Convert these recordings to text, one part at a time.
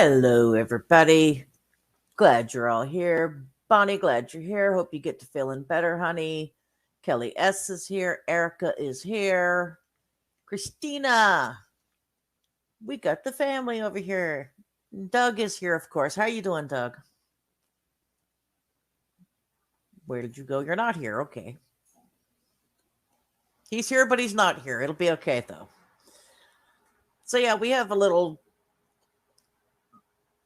Hello, everybody. Glad you're all here. Bonnie, glad you're here. Hope you get to feeling better, honey. Kelly S. is here. Erica is here. Christina. We got the family over here. Doug is here, of course. How you doing, Doug? Where did you go? You're not here. Okay. He's here, but he's not here. It'll be okay, though. So, yeah, we have a little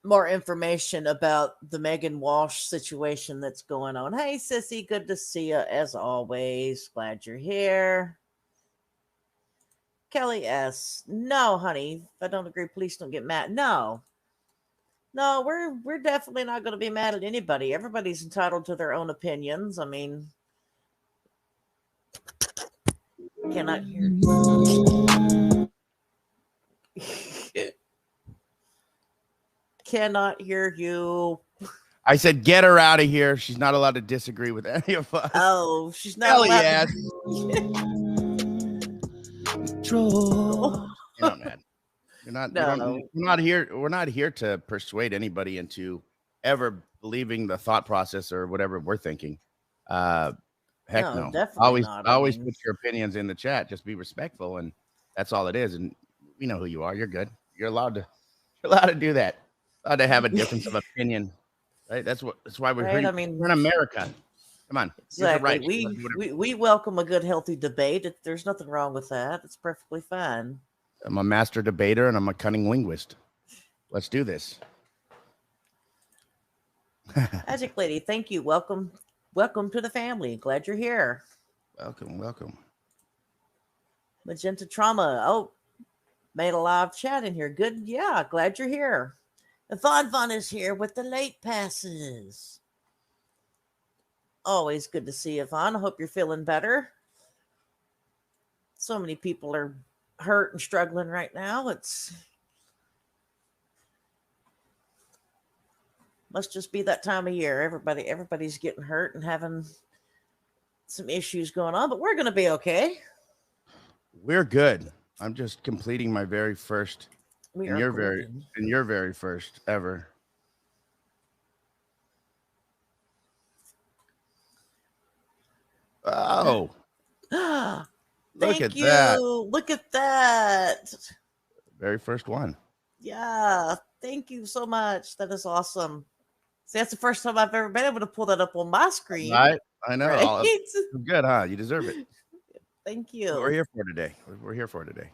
more information about the Meghan Walsh situation that's going on. Hey, Sissy, good to see you as always. Glad you're here. Kelly S. No, honey, if I don't agree, please don't get mad. No, we're definitely not going to be mad at anybody. Everybody's entitled to their own opinions. I mean, cannot hear. Cannot hear you. I said, get her out of here. She's not allowed to disagree with any of us. Oh, she's not allowed. Control. You're not mad. You're not. No. We're not here. We're not here to persuade anybody into ever believing the thought process or whatever we're thinking. Heck no. Always put your opinions in the chat. Just be respectful, and that's all it is. And we know who you are. You're good. You're allowed to do that. Allowed to have a difference of opinion, right? That's why we're here. I mean, we're in America. Come on, exactly. We welcome a good, healthy debate. There's nothing wrong with that. It's perfectly fine. I'm a master debater and I'm a cunning linguist. Let's do this. Magic Lady, thank you. Welcome to the family. Glad you're here. Welcome. Magenta Trauma. Oh, made a live chat in here. Good. Yeah, glad you're here. Von is here with the late passes. Always good to see you, Von. I hope you're feeling better. So many people are hurt and struggling right now. Must just be that time of year. Everybody's getting hurt and having some issues going on, but we're going to be okay. We're good. I'm just completing my very first your very first ever. Oh. Look at that. Look at that. Very first one. Yeah. Thank you so much. That is awesome. See, that's the first time I've ever been able to pull that up on my screen. Right. I know. Right? Good, huh? You deserve it. Thank you. What we're here for today.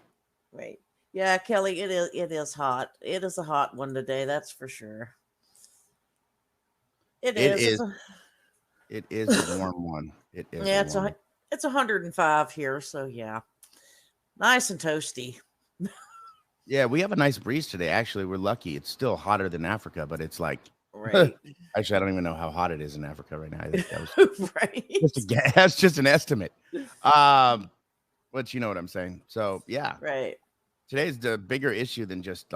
Right. Yeah, Kelly, it is hot. It is a hot one today, that's for sure. It is. It is a warm one. It is. Yeah, it's 105 here, so yeah. Nice and toasty. Yeah, we have a nice breeze today. Actually, we're lucky. It's still hotter than Africa, but it's like right. Actually, I don't even know how hot it is in Africa right now. I think that was right. That's just an estimate. But you know what I'm saying. So yeah. Right. Today's the bigger issue than just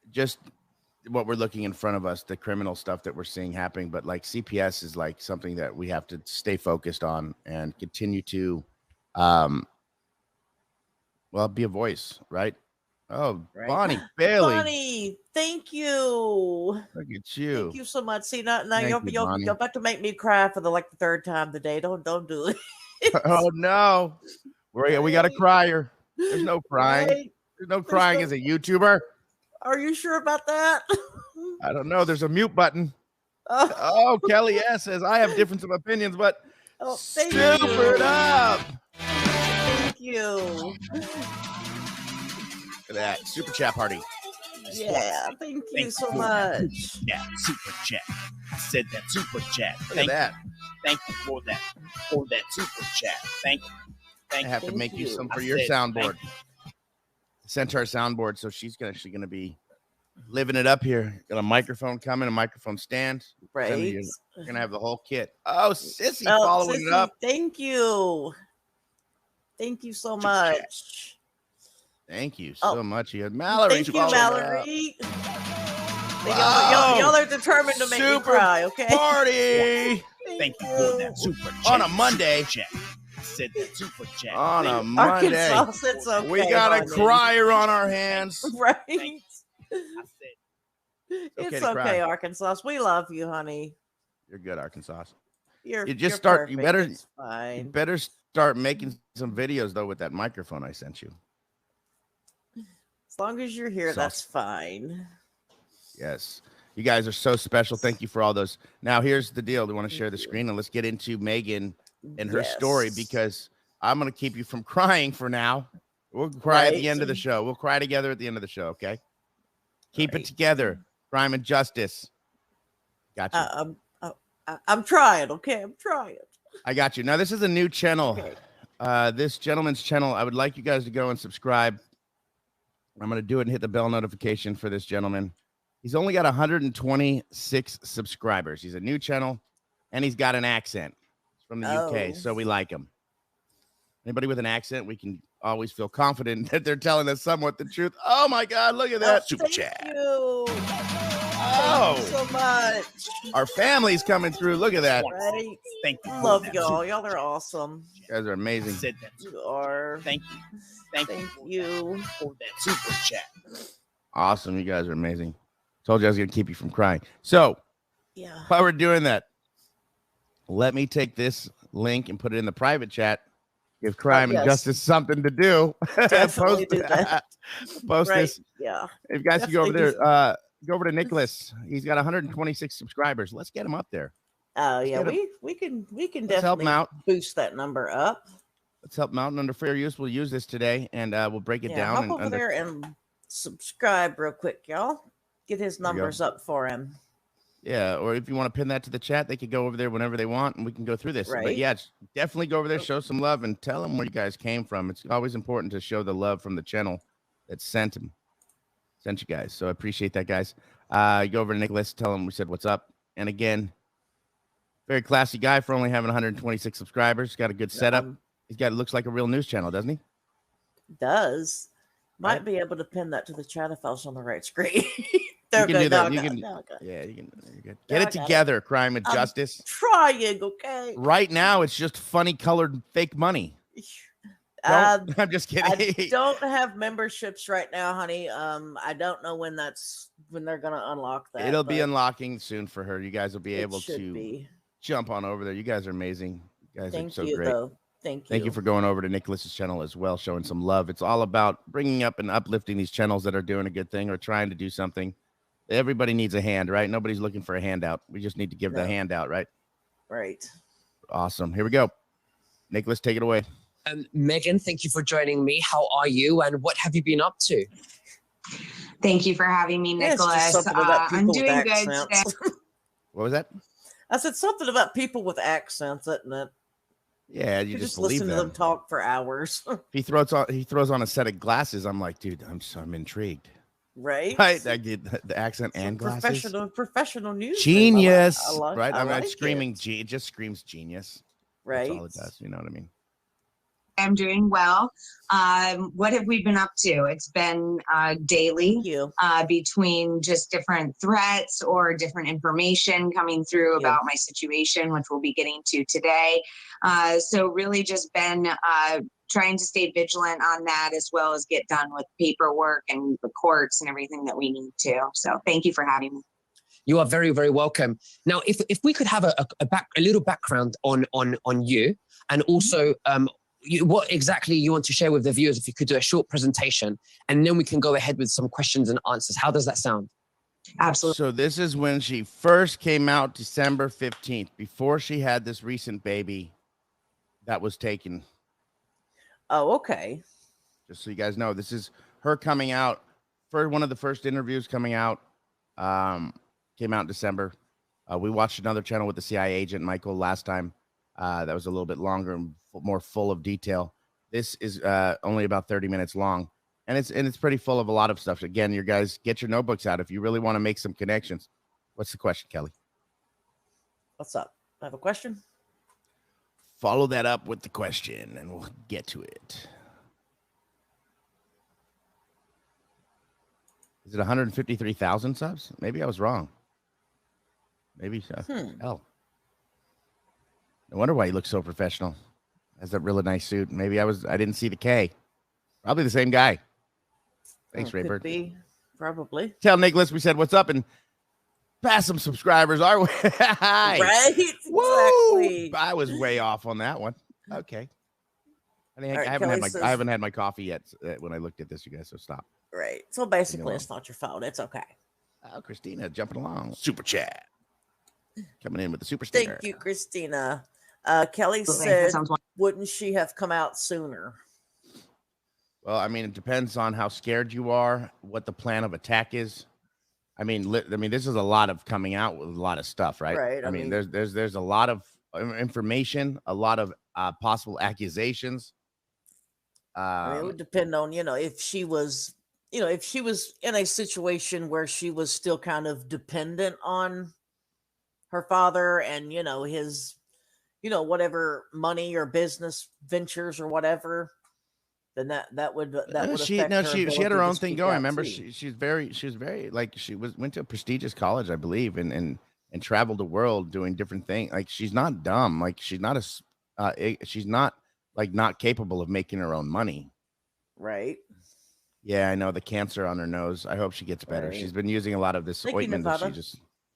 just what we're looking in front of us, the criminal stuff that we're seeing happening. But like CPS is like something that we have to stay focused on and continue to, be a voice, right? Oh, right. Bonnie Bailey. Bonnie, thank you. Look at you. Thank you so much. See, now you're about to make me cry for the third time today. Don't do it. Oh no, we got a crier. There's no crying. Right. There's no crying as a YouTuber. Are you sure about that? I don't know. There's a mute button. Oh, Kelly S says I have difference of opinions, but super up. Thank you. Look at that super chat party. Yeah, thank you so much. Yeah, super chat. I said that super chat. Thank you. Thank you for that super chat. Thank you. I have to make you some for your soundboard. Sent her a soundboard, so she's actually gonna be living it up here. Got a microphone coming, a microphone stand. Right. You're gonna have the whole kit. Oh, Sissy following it up. Thank you. Thank you so much. Thank you so much. You had Mallory. Thank you, Mallory. Y'all are determined to make me cry, okay? Party. Thank you for that super chat. On a Monday. said that super chat. On a Monday. Arkansas, it's okay. We got a honey. crier on our hands. Right. I said It's to cry. okay, Arkansas. We love you, honey. You're good, Arkansas. You're You just you're start. perfect. You better. It's You fine. better start making some videos though with that microphone I sent you. As long as you're here, Sauce. that's fine. Yes. You guys are so special. Thank you for all those. Now, here's the deal. We want to share the screen and let's get into Megan and her story because I'm going to keep you from crying for now. We'll cry at the end of the show. We'll cry together at the end of the show, okay? Keep it together. Crime and Justice. Got you. I'm trying, okay? I'm trying. I got you. Now, this is a new channel. Okay. This gentleman's channel, I would like you guys to go and subscribe. I'm going to do it and hit the bell notification for this gentleman. He's only got 126 subscribers. He's a new channel, and he's got an accent. He's from the UK, so we like him. Anybody with an accent, we can always feel confident that they're telling us somewhat the truth. Oh, my God, look at that. Super chat. Thank you. Oh, Thank you so much. Our family's coming through. Look at that. Right. thank you. Love y'all. Y'all are awesome. You guys are I amazing. said that. You are. Thank you. Thank you for that super chat. Awesome. You guys are amazing. Told you I was going to keep you from crying. So, Yeah. while we're doing that, let me take this link and put it in the private chat. Give Crime and Justice something to do. Definitely do that. Post this. Yeah. If you guys can go over there, go over to Nicholas. He's got 126 subscribers. Let's get him up there. Oh yeah, we can help him definitely out. boost that number up. Let's help him out. And under fair use, we'll use this today, and we'll break it down. Hop over there and subscribe real quick, y'all. Get his numbers up for him. Yeah, or if you want to pin that to the chat, they could go over there whenever they want, and we can go through this. Right. But yeah, definitely go over there, show some love, and tell them where you guys came from. It's always important to show the love from the channel that sent you guys. So I appreciate that, guys. Go over to Nicholas, tell him we said what's up. And again, very classy guy for only having 126 subscribers. Got a good setup. He's got, it looks like a real news channel, doesn't he? Does. Might be able to pin that to the chat if I was on the right screen. You can do that. You can, yeah, you can get it together. Crime and Justice. Trying, okay. Right now, it's just funny colored fake money. I'm just kidding. I don't have memberships right now, honey. I don't know when they're gonna unlock that. It'll be unlocking soon for her. You guys will be able to be. Jump on over there. You guys are amazing. You guys are so great. Though. Thank you. Thank you for going over to Nicholas's channel as well, showing some love. It's all about bringing up and uplifting these channels that are doing a good thing or trying to do something. Everybody needs a hand, right? Nobody's looking for a handout. We just need to give the handout, right? Right. Awesome. Here we go. Nicholas, take it away. Megan, thank you for joining me. How are you, and what have you been up to? Thank you for having me, Nicholas. I'm doing good today. What was that? I said something about people with accents, isn't it? Yeah, you just listen to them talk for hours. He throws on a set of glasses. I'm like, dude, I'm intrigued. Right? Right. I get the accent and glasses. Professional news. Genius. Right? I'm like screaming. It just screams genius. Right. That's all it does. You know what I mean? I'm doing well. What have we been up to? It's been daily between just different threats or different information coming through about my situation, which we'll be getting to today. So really just been trying to stay vigilant on that, as well as get done with paperwork and the courts and everything that we need to. So thank you for having me. You are very, very welcome. Now, if we could have a little background on you, and also what exactly you want to share with the viewers, if you could do a short presentation, and then we can go ahead with some questions and answers. How does that sound? Absolutely. So this is when she first came out, December 15th, before she had this recent baby that was taken. Oh, okay. Just so you guys know, this is her coming out for one of the first interviews coming out. Came out in December. We watched another channel with the CIA agent, Michael, last time. That was a little bit longer and more full of detail. This is only about 30 minutes long, and it's pretty full of a lot of stuff. Again, you guys get your notebooks out if you really want to make some connections. What's the question, Kelly? What's up? I have a question. Follow that up with the question, and we'll get to it. Is it 153,000 subs? Maybe I was wrong. Maybe so. Hell. No wonder why he looks so professional. Has that really nice suit. Maybe I didn't see the K. Probably the same guy. Thanks, Raybird. Could be, probably. Tell Nicholas we said what's up and pass some subscribers our way. Right? Exactly. I was way off on that one. Okay. I haven't had my coffee yet when I looked at this, you guys, so stop. Right. So basically, it's not your phone. It's okay. Oh, Christina jumping along. Super chat. Coming in with the super sticker. Thank you, Christina. Kelly said, wouldn't she have come out sooner? Well, I mean, it depends on how scared you are, what the plan of attack is. I mean, this is a lot of coming out with a lot of stuff, right? Right. I mean, there's a lot of information, a lot of possible accusations. It would depend on, if she was in a situation where she was still kind of dependent on her father and, his, whatever money or business ventures or whatever, then that would she had her own thing going. Remember, she was very like went to a prestigious college, I believe, and traveled the world doing different things. Like, she's not dumb. Like, she's not not capable of making her own money. Right. Yeah, I know, the cancer on her nose. I hope she gets better. Right. She's been using a lot of this ointment that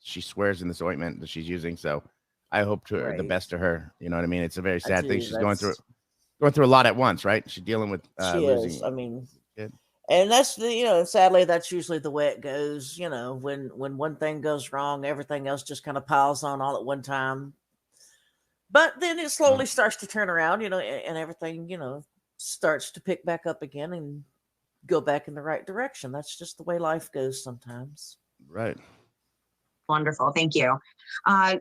she swears in this ointment that she's using. So I hope the best to her. You know what I mean? It's a very sad thing. She's going through a lot at once, right? She's dealing with losing. Is. I mean, and that's sadly, that's usually the way it goes. When one thing goes wrong, everything else just kind of piles on all at one time. But then it slowly starts to turn around, and everything, starts to pick back up again and go back in the right direction. That's just the way life goes sometimes. Right. Wonderful. Thank you.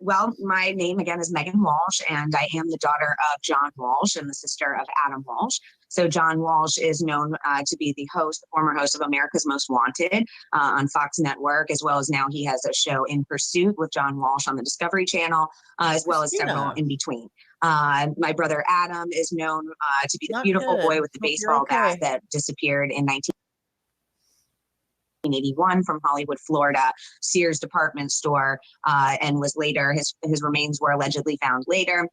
Well, my name again is Meghan Walsh, and I am the daughter of John Walsh and the sister of Adam Walsh. So John Walsh is known to be the former host of America's Most Wanted on Fox Network, as well as now he has a show In Pursuit with John Walsh on the Discovery Channel, as well as several in between. My brother Adam is known to be the beautiful boy with the baseball bat that disappeared in 1981 from Hollywood, Florida, Sears department store, and was later, his remains were allegedly found later,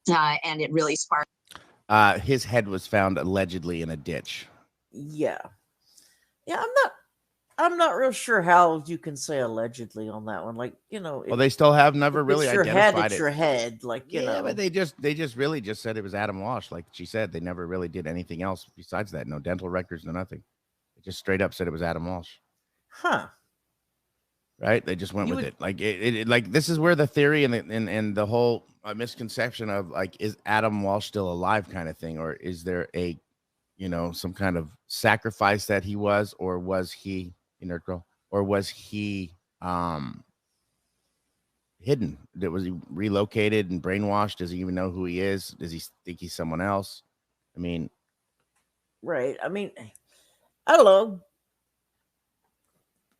and it really sparked. His head was found allegedly in a ditch. Yeah, I'm not real sure how you can say allegedly on that one. Like, well, they still have never really identified it. Your head, like, but they just really just said it was Adam Walsh. Like she said, they never really did anything else besides that. No dental records, no nothing. They just straight up said it was Adam Walsh. Huh. Right? They just went with it. Like like this is where the theory and the whole misconception of like, is Adam Walsh still alive kind of thing, or is there a some kind of sacrifice that he was, or was he or was he hidden? Was he relocated and brainwashed? Does he even know who he is? Does he think he's someone else? I mean, right. I mean, I don't know.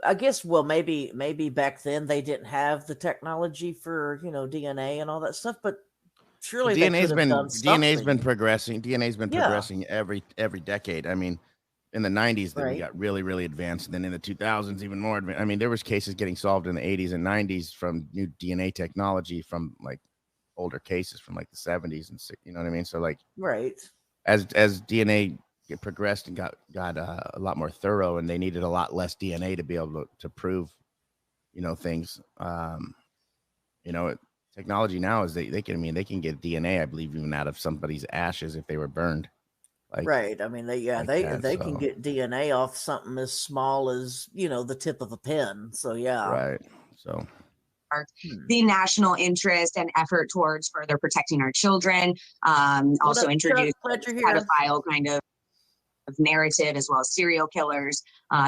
I guess, well, maybe back then they didn't have the technology for, DNA and all that stuff, but surely DNA's been progressing. DNA's been progressing every decade. I mean, in the 90s, then we got really, really advanced. And then in the 2000s, even more advanced. I mean, there was cases getting solved in the 80s and 90s from new DNA technology from like older cases from like the 70s and you know what I mean? So like, as DNA progressed and got a lot more thorough, and they needed a lot less DNA to be able to prove, things. Technology now is they can get DNA, I believe, even out of somebody's ashes if they were burned. Like, right. I mean, they can get DNA off something as small as the tip of a pen. So yeah. Right. So. The national interest and effort towards further protecting our children. Also introduced pedophile kind of narrative, as well as serial killers,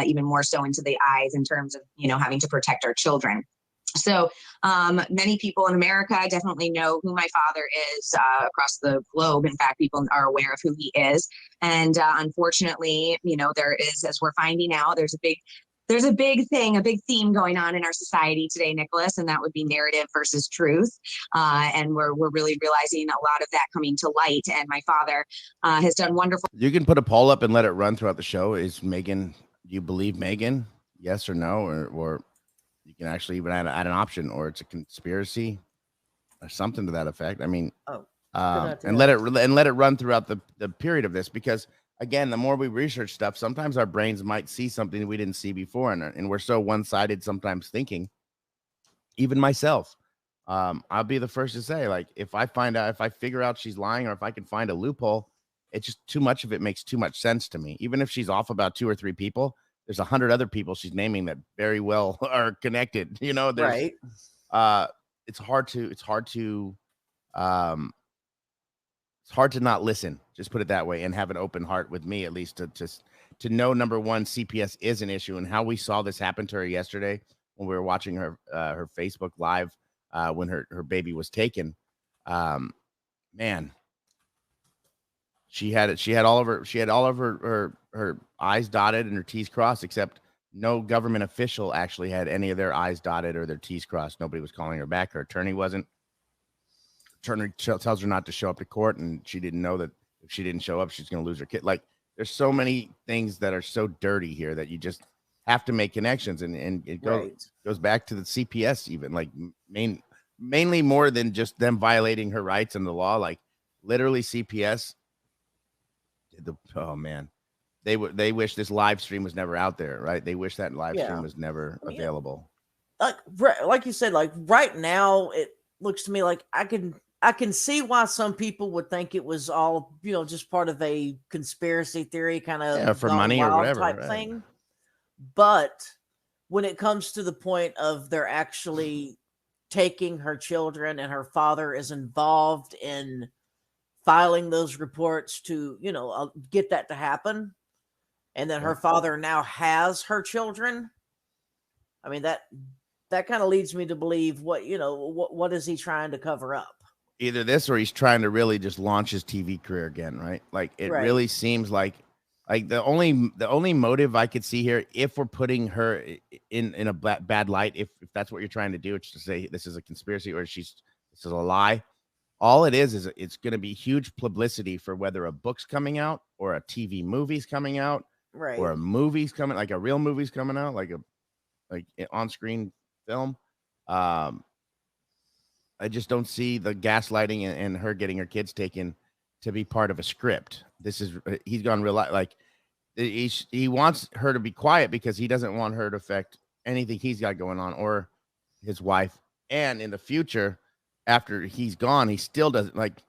even more so into the eyes in terms of having to protect our children. So many people in America definitely know who my father is across the globe. In fact, people are aware of who he is, and unfortunately, there is, as we're finding out, there's a big theme going on in our society today, Nicholas, and that would be narrative versus truth. And we're really realizing a lot of that coming to light. And my father has done wonderful. You can put a poll up and let it run throughout the show. Is Meghan, do you believe Meghan? Yes or no? Or you can actually even add an option, or it's a conspiracy or something to that effect. I mean, and let it run throughout the period of this, because again, the more we research stuff, sometimes our brains might see something we didn't see before, and we're so one-sided sometimes thinking. Even myself, I'll be the first to say, like, if I figure out she's lying, or if I can find a loophole, it's just too much of it makes too much sense to me. Even if she's off about 2 or 3 people, there's 100 other people she's naming that very well are connected. You know, there's it's hard to not listen. Just put it that way, and have an open heart with me, at least, to know, number one, CPS is an issue, and how we saw this happen to her yesterday when we were watching her Facebook live when her baby was taken. Man, she had all of her I's dotted and her T's crossed, except no government official actually had any of their I's dotted or their T's crossed. Nobody was calling her back. Her attorney wasn't. Attorney tells her not to show up to court, and she didn't know that if she didn't show up, she's going to lose her kid. Like, there's so many things that are so dirty here that you just have to make connections, and it goes back to the CPS, even, like, mainly more than just them violating her rights and the law. Like, literally, CPS they wish this live stream was never out there, right? They wish that live stream was never available. Like you said, like, right now it looks to me like I can see why some people would think it was all, just part of a conspiracy theory kind of for money or whatever type thing. But when it comes to the point of they're actually taking her children, and her father is involved in filing those reports to, get that to happen, and then her father now has her children, I mean, that kind of leads me to believe what is he trying to cover up? Either this, or he's trying to really just launch his TV career again, right? Like, it really seems like the only motive I could see here, if we're putting her in a bad light, if that's what you're trying to do, it's to say this is a conspiracy, or this is a lie. All it is it's going to be huge publicity for whether a book's coming out, or a TV movie's coming out, or a movie's coming, like a real movie's coming out, like on-screen film. I just don't see the gaslighting and her getting her kids taken to be part of a script. He's gone real, like, he wants her to be quiet because he doesn't want her to affect anything he's got going on, or his wife. And in the future, after he's gone, he still doesn't, like,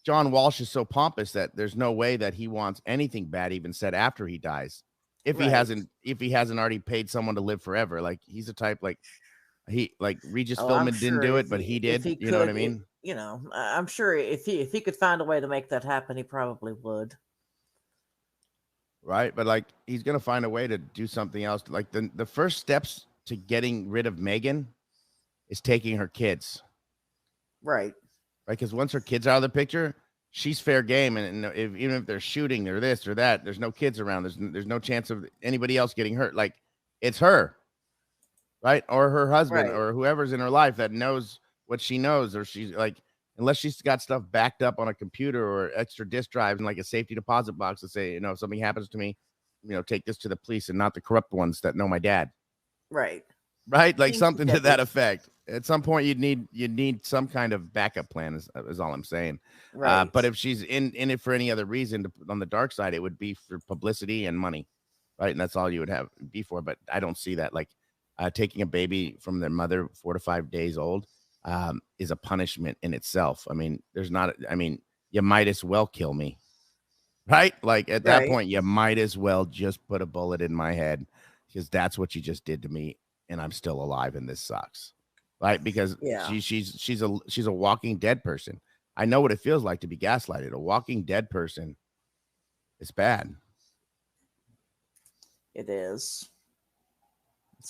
John Walsh is so pompous that there's no way that he wants anything bad even said after he dies. If he hasn't already paid someone to live forever. Like, he's a type, like, Regis Philbin didn't do it, but he did. You know what I mean? I'm sure if he could find a way to make that happen, he probably would. Right. But, like, he's going to find a way to do something else. Like, the first steps to getting rid of Meghan is taking her kids. Right. Because once her kids are out of the picture, she's fair game. And even if they're shooting or this or that, there's no kids around. There's no chance of anybody else getting hurt. Like, it's her. Right. Or her husband, or whoever's in her life that knows what she knows, or she's like, unless she's got stuff backed up on a computer or extra disk drives and like a safety deposit box to say, if something happens to me, take this to the police, and not the corrupt ones that know my dad. Right. Like something to that effect. At some point, you'd need some kind of backup plan, is all I'm saying. Right. But if she's in it for any other reason, on the dark side, it would be for publicity and money. Right. And that's all you would have be for. But I don't see that. Like, taking a baby from their mother 4 to 5 days old is a punishment in itself. I mean, you might as well kill me, right? Like, at that point, you might as well just put a bullet in my head, because that's what you just did to me, and I'm still alive, and this sucks, right? Because she's a walking dead person. I know what it feels like to be gaslighted. A walking dead person is bad. It is.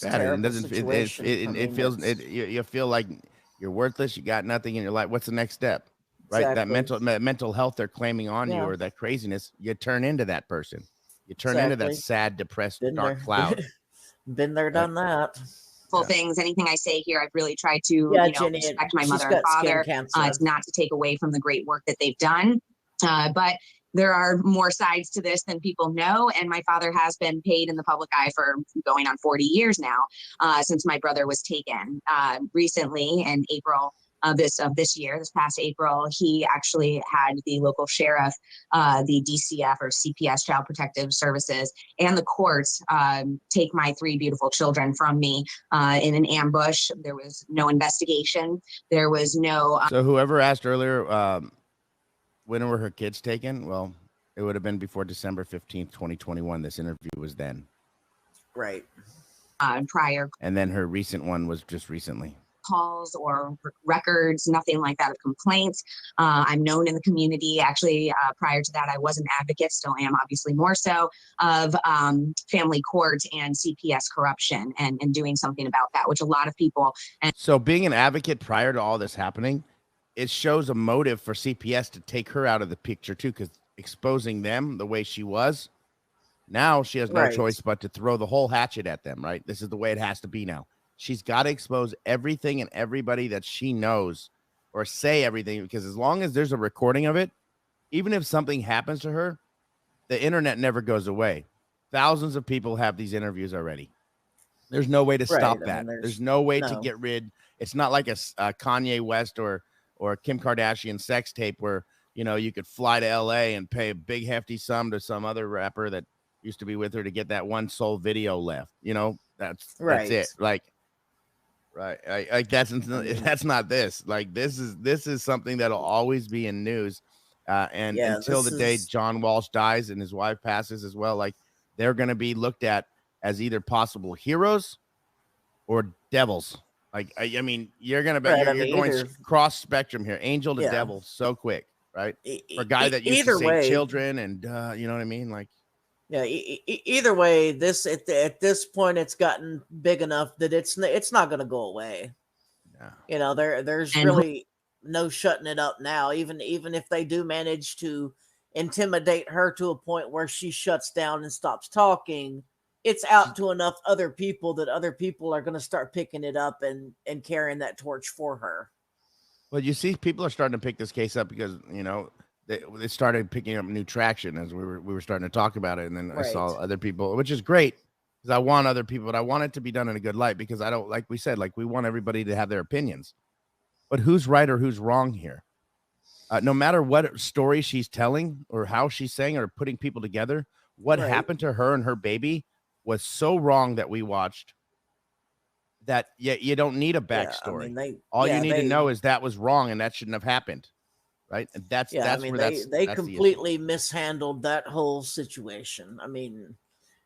It feels you feel like you're worthless. You got nothing in your life. What's the next step? Right. Exactly. That mental health they're claiming on you, or that craziness, you turn into that person. You turn into that sad, depressed, dark cloud. Been there, done that. Things. Anything I say here, I've really tried to respect my mother and father. It's not to take away from the great work that they've done. But there are more sides to this than people know. And my father has been paid in the public eye for going on 40 years now, since my brother was taken. Recently, in April this year, this past April, he actually had the local sheriff, the DCF or CPS, Child Protective Services, and the courts take my 3 beautiful children from me in an ambush. There was no investigation. There was no. So whoever asked earlier, when were her kids taken? Well, it would have been before December 15th, 2021. This interview was then. Right. Prior. And then her recent one was just recently. Calls or records, nothing like that of complaints. I'm known in the community. Actually, prior to that, I was an advocate, still am obviously more so, of family court and CPS corruption and doing something about that, which a lot of people. So being an advocate prior to all this happening, it shows a motive for CPS to take her out of the picture too, because exposing them the way she was, now she has no choice but to throw the whole hatchet at them, right? This is the way it has to be now. She's got to expose everything and everybody that she knows, or say everything, because as long as there's a recording of it, even if something happens to her, the internet never goes away. Thousands of people have these interviews already. There's no way to stop that. There's no way to get rid. It's not like a Kanye West or Kim Kardashian sex tape where, you know, you could fly to LA and pay a big hefty sum to some other rapper that used to be with her to get that one sole video left. You know, that's it. Like, like that's not this. Like, this is something that'll always be in news. And until the day John Walsh dies and his wife passes as well, like, they're going to be looked at as either possible heroes or devils. Like, I mean, you're going to you're going cross spectrum here, angel to devil, so quick, right? For a guy that used to save children and you know what I mean? Like, yeah, either way, this at this point, it's gotten big enough that it's not going to go away. Yeah. You know, there's really no shutting it up now. Even if they do manage to intimidate her to a point where she shuts down and stops talking, it's out to enough other people that other people are going to start picking it up and carrying that torch for her. Well, you see, people are starting to pick this case up because, you know, they started picking up new traction as we were starting to talk about it. And then I saw other people, which is great because I want other people, but I want it to be done in a good light because I don't, like we said, like, we want everybody to have their opinions, but who's right or who's wrong here? No matter what story she's telling or how she's saying or putting people together, what happened to her and her baby was so wrong that we watched that you don't need a backstory. I mean, all you need to know is that was wrong and that shouldn't have happened. Right. And that's they completely mishandled that whole situation. I mean,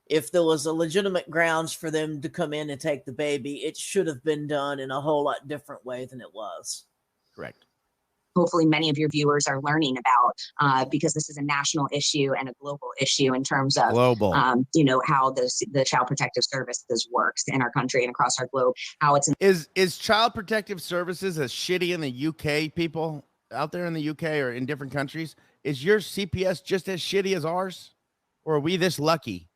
if there was a legitimate grounds for them to come in and take the baby, it should have been done in a whole lot different way than it was. Correct. Hopefully many of your viewers are learning about because this is a national issue and a global issue in terms of you know, how the Child Protective Services works in our country and across our globe. How it's is Child Protective Services as shitty in the UK, people out there in the UK or in different countries? Is your CPS just as shitty as ours, or are we this lucky?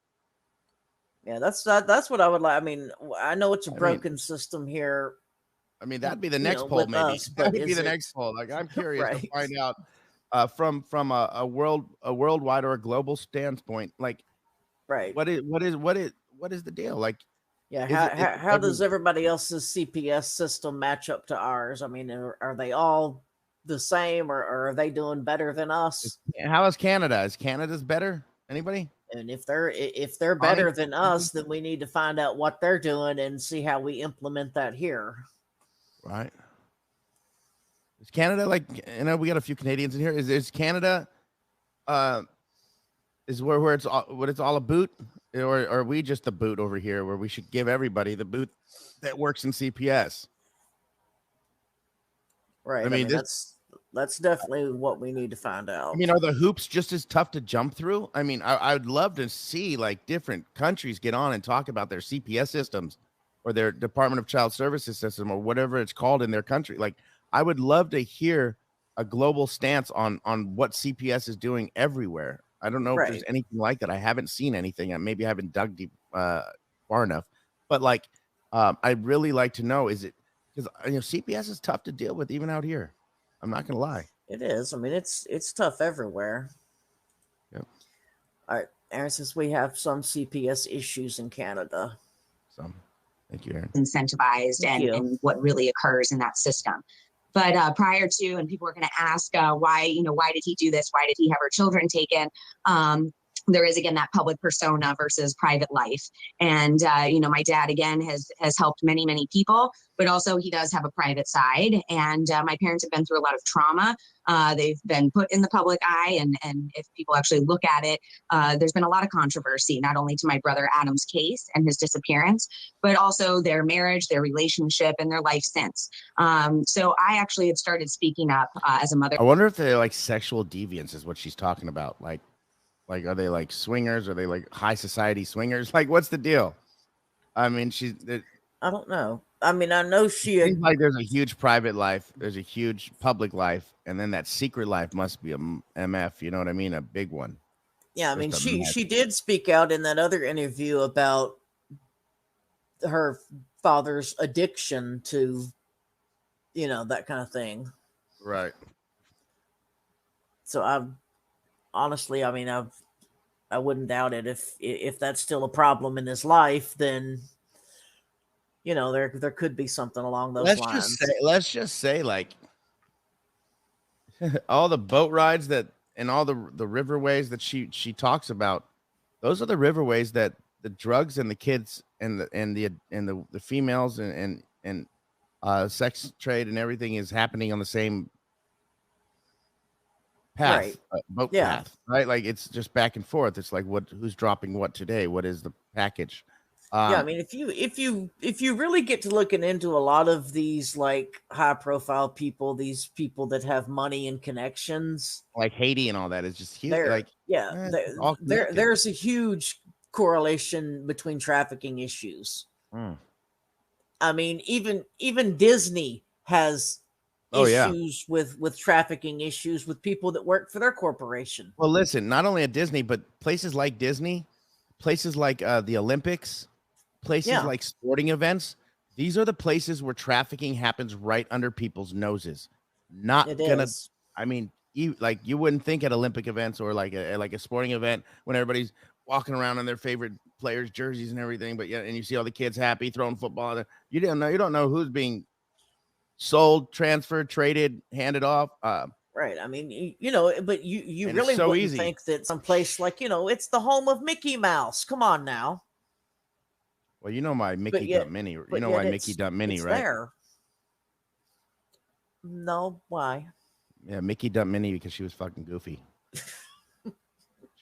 Yeah, that's what I would like. I mean, I know it's a broken system here. I mean, that'd be the next poll, maybe. That would be the next poll. Like, I'm curious to find out from a worldwide or a global standpoint, like, what is the deal? Like, how does everybody else's CPS system match up to ours? I mean, are they all the same, or are they doing better than us? How is Canada? Is Canada's better? Anybody? And if they're better than us, then we need to find out what they're doing and see how we implement that here. Right. Is Canada, like, you know, we got a few Canadians in here. Is Canada is where it's all, what it's all a boot, or are we just the boot over here where we should give everybody the boot that works in CPS? Right. I mean that's definitely what we need to find out. I mean, are the hoops just as tough to jump through? I mean, I would love to see, like, different countries get on and talk about their CPS systems or their Department of Child Services system or whatever it's called in their country. Like, I would love to hear a global stance on what CPS is doing everywhere. I don't know if there's anything like that. I haven't seen anything. Maybe I haven't dug deep far enough. But, like, I'd really like to know, is it because, you know, CPS is tough to deal with even out here. I'm not gonna lie. It is. I mean, it's tough everywhere. Yep. All right, Aaron, since we have some CPS issues in Canada. Thank you, Aaron. Incentivized and what really occurs in that system. But prior to, and people were going to ask why did he do this? Why did he have our children taken? There is, again, that public persona versus private life. And, my dad, again, has helped many, many people, but also he does have a private side. And my parents have been through a lot of trauma. They've been put in the public eye. And if people actually look at it, there's been a lot of controversy, not only to my brother Adam's case and his disappearance, but also their marriage, their relationship, and their life since. So I actually had started speaking up as a mother. I wonder if they're like sexual deviance is what she's talking about. Like, are they like swingers? Are they like high society swingers? Like, what's the deal? I mean, I don't know. I mean, I know seems like there's a huge private life. There's a huge public life. And then that secret life must be a MF. You know what I mean? A big one. Yeah. I mean, she did speak out in that other interview about her father's addiction to, that kind of thing. Right. So honestly, I mean, I wouldn't doubt it. If that's still a problem in his life, then there could be something along those lines. Let's just say, like, all the boat rides and all the riverways that she talks about, those are the riverways that the drugs and the kids and the females and sex trade and everything is happening on the same path, right. Boat path, right? Like, it's just back and forth. It's like, who's dropping what today? What is the package? I mean, if you really get to looking into a lot of these like high profile people, these people that have money and connections, like Haiti and all that, is just huge. Like, there's a huge correlation between trafficking issues. I mean, even Disney has issues with trafficking issues with people that work for their corporation. Well, listen, not only at Disney, but places like Disney, places like the Olympics, places like sporting events. These are the places where trafficking happens right under people's noses. I mean, you wouldn't think at Olympic events or like a sporting event when everybody's walking around in their favorite players' jerseys and everything, but and you see all the kids happy throwing football. You don't know who's being sold, transferred, traded, handed off. Right. I mean, but you really wouldn't think that someplace like, it's the home of Mickey Mouse. Come on now. Well, my Mickey Dump Mini. You know why Mickey Dump Mini, right? There. No, why? Yeah, Mickey Dump Mini because she was fucking goofy.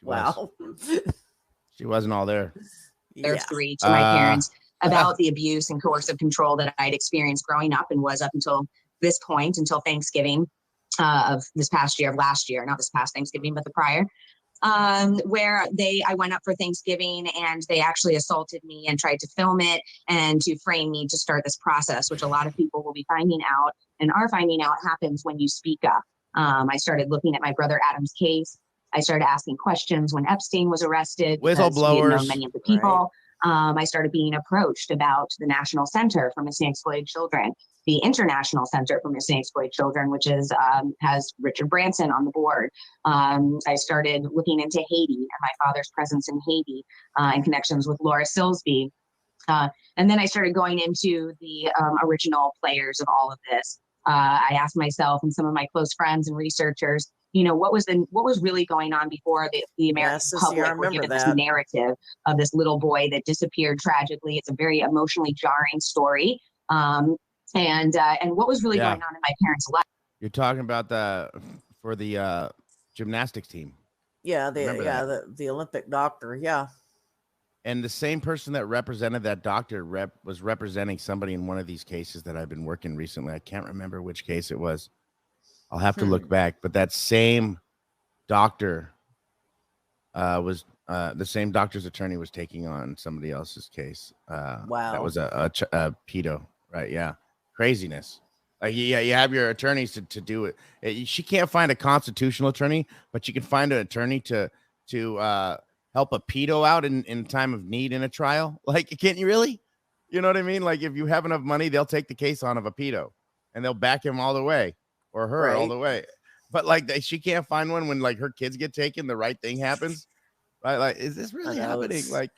Wow. She wasn't all there. There's three to my parents about the abuse and coercive control that I'd experienced growing up and was up until this point, until Thanksgiving of this past year, of last year, not this past Thanksgiving, but the prior, where I went up for Thanksgiving and they actually assaulted me and tried to film it and to frame me to start this process, which a lot of people will be finding out and are finding out happens when you speak up. I started looking at my brother Adam's case. I started asking questions when Epstein was arrested. Whistleblowers. Many of the people. Right. I started being approached about the National Center for Missing and Exploited Children, the International Center for Missing and Exploited Children, which is has Richard Branson on the board. I started looking into Haiti and my father's presence in Haiti and connections with Laura Silsby. And then I started going into the original players of all of this. I asked myself and some of my close friends and researchers, what was really going on before the American public were given this narrative of this little boy that disappeared tragically. It's a very emotionally jarring story. And what was really going on in my parents' life. You're talking about the gymnastics team. Yeah, the Olympic doctor. Yeah. And the same person that represented that doctor was representing somebody in one of these cases that I've been working recently. I can't remember which case it was. I'll have to look back. But that same doctor was the same doctor's attorney was taking on somebody else's case. Wow. That was a pedo, right? Yeah. Craziness. Like, you have your attorneys to do it. She can't find a constitutional attorney, but you can find an attorney to help a pedo out in time of need in a trial. Like, can't you really? You know what I mean? Like, if you have enough money, they'll take the case on of a pedo and they'll back him all the way or her all the way. But like, she can't find one when like her kids get taken, the right thing happens. Right? Like, is this really happening? Like,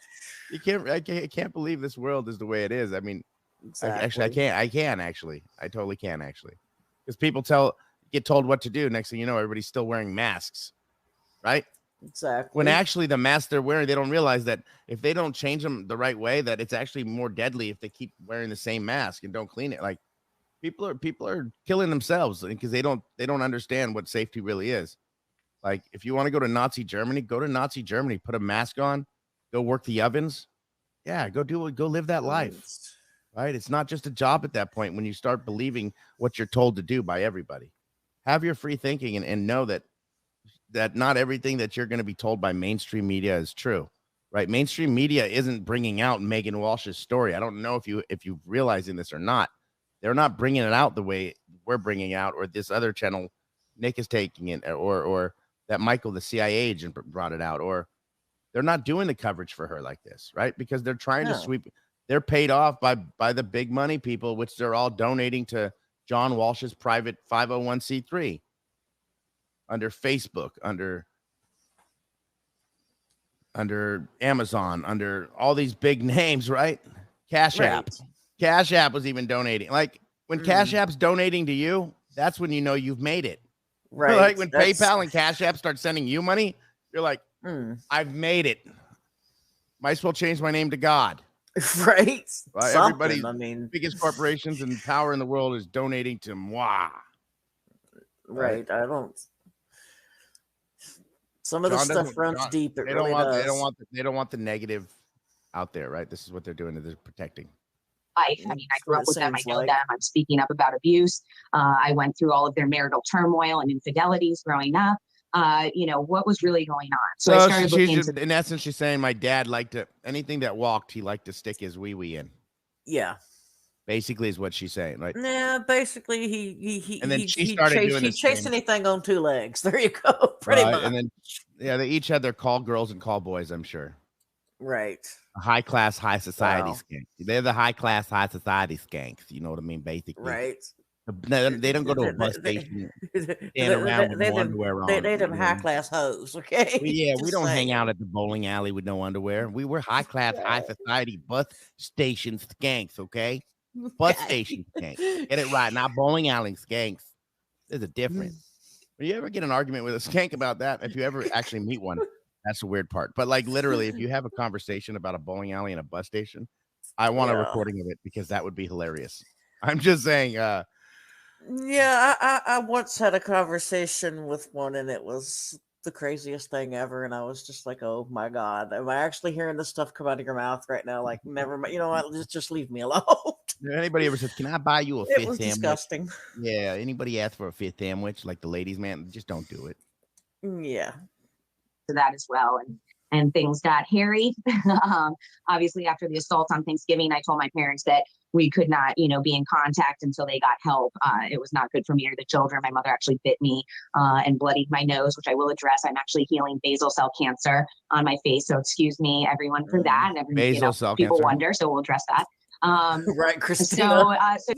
I can't believe this world is the way it is. I mean, exactly. I can actually. I totally can actually. because people get told what to do. Next thing you know, everybody's still wearing masks, right? Exactly. When actually the masks they're wearing, they don't realize that if they don't change them the right way, that it's actually more deadly if they keep wearing the same mask and don't clean it. Like people are killing themselves because they don't understand what safety really is. Like if you want to go to Nazi Germany, go to Nazi Germany, put a mask on, go work the ovens. Yeah, go live that life. Right? It's not just a job at that point when you start believing what you're told to do by everybody. Have your free thinking and know that not everything that you're going to be told by mainstream media is true, right? Mainstream media isn't bringing out Meghan Walsh's story. I don't know if you realizing this or not. They're not bringing it out the way we're bringing out, or this other channel, Nick is taking it, or that Michael, the CIA agent, brought it out, or they're not doing the coverage for her like this, right? Because they're trying to sweep. They're paid off by the big money people, which they're all donating to John Walsh's private 501c3. Under Facebook, under Amazon, under all these big names, right? Cash App was even donating. Like when Cash App's donating to you, that's when you know you've made it. Right. Like when PayPal and Cash App start sending you money, you're like, I've made it. Might as well change my name to God. Right. Everybody's biggest corporations and power in the world is donating to moi. Right. I don't. Some of the stuff runs deep. They don't want the negative out there, right? This is what they're doing. They're protecting. I grew up with them. I know them. I'm speaking up about abuse. I went through all of their marital turmoil and infidelities growing up. What was really going on? So I started looking into. In essence, she's saying my dad liked to anything that walked. He liked to stick his wee in. Yeah. Basically, is what she's saying, right? Yeah, basically, he and then she started doing this. He chased anything on two legs. There you go, pretty much. And then, they each had their call girls and call boys. I'm sure. Right. High class, high society skanks. They're the high class, high society skanks. You know what I mean? Basically, right. They don't go to a bus station stand around with no underwear on. They're them high class hoes. Okay. We don't hang out at the bowling alley with no underwear. We're high class, high society bus station skanks. Okay. Bus station skanks. Get it right. Not bowling alley skanks. There's a difference. When you ever get an argument with a skank about that, if you ever actually meet one, that's the weird part. But like literally, if you have a conversation about a bowling alley and a bus station, I want a recording of it because that would be hilarious. I'm just saying. I once had a conversation with one, and it was the craziest thing ever. And I was just like, oh my God, am I actually hearing this stuff come out of your mouth right now? Like, never mind. You know what? Just leave me alone. Anybody ever said, can I buy you a fifth sandwich? Disgusting. Yeah. Anybody ask for a fifth sandwich? Like the ladies, man, just don't do it. Yeah. To that as well. And things got hairy. Obviously, after the assault on Thanksgiving, I told my parents that we could not, be in contact until they got help. It was not good for me or the children. My mother actually bit me and bloodied my nose, which I will address. I'm actually healing basal cell cancer on my face. So excuse me, everyone, for that. And basal cell people cancer. wonder. So we'll address that. Right, Christina. So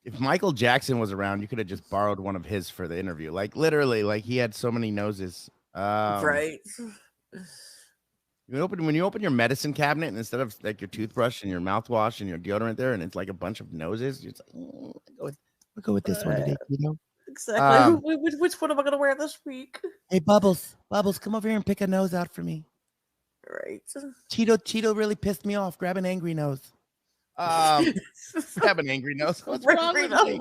if Michael Jackson was around, you could have just borrowed one of his for the interview. Like literally, like he had so many noses. Right. When you open your medicine cabinet, and instead of like your toothbrush and your mouthwash and your deodorant there, and it's like a bunch of noses, it's like, we'll go with this one today, Exactly. Which one am I going to wear this week? Hey, Bubbles, come over here and pick a nose out for me. Right. Cheeto really pissed me off. Grab an angry nose. Grab an angry nose. What's wrong with me?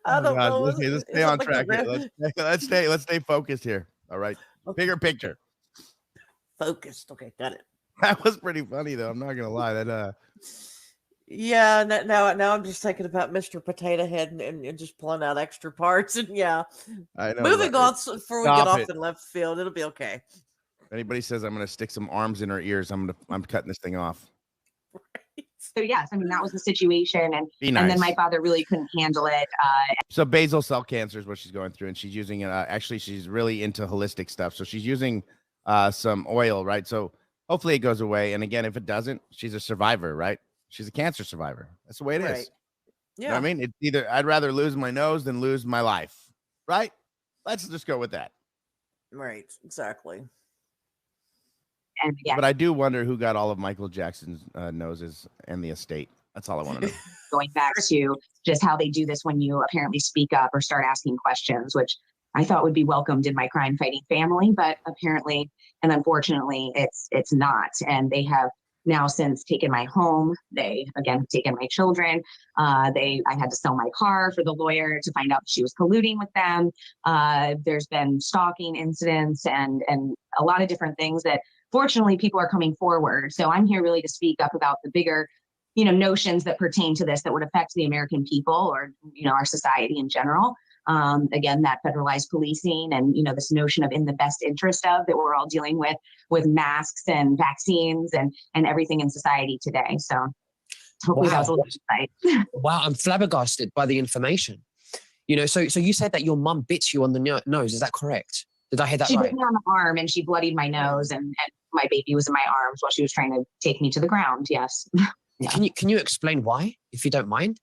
I don't know. Okay, let's stay on track here. Let's stay focused here. All right. Okay. Bigger picture. Focused. Okay, got it. That was pretty funny though. I'm not gonna lie. That yeah. Now I'm just thinking about Mr. Potato Head and just pulling out extra parts and I know. Moving on before we get off in left field, it'll be okay. If anybody says I'm gonna stick some arms in her ears, I'm cutting this thing off. So yes, that was the situation, and then my father really couldn't handle it. So basal cell cancer is what she's going through, and she's using actually she's really into holistic stuff. So she's using some oil, right? So hopefully it goes away. And again, if it doesn't, she's a survivor, right? She's a cancer survivor. That's the way it is. Yeah. You know what I mean? It's either I'd rather lose my nose than lose my life, right? Let's just go with that. Right. Exactly. And But I do wonder who got all of Michael Jackson's noses and the estate. That's all I want to know. Going back to just how they do this when you apparently speak up or start asking questions, which I thought would be welcomed in my crime fighting family, but apparently and unfortunately it's not. And they have now since taken my home. They again have taken my children. I had to sell my car for the lawyer to find out she was colluding with them. There's been stalking incidents and a lot of different things that fortunately people are coming forward. So I'm here really to speak up about the bigger, notions that pertain to this that would affect the American people or, our society in general. Again, that federalized policing and, this notion of in the best interest of that we're all dealing with masks and vaccines and everything in society today. So hopefully that was a little insight. Wow, I'm flabbergasted by the information. So you said that your mum bit you on the nose. Is that correct? Did I hear that right? She bit me on the arm and she bloodied my nose and my baby was in my arms while she was trying to take me to the ground. Yes. Yeah. Can you explain why, if you don't mind?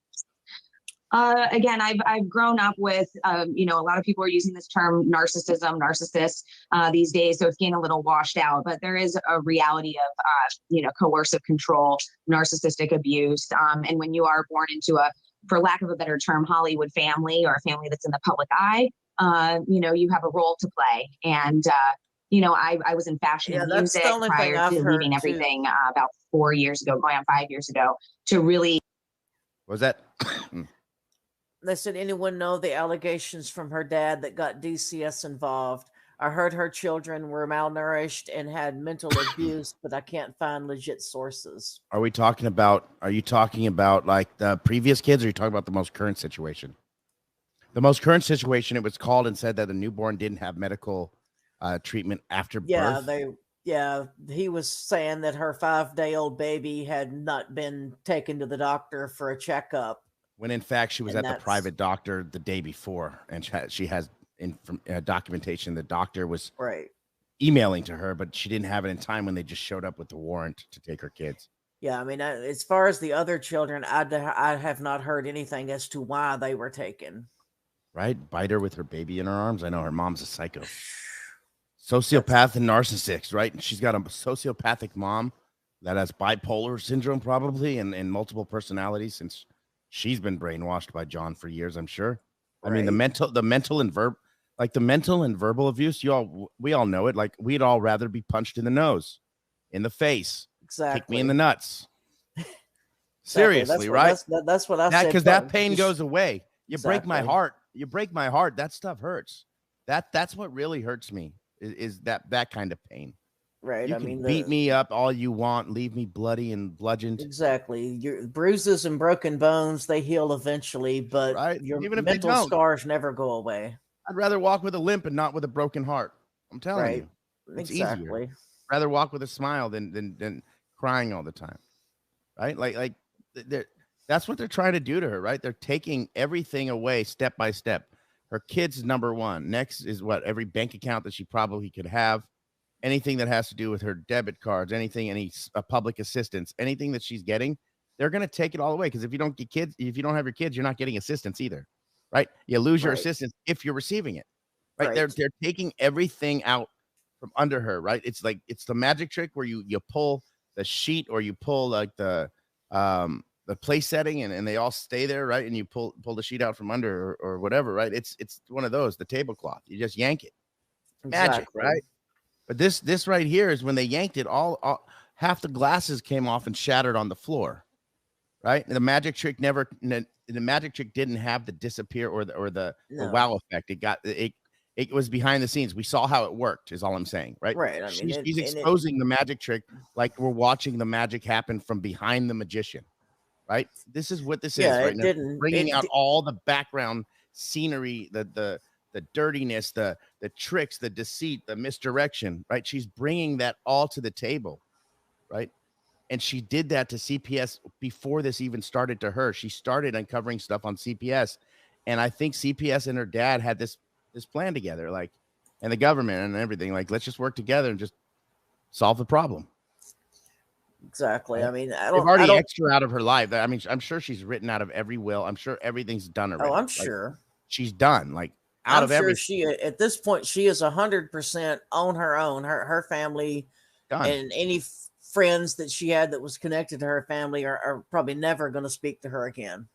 Again, I've grown up with, a lot of people are using this term narcissist these days. So it's getting a little washed out, but there is a reality of, coercive control, narcissistic abuse. And when you are born into for lack of a better term, Hollywood family or a family that's in the public eye, you have a role to play. And, I was in fashion and music prior to leaving everything about 4 years ago, going on 5 years ago, to really. What was that? They said, anyone know the allegations from her dad that got DCS involved? I heard her children were malnourished and had mental abuse, but I can't find legit sources. Are you talking about like the previous kids, or are you talking about the most current situation? The most current situation, it was called and said that the newborn didn't have medical treatment after birth. He was saying that her 5-day-old baby had not been taken to the doctor for a checkup. When in fact she was at the private doctor the day before, and she has documentation. The doctor was emailing to her, but she didn't have it in time when they just showed up with the warrant to take her kids. Yeah, I mean, as far as the other children, I have not heard anything as to why they were taken. Right? Bite her with her baby in her arms. I know her mom's a psycho. Sociopath and narcissist, right? And she's got a sociopathic mom that has bipolar syndrome probably and multiple personalities since she's been brainwashed by John for years, I'm sure. Right. I mean, the mental and verbal abuse, we all know it. Like, we'd all rather be punched in the nose, in the face, kick me in the nuts. Seriously, right? That's what I said. Because that pain goes away. You break my heart. You break my heart. That stuff hurts. That's what really hurts me is that kind of pain. Right. You can beat me up all you want, leave me bloody and bludgeoned. Exactly. Your bruises and broken bones, they heal eventually, but your mental scars never go away. I'd rather walk with a limp and not with a broken heart. I'm telling you. It's easier. Rather walk with a smile than crying all the time. Right? Like that's what they're trying to do to her, right? They're taking everything away step by step. Her kids is number one. Next is every bank account that she probably could have. Anything that has to do with her debit cards, any public assistance, anything that she's getting, they're going to take it all away. Because if you don't have your kids, you're not getting assistance either, right? You lose your assistance if you're receiving it, right? They're taking everything out from under her, right? It's the magic trick where you pull the sheet or you pull like the place setting and they all stay there, right? And you pull the sheet out from under or whatever, right? It's one of those, the tablecloth. You just yank it. Magic, right? But this right here is when they yanked it, all half the glasses came off and shattered on the floor, right? And the magic trick didn't have the disappear or the wow effect. It was behind the scenes. We saw how it worked. Is all I'm saying, right? Right. I mean, she's exposing the magic trick like we're watching the magic happen from behind the magician, right? This is what this is right now. Bringing out all the background scenery, the dirtiness, the tricks, the deceit, the misdirection, right? She's bringing that all to the table, right? And she did that to CPS before this even started to her. She started uncovering stuff on CPS. And I think CPS and her dad had this plan together, like, and the government and everything, like, let's just work together and just solve the problem. Exactly. I mean, they've already extra out of her life. I mean, I'm sure she's written out of every will. I'm sure everything's done already. Oh, I'm sure. She's done. Like, I'm sure she at this point she is 100% on her own. Her family and any friends that she had that was connected to her family are probably never going to speak to her again.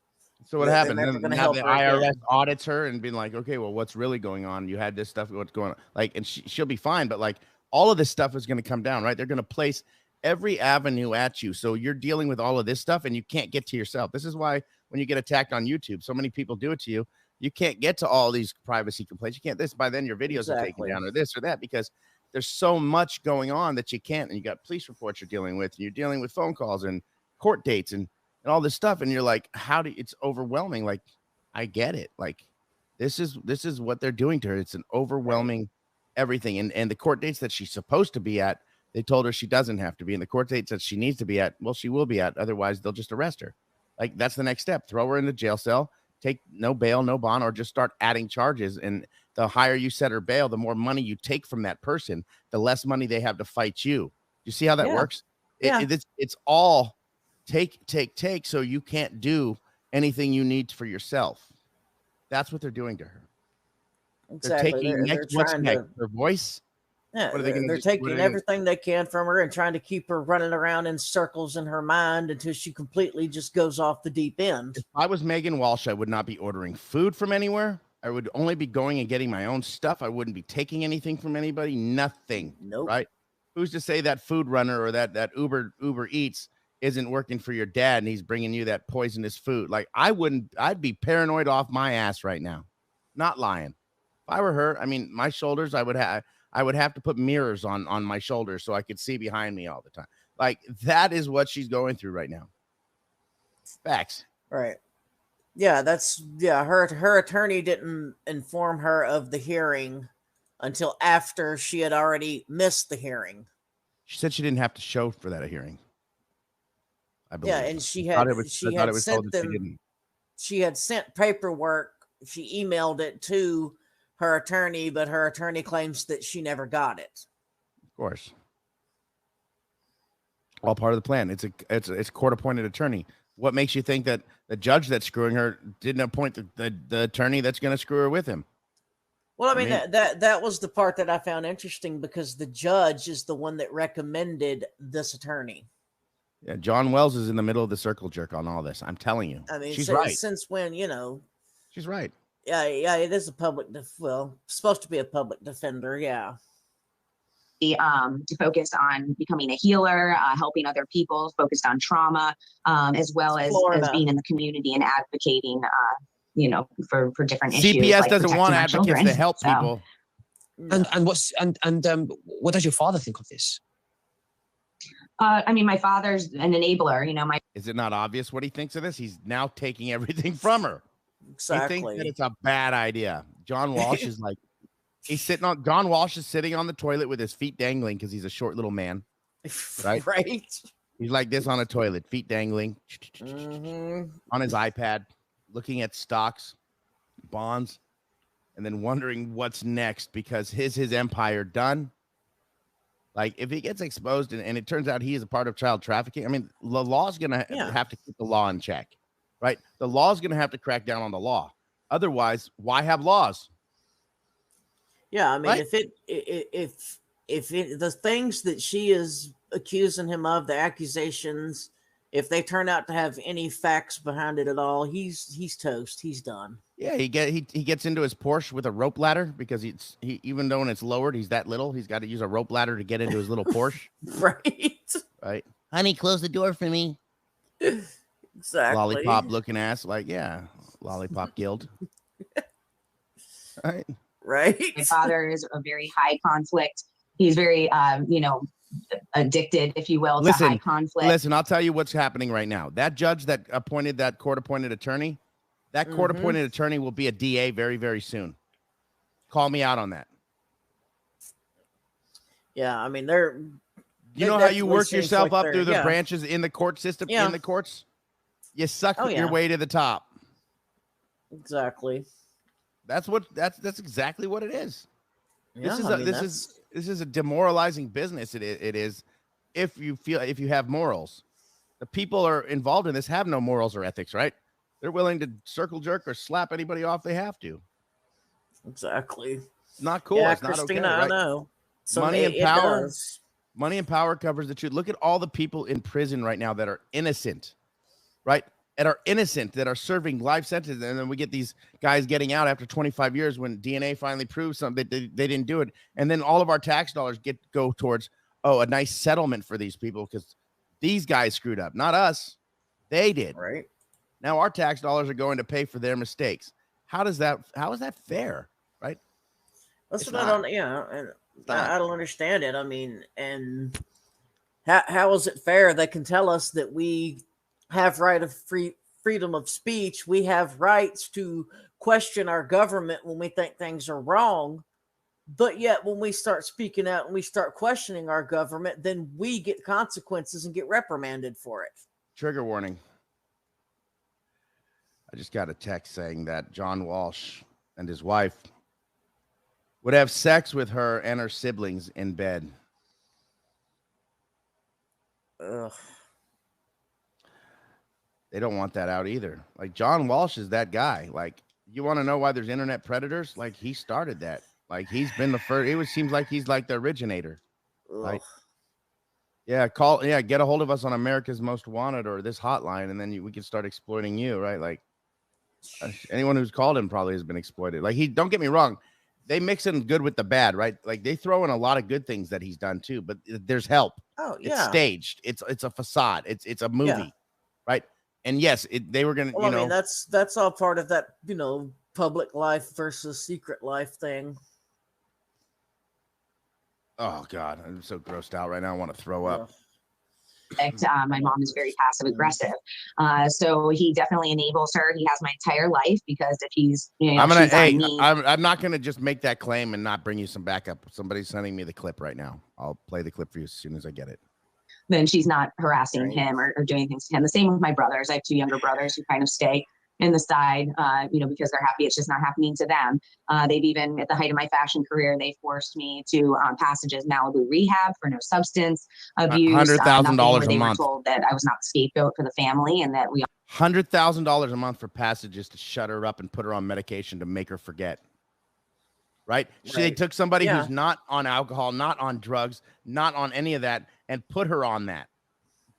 So what happened? They're never Then going to now help the her IRS again. audits her and being like, okay, well, what's really going on? You had this stuff. What's going on? Like, and she'll be fine. But like, all of this stuff is going to come down, right? They're going to place every avenue at you. So you're dealing with all of this stuff and you can't get to yourself. This is why when you get attacked on YouTube, so many people do it to you. You can't get to all these privacy complaints. You can't this. By then your videos are taken down or this or that because there's so much going on that you can't. And you got police reports you're dealing with. And you're dealing with phone calls and court dates and all this stuff. And you're like, it's overwhelming. Like, I get it. Like, this is what they're doing to her. It's an overwhelming everything. And the court dates that she's supposed to be at, they told her she doesn't have to be. And the court dates that she needs to be at, well, she will be at. Otherwise, they'll just arrest her. Like, that's the next step. Throw her in the jail cell, take no bail, no bond, or just start adding charges. And the higher you set her bail, the more money you take from that person, the less money they have to fight you. You see how that works? It's all take. So you can't do anything you need for yourself. That's what they're doing to her. Exactly. They're taking what's next? Her voice. Yeah, what are they going to do? They're taking everything they can from her and trying to keep her running around in circles in her mind until she completely just goes off the deep end. If I was Meghan Walsh, I would not be ordering food from anywhere. I would only be going and getting my own stuff. I wouldn't be taking anything from anybody. Nothing. Nope. Right? Who's to say that food runner or that Uber Eats isn't working for your dad and he's bringing you that poisonous food? Like, I'd be paranoid off my ass right now. Not lying. If I were her, I mean, my shoulders, I would have to put mirrors on my shoulders so I could see behind me all the time. Like, that is what she's going through right now. Facts. Right. Yeah, her attorney didn't inform her of the hearing until after she had already missed the hearing. She said she didn't have to show for that hearing, I believe. Yeah, and she had sent paperwork. She emailed it to her attorney, but her attorney claims that she never got it. Of course. All part of the plan. It's court-appointed attorney. What makes you think that the judge that's screwing her didn't appoint the attorney that's going to screw her with him? Well, I mean, that was the part that I found interesting because the judge is the one that recommended this attorney. Yeah, John Wells is in the middle of the circle jerk on all this. I'm telling you. I mean, she's right. Since when, She's right. Yeah, it is supposed to be a public defender, yeah. To focus on becoming a healer, helping other people, focused on trauma, as well as being in the community and advocating, for different issues. CPS doesn't want advocates to help people. And what does your father think of this? I mean, my father's an enabler. Is it not obvious what he thinks of this? He's now taking everything from her. Exactly. He thinks that it's a bad idea. John Walsh is like, John Walsh is sitting on the toilet with his feet dangling because he's a short little man. Right? Right. He's like this on a toilet, feet dangling on his iPad, looking at stocks, bonds, and then wondering what's next because his empire done. Like, if he gets exposed and it turns out he is a part of child trafficking, I mean, the law's going to have to keep the law in check, right? The law's going to have to crack down on the law. Otherwise, why have laws? Yeah, I mean, right? if the things that she is accusing him of, the accusations, if they turn out to have any facts behind it at all, he's toast. He's done. Yeah, he gets into his Porsche with a rope ladder because he even though when it's lowered, he's that little. He's got to use a rope ladder to get into his little Porsche. Right. Honey, close the door for me. Exactly. Lollipop looking ass, like, yeah, lollipop guild. Right. Right. My father is a very high conflict. He's very, addicted, if you will, to high conflict. Listen, I'll tell you what's happening right now. That judge that appointed that court-appointed attorney, that court-appointed attorney will be a DA very, very soon. Call me out on that. Yeah, I mean, you know how you work yourself up through the branches in the court system, in the courts? You suck your way to the top. Exactly. That's exactly what it is. Yeah, This is a demoralizing business. It is if you have morals. The people are involved in this have no morals or ethics, right? They're willing to circle jerk or slap anybody off they have to. Exactly. It's not cool. Yeah, it's not Christina, okay. Right? I know. Money and power. Money and power covers the truth. Look at all the people in prison right now that are innocent, right? That are innocent, that are serving life sentences. And then we get these guys getting out after 25 years when DNA finally proves something that they didn't do it. And then all of our tax dollars go towards, a nice settlement for these people because these guys screwed up, not us. They did. Right. Now our tax dollars are going to pay for their mistakes. How is that fair? Right? That's what I don't, and I don't understand it. I mean, and how is it fair? They can tell us that we have freedom of speech. We have rights to question our government when we think things are wrong. But yet when we start speaking out and we start questioning our government, then we get consequences and get reprimanded for it. Trigger warning. I just got a text saying that John Walsh and his wife would have sex with her and her siblings in bed. Ugh. They don't want that out either. Like, John Walsh is that guy. Like, you want to know why there's internet predators? Like, he started that. Like, he's been the first. It seems like he's like the originator. Like, get a hold of us on America's Most Wanted or this hotline, and then we can start exploiting you, right? Like, anyone who's called him probably has been exploited. Like, don't get me wrong. They mix in good with the bad, right? Like, they throw in a lot of good things that he's done too, but there's help. Oh, yeah. It's staged. It's a facade. It's a movie, right? And yes, they were going to, I mean, that's all part of that, public life versus secret life thing. Oh God, I'm so grossed out right now. I want to throw up. My mom is very passive aggressive, so he definitely enables her. He has my entire life because if he's, I'm not gonna just make that claim and not bring you some backup. Somebody's sending me the clip right now. I'll play the clip for you as soon as I get it. Then she's not harassing him or doing things to him. The same with my brothers. I have two younger brothers who kind of stay in the side, because they're happy it's just not happening to them. They've even, at the height of my fashion career, they forced me to passages Malibu rehab for no substance abuse. $100,000 a month. Told that I was not the scapegoat for the family and that we $100,000 a month for passages to shut her up and put her on medication to make her forget. Right? They took somebody who's not on alcohol, not on drugs, not on any of that, and put her on that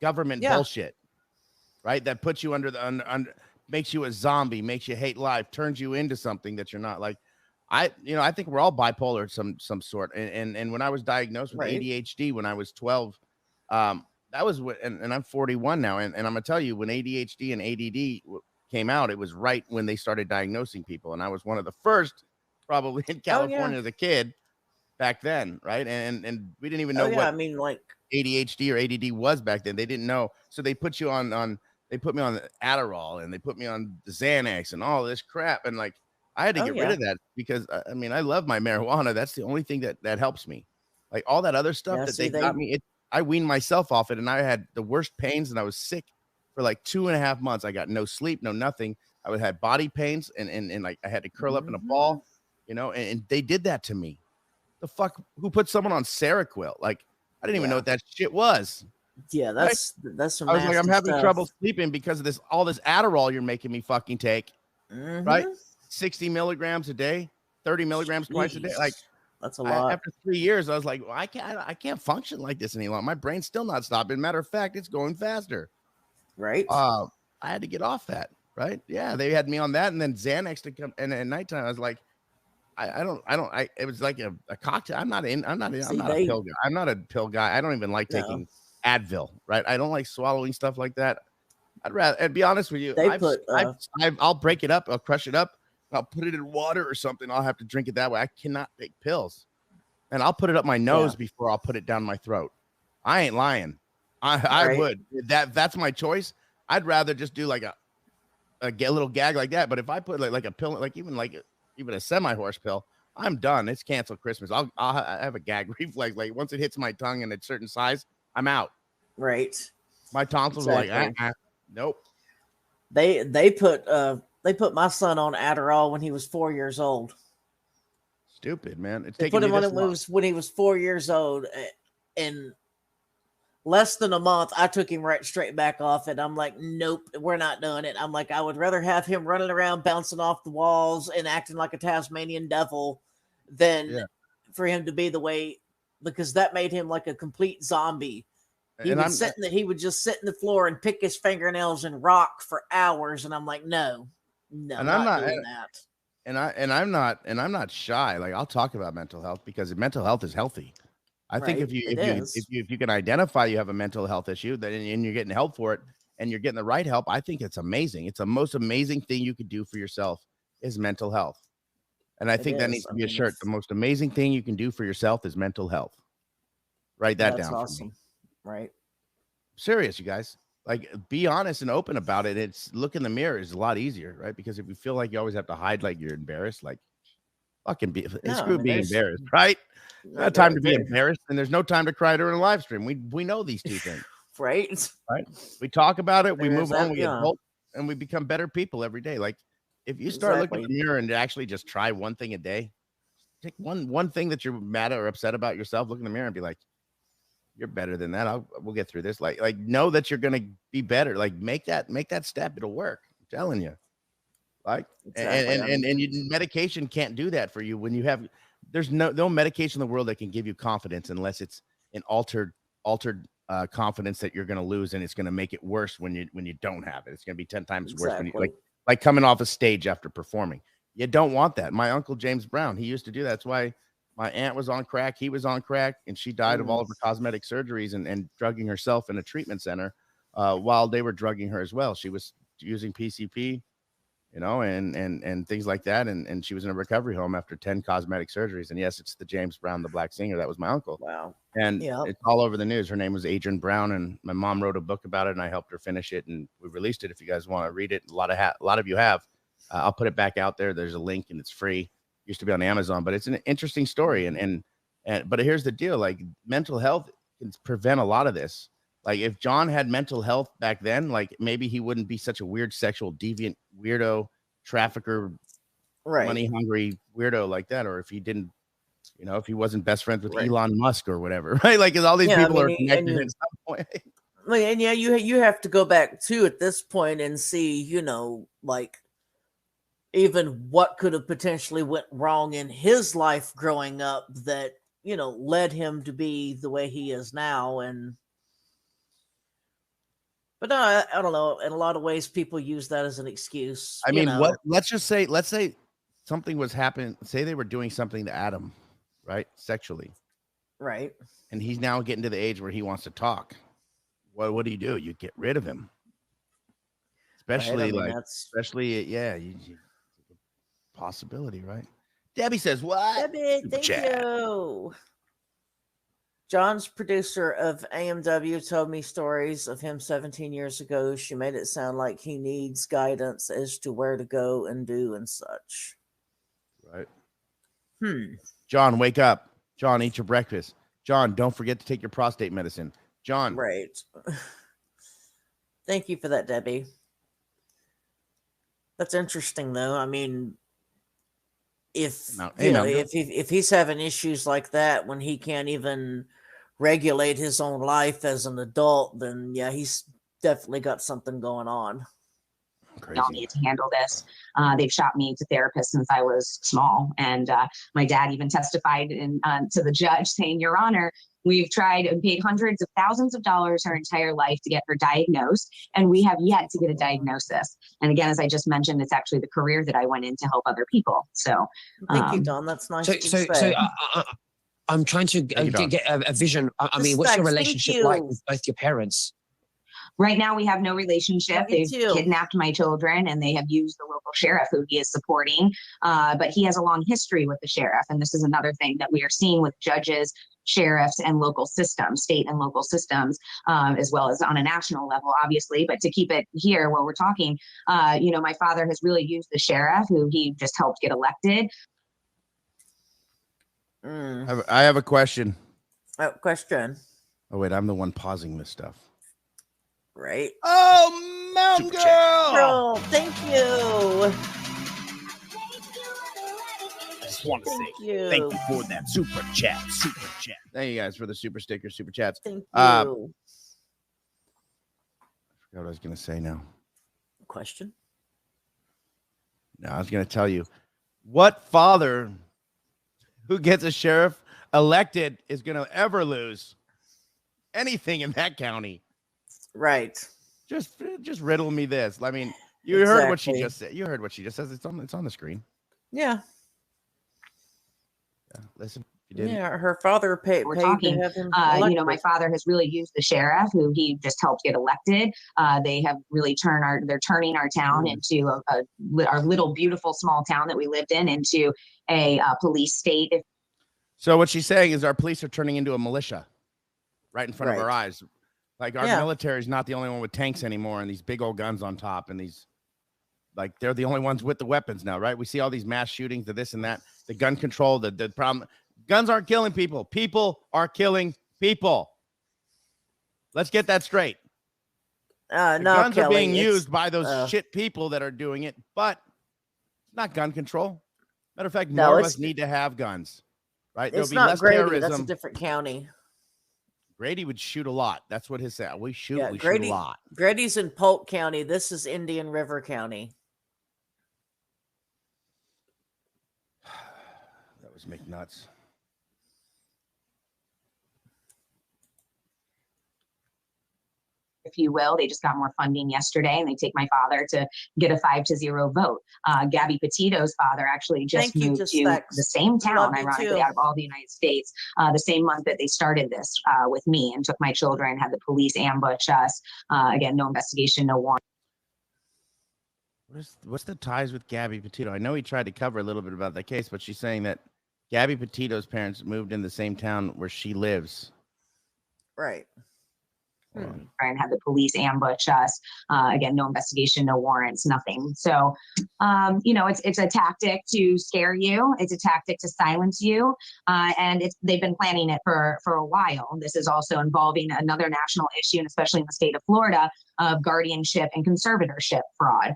government bullshit. Right? That puts you under the makes you a zombie, makes you hate life, turns you into something that you're not. Like, I think we're all bipolar of some sort. And when I was diagnosed with ADHD when I was 12, that was and I'm 41 now. And I'm gonna tell you, when ADHD and ADD came out, it was right when they started diagnosing people. And I was one of the first, probably in California as a kid back then, right? And we didn't even know what ADHD or ADD was back then. They didn't know, so they put you on. They put me on Adderall and they put me on the Xanax and all this crap. And like, I had to get rid of that because I love my marijuana. That's the only thing that helps me. Like, all that other stuff that they got me, I weaned myself off it, and I had the worst pains, and I was sick for like 2.5 months. I got no sleep, no nothing. I would have body pains and like I had to curl up in a ball, and they did that to me. The fuck, who put someone on Seroquel? Like, I didn't even know what that shit was. Yeah, that's some. I was like, I'm having trouble sleeping because of all this Adderall you're making me fucking take. Right? 60 milligrams a day, 30 milligrams twice a day. Like, that's a lot. After 3 years, I was like, well, I can't function like this any longer. My brain's still not stopping. Matter of fact, it's going faster. Right. I had to get off that. Right. Yeah, they had me on that, and then Xanax to come. And at nighttime, I was like, it was like a cocktail. I'm not a pill guy. I'm not a pill guy. I don't even like taking Advil, right? I don't like swallowing stuff like that. I'd rather, and be honest with you, I'll break it up, I'll crush it up, I'll put it in water or something. I'll have to drink it that way. I cannot take pills, and I'll put it up my nose before I'll put it down my throat. I ain't lying. I would. That's my choice. I'd rather just do like a little gag like that. But if I put like a pill, like even a semi-horse pill, I'm done. It's canceled Christmas. I'll have a gag reflex. Like, once it hits my tongue in a certain size, I'm out. Right. My tonsils are like, nope. They put my son on Adderall when he was 4 years old. Stupid, man. They put him on it when he was 4 years old. In less than a month, I took him right straight back off it. I'm like, nope, we're not doing it. I'm like, I would rather have him running around, bouncing off the walls and acting like a Tasmanian devil than for him to be the way because that made him like a complete zombie. He would just sit in the floor and pick his fingernails and rock for hours. And I'm like, no, and I'm not doing that. And I'm not shy. Like, I'll talk about mental health because mental health is healthy. I think if you can identify you have a mental health issue, and you're getting help for it, and you're getting the right help, I think it's amazing. It's the most amazing thing you could do for yourself is mental health. And I think that needs to be a shirt. The most amazing thing you can do for yourself is mental health. Write that down. That's awesome. Right. Serious, you guys. Like, be honest and open about it. It's look in the mirror is a lot easier, right? Because if you feel like you always have to hide, like you're embarrassed, like fucking screw being embarrassed, right? No time to be embarrassed, and there's no time to cry during a live stream. We know these two things, right? We talk about it, we move on, we adult, and we become better people every day. Like, if you start looking in the mirror and actually just try one thing a day, take one thing that you're mad or upset about yourself, look in the mirror and be like, you're better than that. We'll get through this. Like know that you're gonna be better. Like make that step. It'll work. I'm telling you. Like and medication can't do that for you when you have. There's no medication in the world that can give you confidence unless it's an altered confidence that you're gonna lose, and it's gonna make it worse when you don't have it. It's gonna be 10 times worse when you like coming off a stage after performing. You don't want that. My uncle James Brown, he used to do that. That's why. My aunt was on crack. He was on crack, and she died of all of her cosmetic surgeries and drugging herself in a treatment center while they were drugging her as well. She was using PCP, and things like that. And she was in a recovery home after 10 cosmetic surgeries. And yes, it's the James Brown, the black singer. That was my uncle. Wow. And it's all over the news. Her name was Adrienne Brown, and my mom wrote a book about it, and I helped her finish it. And we released it. If you guys want to read it, a lot of you have. I'll put it back out there. There's a link, and it's free. Used to be on Amazon, but it's an interesting story. But here's the deal: like, mental health can prevent a lot of this. Like, if John had mental health back then, like, maybe he wouldn't be such a weird, sexual deviant, weirdo, trafficker, money hungry weirdo like that. Or if he didn't, if he wasn't best friends with Elon Musk or whatever, right? Like, 'cause all these people are connected at some point. And you have to go back too at this point and see, like, even what could have potentially went wrong in his life growing up that, led him to be the way he is now. But I don't know. In a lot of ways, people use that as an excuse. I mean, let's say something was happening. Say they were doing something to Adam, right? Sexually. Right. And he's now getting to the age where he wants to talk. What do? You get rid of him. Especially possibility, right? Debbie says what? Debbie, thank you. John's producer of AMW told me stories of him 17 years ago. She made it sound like he needs guidance as to where to go and do and such. Right. John, wake up. John, eat your breakfast. John, don't forget to take your prostate medicine. John. Right. Thank you for that, Debbie. That's interesting, though. I mean, if he's having issues like that when he can't even regulate his own life as an adult, then he's definitely got something going on. Crazy. Y'all need to handle this. They've shot me to therapists since I was small, and my dad even testified to the judge saying, "Your Honor, we've tried and paid hundreds of thousands of dollars her entire life to get her diagnosed, and we have yet to get a diagnosis." And again, as I just mentioned, it's actually the career that I went in to help other people. So thank you, Don. That's nice. So I'm trying to get a vision. I mean, what's your relationship like with both your parents? Right now, we have no relationship. They've kidnapped my children, and they have used the local sheriff who he is supporting. But he has a long history with the sheriff. And this is another thing that we are seeing with judges, sheriffs, and local systems, state and local systems, as well as on a national level, obviously. But to keep it here where we're talking, my father has really used the sheriff, who he just helped get elected. I have a question. Question. Oh, wait, I'm the one pausing this stuff. Right. Oh, Mountain Girl! Thank you. I just want to say thank you for that super chat. Thank you guys for the super stickers, super chats. Thank you. I forgot what I was going to say now. Question? No, I was going to tell you, what father who gets a sheriff elected is going to ever lose anything in that county. Right. Just riddle me this. I mean, you heard what she just said. You heard what she just says. It's on the screen. Yeah. Listen. Yeah, her father paid to have him elected. You know, my father has really used the sheriff, who he just helped get elected. They have really they're turning our town into our little beautiful small town that we lived in into a police state. So what she's saying is our police are turning into a militia right in front of our eyes. Like our military is not the only one with tanks anymore and these big old guns on top and these, like, they're the only ones with the weapons now, right? We see all these mass shootings, the this and that, the gun control, the problem. Guns aren't killing people. People are killing people. Let's get that straight. Guns are being used by those shit people that are doing it, but it's not gun control. Matter of fact, more of us need to have guns, right? There'll be less terrorism. That's a different county. Grady would shoot a lot. That's what his said. We shoot a lot. Grady's in Polk County. This is Indian River County. That was McNuts. If you will, they just got more funding yesterday, and they take my father to get a 5-0 vote. Gabby Petito's father actually just moved to the same town, ironically, out of all the United States, the same month that they started this with me, and took my children, had the police ambush us. Again, no investigation, no warrant. What's the ties with Gabby Petito? I know he tried to cover a little bit about that case, but she's saying that Gabby Petito's parents moved in the same town where she lives. Right. And had the police ambush us. Again, no investigation, no warrants, nothing. So, you know, it's a tactic to scare you. It's a tactic to silence you. And they've been planning it for a while. This is also involving another national issue, and especially in the state of Florida, of guardianship and conservatorship fraud,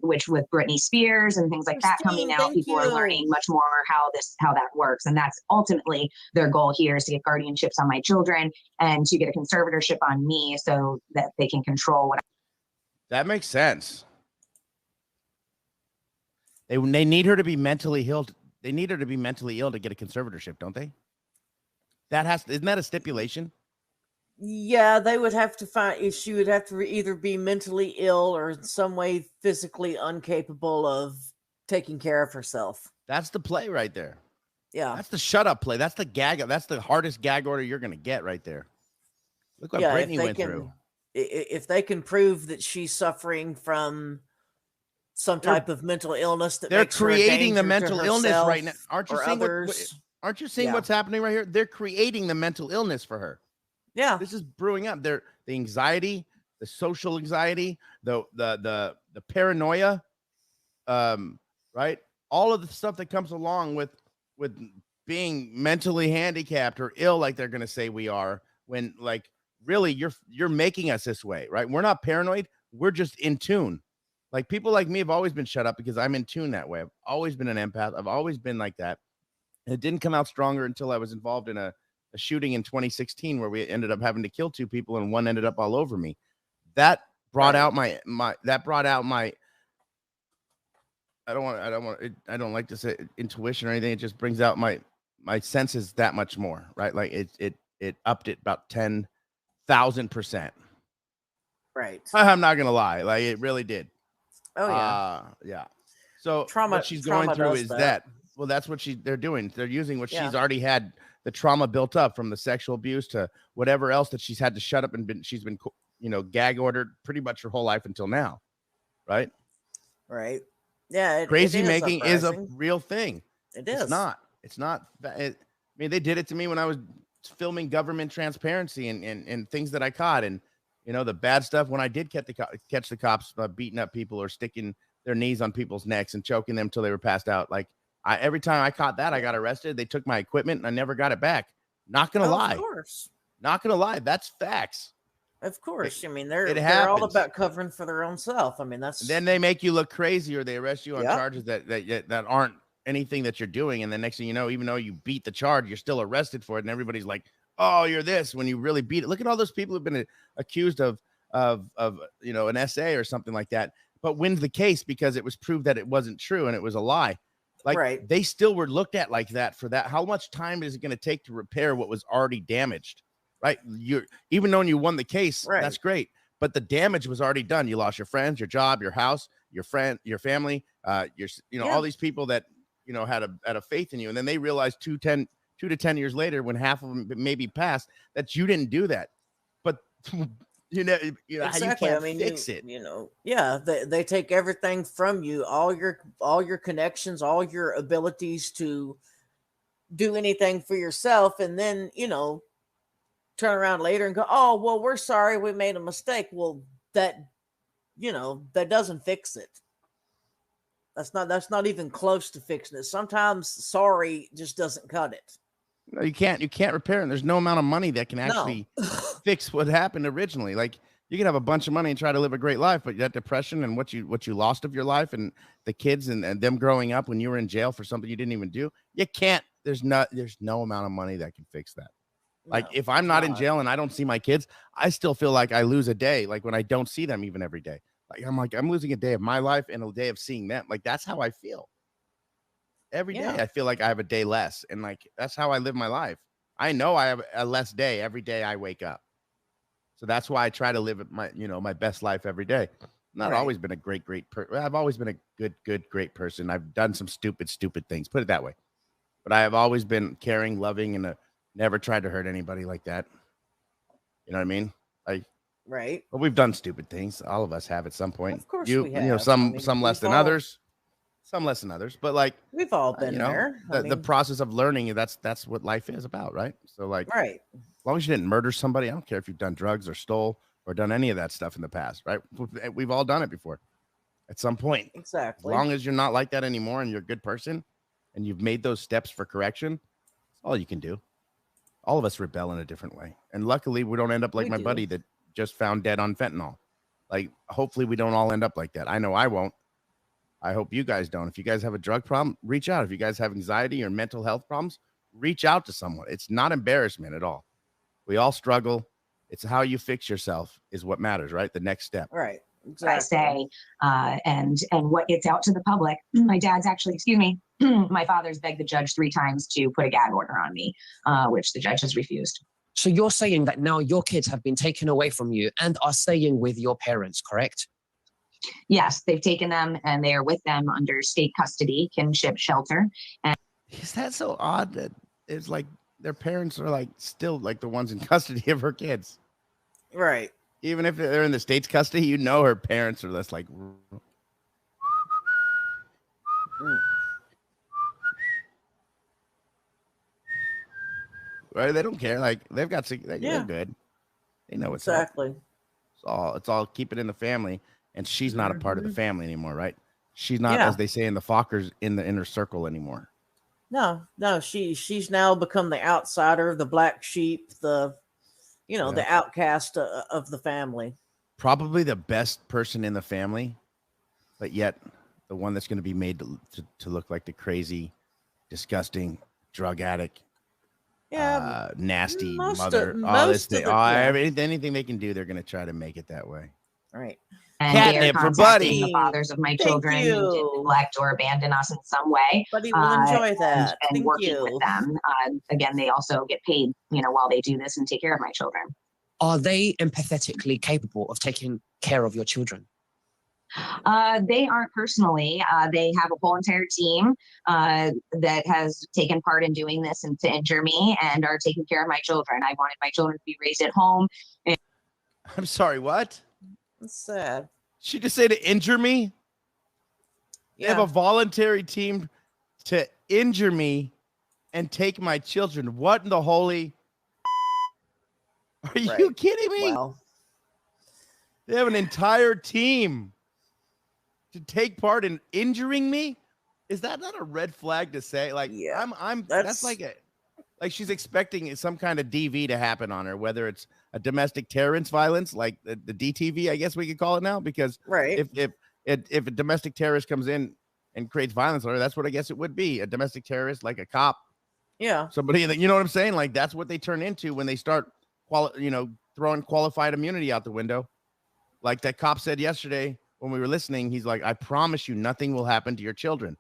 which with Britney Spears and things like that coming out, people are learning much more how that works. And that's ultimately their goal here, is to get guardianships on my children and to get a conservatorship on me so that they can control what. That makes sense. They need her to be mentally ill. They need her to be mentally ill to get a conservatorship, don't they? Isn't that a stipulation? Yeah, they would have to find. She would have to either be mentally ill or in some way physically incapable of taking care of herself. That's the play right there. Yeah, that's the shut up play. That's the gag. That's the hardest gag order you're going to get right there. Look what Brittany went through. If they can prove that she's suffering from some type of mental illness, that they're makes creating her the mental illness right now. Aren't you seeing what's happening right here? They're creating the mental illness for her. Yeah, this is brewing up. The anxiety, the social anxiety, the paranoia, right? All of the stuff that comes along with being mentally handicapped or ill, like they're going to say we are, when like really you're making us this way, right? We're not paranoid. We're just in tune. Like people like me have always been shut up because I'm in tune that way. I've always been an empath. I've always been like that. And it didn't come out stronger until I was involved in a shooting in 2016 where we ended up having to kill 2 people and one ended up all over me. That brought out my I don't like to say intuition or anything. It just brings out my senses that much more, right? Like it upped it about 10,000%. Right. I'm not gonna lie, like it really did. Oh yeah. Yeah. So trauma. What she's going through is that. Well, that's what they're doing. They're using what she's already had, the trauma built up from the sexual abuse to whatever else that she's had to shut up and she's been, gag ordered pretty much her whole life until now. Right. Right. Yeah. Crazy making is a real thing. It is. It's not. I mean, they did it to me when I was filming government transparency and things that I caught. And, the bad stuff when I did catch the cops beating up people or sticking their knees on people's necks and choking them till they were passed out. Like every time I caught that, I got arrested. They took my equipment and I never got it back. Not going to lie. Of course. Not going to lie. That's facts. Of course. I mean, they're all about covering for their own self. I mean, that's. Then they make you look crazy or they arrest you on charges that aren't anything that you're doing. And the next thing you know, even though you beat the charge, you're still arrested for it. And everybody's like, oh, you're this when you really beat it. Look at all those people who've been accused of an essay or something like that, but wins the case because it was proved that it wasn't true and it was a lie. Like they still were looked at like that for that. How much time is it going to take to repair what was already damaged? Right. You're even though you won the case, that's great. But the damage was already done. You lost your friends, your job, your house, your family, all these people that, had a faith in you. And then they realized 2 to 10 years later, when half of them maybe passed, that you didn't do that. But exactly. You can't fix it. They take everything from you, all your connections, all your abilities to do anything for yourself, and then turn around later and go, oh well, we're sorry, we made a mistake. Well, that doesn't fix it. That's not even close to fixing it. Sometimes sorry just doesn't cut it. No, you can't repair it. There's no amount of money that can actually fix what happened originally. Like you can have a bunch of money and try to live a great life, but that depression and what you lost of your life and the kids and them growing up when you were in jail for something you didn't even do, you can't. There's no amount of money that can fix that. Like if I'm not in jail and I don't see my kids, I still feel like I lose a day. Like when I don't see them even every day, I'm losing a day of my life and a day of seeing them. Like that's how I feel. Every day I feel like I have a day less, and like that's how I live my life. I know I have a less day every day I wake up, so that's why I try to live my best life every day. I've not always been a great person. I've always been a good great person. I've done some stupid things, put it that way, but I have always been caring, loving, and never tried to hurt anybody like that. You know what I mean? But we've done stupid things. All of us have at some point. Of course we have. Some less than others. Some less than others, but like we've all been there. The process of learning, that's what life is about, right? So like, as long as you didn't murder somebody, I don't care if you've done drugs or stole or done any of that stuff in the past, right? We've all done it before at some point. Exactly. As long as you're not like that anymore and you're a good person and you've made those steps for correction, that's all you can do. All of us rebel in a different way. And luckily we don't end up like my buddy that just found dead on fentanyl. Like, hopefully we don't all end up like that. I know I won't. I hope you guys don't. If you guys have a drug problem, reach out. If you guys have anxiety or mental health problems, reach out to someone. It's not embarrassment at all. We all struggle. It's how you fix yourself is what matters, right? The next step. Right. Exactly. I say, and what gets out to the public. My dad's actually, my father's begged the judge 3 times to put a gag order on me, which the judge has refused. So you're saying that now your kids have been taken away from you and are staying with your parents, correct? Yes, they've taken them and they are with them under state custody, kinship shelter. And is that so odd that it's like their parents are like still like the ones in custody of her kids? Right. Even if they're in the state's custody, her parents are less like. Right? They don't care. Like they're good. They know what's exactly. It's all keep it in the family. And she's not a part of the family anymore, right? She's not, as they say in the Fockers, in the inner circle anymore. No, she's now become the outsider, the black sheep, the outcast of the family. Probably the best person in the family, but yet the one that's going to be made to look like the crazy, disgusting drug addict, nasty mother. Anything they can do, they're going to try to make it that way. Right. And catnip for Buddy. The fathers of my children who did neglect or abandon us in some way. Buddy will enjoy that. And working with them. Again, they also get paid, while they do this and take care of my children. Are they empathetically capable of taking care of your children? They aren't personally. They have a whole entire team that has taken part in doing this and to injure me and are taking care of my children. I wanted my children to be raised at home. I'm sorry, what? That's sad. She just said to injure me? Yeah. They have a voluntary team to injure me and take my children. What in the holy? Are you kidding me? Wow. They have an entire team to take part in injuring me? Is that not a red flag to say? Like, yeah, that's like she's expecting some kind of DV to happen on her, whether it's a domestic terrorist violence, like the DTV, I guess we could call it now, because if a domestic terrorist comes in and creates violence on her, that's what I guess it would be. A domestic terrorist, like a cop. Yeah. Somebody that, you know what I'm saying? Like, that's what they turn into when they start, throwing qualified immunity out the window. Like that cop said yesterday when we were listening, he's like, I promise you nothing will happen to your children.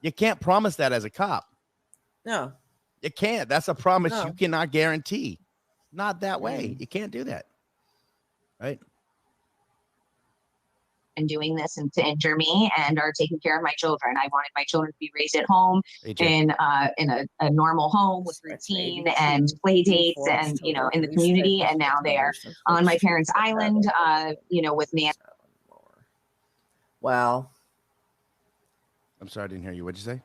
You can't promise that as a cop. No. You can't. That's a promise No. you cannot guarantee. Not that way. You can't do that. Right? And doing this and to injure me and are taking care of my children. I wanted my children to be raised at home in a normal home with routine and play dates and, you know, in the community. And now they're on my parents' island, you know, with me. Wow. I'm sorry, I didn't hear you. What'd you say?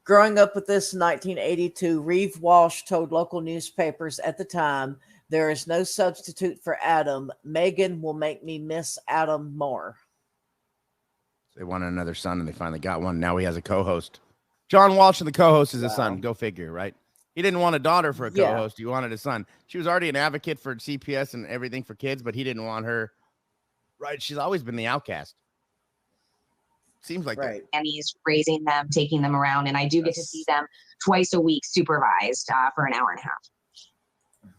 Growing up with this in 1982, Reeve Walsh told local newspapers at the time, "There is no substitute for Adam. Meghan will make me miss Adam more." They wanted another son, and they finally got one. Now he has a co-host. John Walsh and the co-host is his son. Go figure, right? He didn't want a daughter for a co-host. He wanted a son. She was already an advocate for CPS and everything for kids, but he didn't want her. Right? She's always been the outcast. Seems like right. And he's raising them, taking them around, and I do get to see them twice a week, supervised for an hour and a half.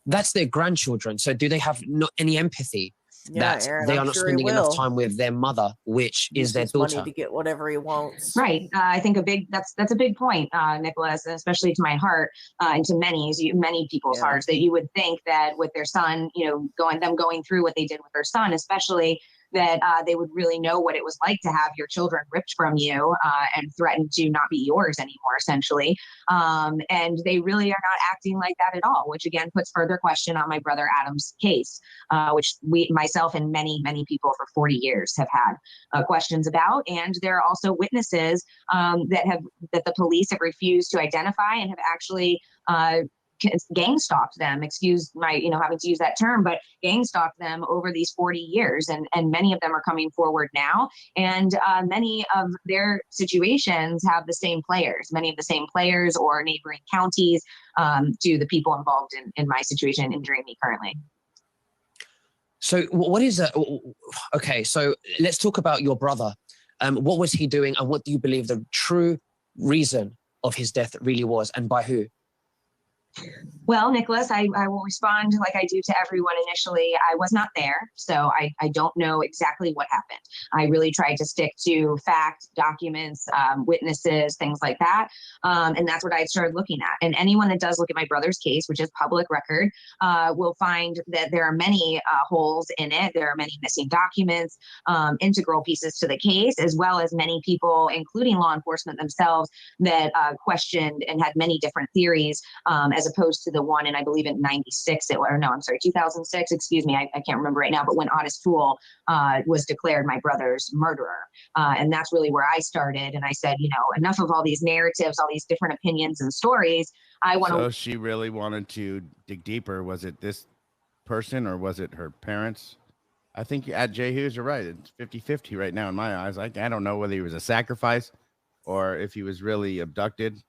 That's their grandchildren. So do they have not any empathy that Aaron, they are not spending enough time with their mother, which is their daughter? Money to get whatever he wants. Right. I think that's a big point, Nicholas, especially to my heart and to many people's hearts, that you would think that with their son, you know, going through what they did with their son, especially, that they would really know what it was like to have your children ripped from you and threatened to not be yours anymore, essentially. And they really are not acting like that at all, which again puts further question on my brother Adam's case, which myself and many people for 40 years have had questions about. And there are also witnesses that the police have refused to identify and have actually gang stalked them, excuse my, you know, having to use that term, but gang stalked them over these 40 years. And many of them are coming forward now. And many of their situations have the same players, or neighboring counties to the people involved in my situation injuring me currently. So what is that? Okay, so let's talk about your brother. What was he doing, and what do you believe the true reason of his death really was, and by who? Well, Nicholas, I will respond like I do to everyone initially. I was not there, so I don't know exactly what happened. I really tried to stick to fact, documents, witnesses, things like that. And that's what I started looking at. And anyone that does look at my brother's case, which is public record, will find that there are many holes in it. There are many missing documents, integral pieces to the case, as well as many people, including law enforcement themselves, that questioned and had many different theories, as opposed to the one in, I believe in 2006, excuse me, I can't remember right now, but when Otis Toole was declared my brother's murderer. And that's really where I started. And I said, you know, enough of all these narratives, all these different opinions and stories. I want to. So she really wanted to dig deeper. Was it this person or was it her parents? I think at Jay Hughes, you're right. It's 50-50 right now in my eyes. I don't know whether he was a sacrifice or if he was really abducted.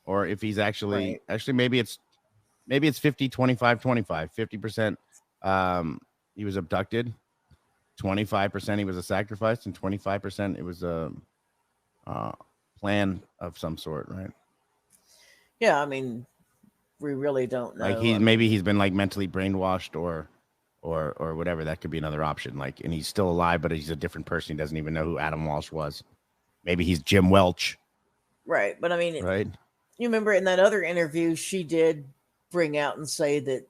Or if he's actually maybe it's 50, 25, 25, 50%. He was abducted, 25% he was a sacrifice, and 25% it was a plan of some sort, right? Yeah, I mean, we really don't know. Like maybe he's been like mentally brainwashed or whatever. That could be another option. Like, and he's still alive, but he's a different person. He doesn't even know who Adam Walsh was. Maybe he's Jim Welch. Right, but I mean, right. You remember in that other interview, she did bring out and say that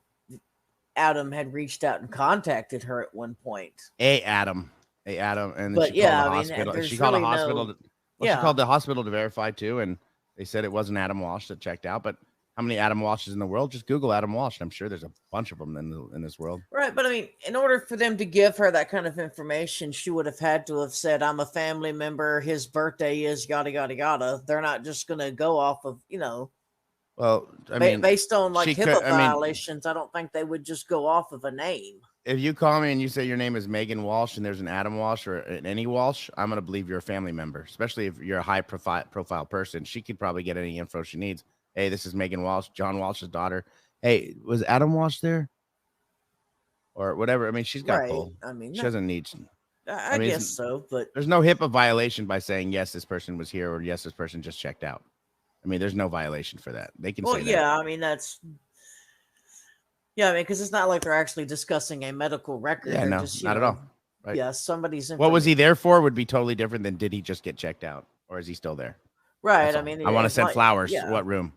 Adam had reached out and contacted her at one point. Hey, Adam. And then but she called the hospital. She called really a hospital. She called the hospital to verify too, and they said it wasn't Adam Walsh that checked out. But how many Adam Walshes in the world? Just Google Adam Walsh. I'm sure there's a bunch of them in this world. Right, but I mean, in order for them to give her that kind of information, she would have had to have said, "I'm a family member. His birthday is yada yada yada." They're not just going to go off of, you know. Well, I mean, based on like HIPAA violations, I don't think they would just go off of a name. If you call me and you say your name is Meghan Walsh and there's an Adam Walsh or any Walsh, I'm going to believe you're a family member, especially if you're a high profile person. She could probably get any info she needs. Hey, this is Meghan Walsh, John Walsh's daughter. Hey, was Adam Walsh there? Or whatever. I mean, she's got pull. I mean, she doesn't need. I mean, guess so, but there's no HIPAA violation by saying, yes, this person was here or yes, this person just checked out. I mean, there's no violation for that. They can say that. Yeah, I mean, that's... Yeah, I mean, because it's not like they're actually discussing a medical record. Yeah, no, not at all. Right. Yeah, somebody's... What was he there for would be totally different than did he just get checked out? or is he still there? Right. I mean, I want to send flowers. Yeah. What room?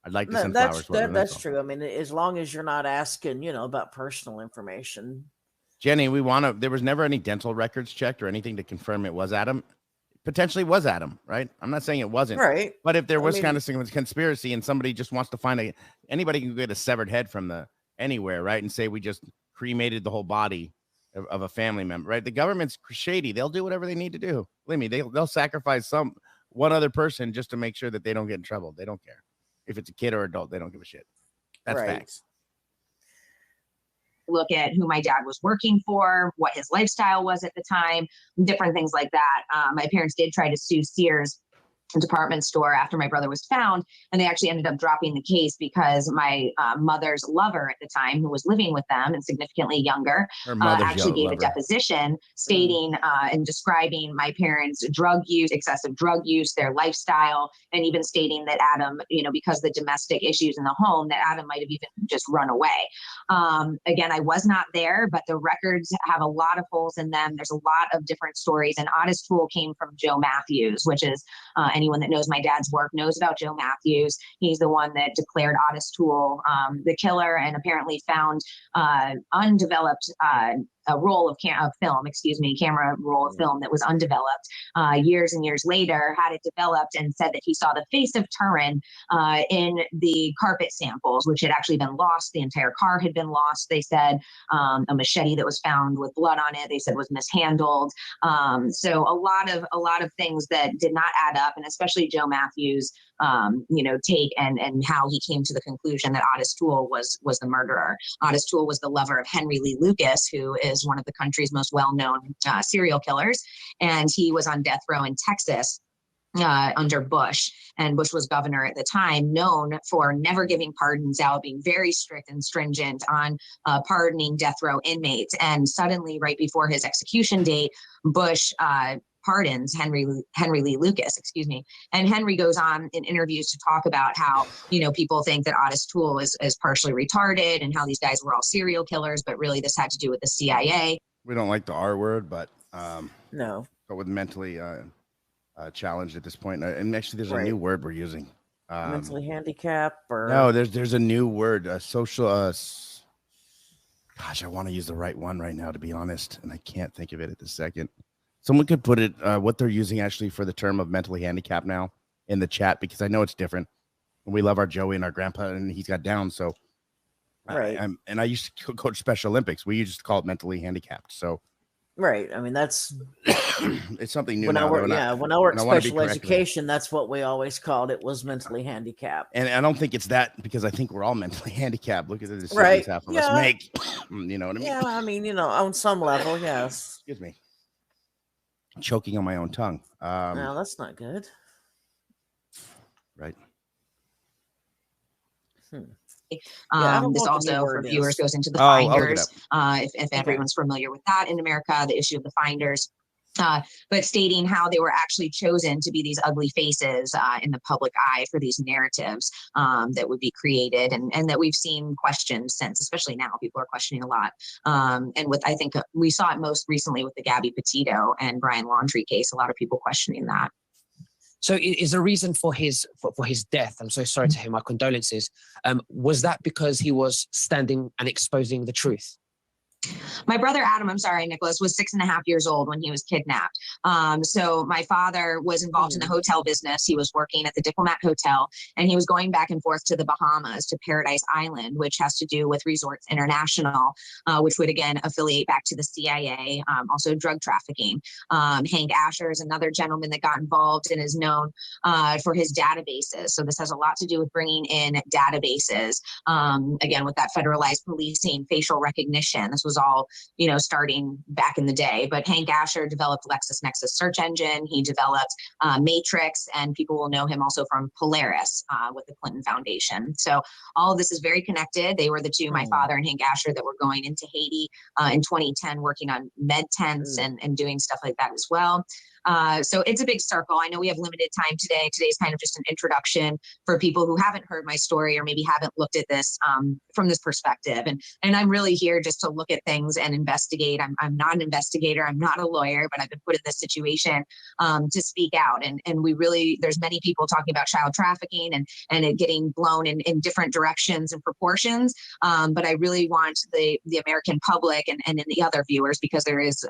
I'd like to send flowers. That's true. I mean, as long as you're not asking, about personal information. Jenny, there was never any dental records checked or anything to confirm it was Adam. Potentially was Adam, right? I'm not saying it wasn't. Right. But if there was kind of some conspiracy and somebody just wants to find anybody can get a severed head from anywhere, right? And say we just cremated the whole body of a family member, right? The government's shady. They'll do whatever they need to do. Believe me, they'll sacrifice one other person just to make sure that they don't get in trouble. They don't care. If it's a kid or adult, they don't give a shit. That's facts. Look at who my dad was working for, what his lifestyle was at the time, different things like that. My parents did try to sue Sears department store after my brother was found, and they actually ended up dropping the case because my mother's lover at the time, who was living with them and significantly younger, actually gave a deposition stating and describing my parents' drug use, excessive drug use, their lifestyle, and even stating that Adam, because of the domestic issues in the home, that Adam might have even just run away. Again, I was not there, but the records have a lot of holes in them. There's a lot of different stories, and Otis Toole came from Joe Matthews, which is anyone that knows my dad's work knows about Joe Matthews. He's the one that declared Otis Toole the killer, and apparently found undeveloped a roll of camera roll of film that was undeveloped. Years and years later, had it developed, and said that he saw the face of Turin in the carpet samples, which had actually been lost. The entire car had been lost. They said a machete that was found with blood on it, they said was mishandled. So a lot of things that did not add up, and especially Joe Matthews, take and how he came to the conclusion that Otis Toole was the murderer. Otis Toole was the lover of Henry Lee Lucas, who is one of the country's most well-known serial killers, and he was on death row in Texas under Bush, and Bush was governor at the time, known for never giving pardons out, being very strict and stringent on pardoning death row inmates. And suddenly, right before his execution date, Bush pardons Henry Lee Lucas, and Henry goes on in interviews to talk about how people think that Otis Toole is partially retarded and how these guys were all serial killers, but really this had to do with the CIA. We don't like the R word, but no, but with mentally challenged at this point, and actually there's a new word we're using, mentally handicapped, or no, there's a new word, social. Gosh, I want to use the right one right now, to be honest, and I can't think of it at this second. Someone could put it, what they're using actually for the term of mentally handicapped now in the chat, because I know it's different. We love our Joey and our grandpa, and he's got Down. So, right. I used to coach Special Olympics. We used to call it mentally handicapped. So, right. I mean, that's it's something new. When I worked special education, that's what we always called it, was mentally handicapped. And I don't think it's that, because I think we're all mentally handicapped. Look at the decisions half of us make. You know what I mean? Yeah, I mean, on some level, yes. Excuse me. Choking on my own tongue. No, that's not good. Right. This also, for viewers, goes into the finders. If everyone's familiar with that in America, the issue of the finders. But stating how they were actually chosen to be these ugly faces in the public eye for these narratives that would be created, and that we've seen questioned since, especially now. People are questioning a lot. And I think we saw it most recently with the Gabby Petito and Brian Laundrie case, a lot of people questioning that. So is the reason for his death, I'm so sorry to hear, my condolences, was that because he was standing and exposing the truth? My brother Adam, I'm sorry, Nicholas, was 6.5 years old when he was kidnapped. So my father was involved in the hotel business. He was working at the Diplomat Hotel, and he was going back and forth to the Bahamas, to Paradise Island, which has to do with Resorts International, which would again affiliate back to the CIA, also drug trafficking. Hank Asher is another gentleman that got involved and is known for his databases. So this has a lot to do with bringing in databases. Again, with that federalized policing, facial recognition. This was all, starting back in the day. But Hank Asher developed LexisNexis search engine. He developed Matrix, and people will know him also from Polaris with the Clinton Foundation. So all of this is very connected. They were the two, my father and Hank Asher, that were going into Haiti in 2010, working on med tents and doing stuff like that as well. So it's a big circle. I know we have limited time today. Today's kind of just an introduction for people who haven't heard my story or maybe haven't looked at this from this perspective. And I'm really here just to look at things and investigate. I'm not an investigator. I'm not a lawyer, but I've been put in this situation to speak out. And we really, there's many people talking about child trafficking and it getting blown in different directions and proportions. But I really want the American public and the other viewers, because there is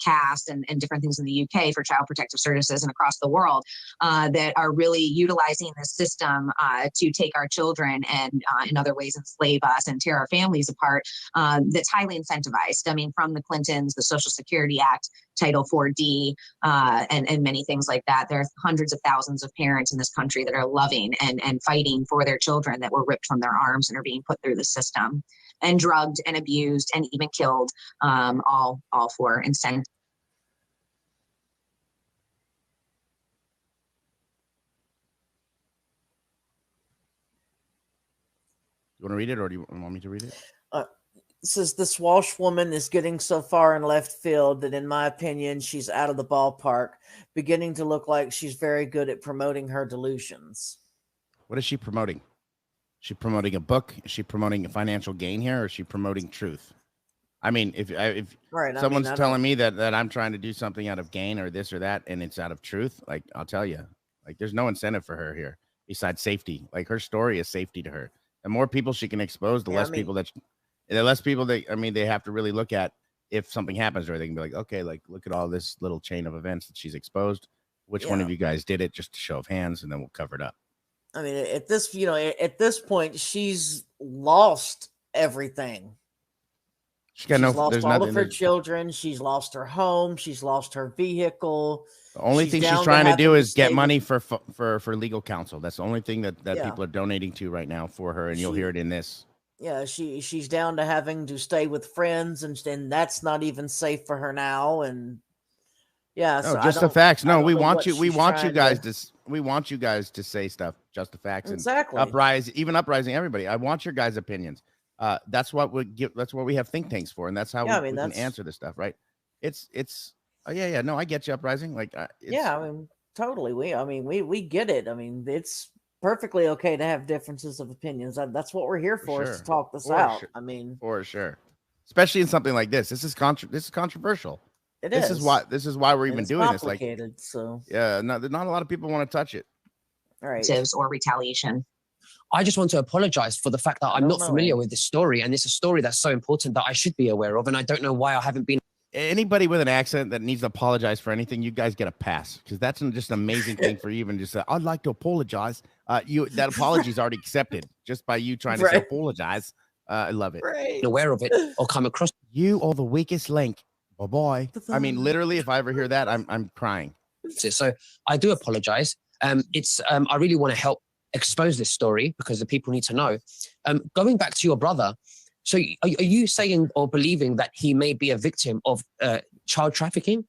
CAST and different things in the UK for child protective services and across the world that are really utilizing this system to take our children and in other ways enslave us and tear our families apart. That's highly incentivized. I mean, from the Clintons, the Social Security Act, Title 4D, and many things like that. There are hundreds of thousands of parents in this country that are loving and fighting for their children that were ripped from their arms and are being put through the system and drugged and abused and even killed, all for incentive. You want to read it, or do you want me to read it? Says this Walsh woman is getting so far in left field that, in my opinion, she's out of the ballpark, beginning to look like she's very good at promoting her delusions. What is she promoting? Is she promoting a book? Is she promoting a financial gain here, or is she promoting truth? I mean, if right, someone's telling me that I'm trying to do something out of gain or this or that, and it's out of truth, like, I'll tell you, like, there's no incentive for her here besides safety. Like, her story is safety to her. The more people she can expose, the less people that they have to really look at if something happens to her. They can be like, okay, like, look at all this little chain of events that she's exposed. Which one of you guys did it? Just a show of hands, and then we'll cover it up. I mean, at this point, she's lost everything. She's lost all of her children. She's lost her home. She's lost her vehicle. The only thing she's trying to do is get money for legal counsel. That's the only thing that people are donating to right now for her, and you'll hear it in this. Yeah, she's down to having to stay with friends, and that's not even safe for her now. And yeah, no, so just the facts. No, we want you guys to say stuff, just the facts, exactly. And uprising everybody. I want your guys' opinions. That's what we have think tanks for, and that's how we can answer this stuff, right? It's no, I get you, uprising. Like, I mean, totally. We get it. I mean, it's perfectly okay to have differences of opinions. That's what we're here for, is to talk this out. Sure. I mean, for sure, especially in something like this. This is controversial. This is why we're even doing this. Like, so yeah, not a lot of people want to touch it. Right. Or retaliation. I just want to apologize for the fact that I'm not familiar with this story, and it's a story that's so important that I should be aware of, and I don't know why I haven't been. Anybody with an accent that needs to apologize for anything, you guys get a pass, because that's just an amazing thing for you. Even just say, I'd like to apologize. That apology is already accepted just by you trying to say apologize. I love it. Right. Aware of it or come across. You are the weakest link. Bye-bye. I mean, literally, if I ever hear that, I'm crying. So I do apologize. I really want to help expose this story because the people need to know. Going back to your brother, so are you saying or believing that he may be a victim of child trafficking?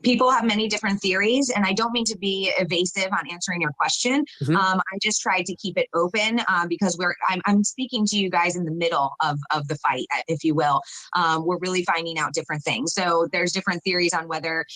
People have many different theories, and I don't mean to be evasive on answering your question. Mm-hmm. I just tried to keep it open because I'm speaking to you guys in the middle of the fight, if you will. We're really finding out different things. So there's different theories on whether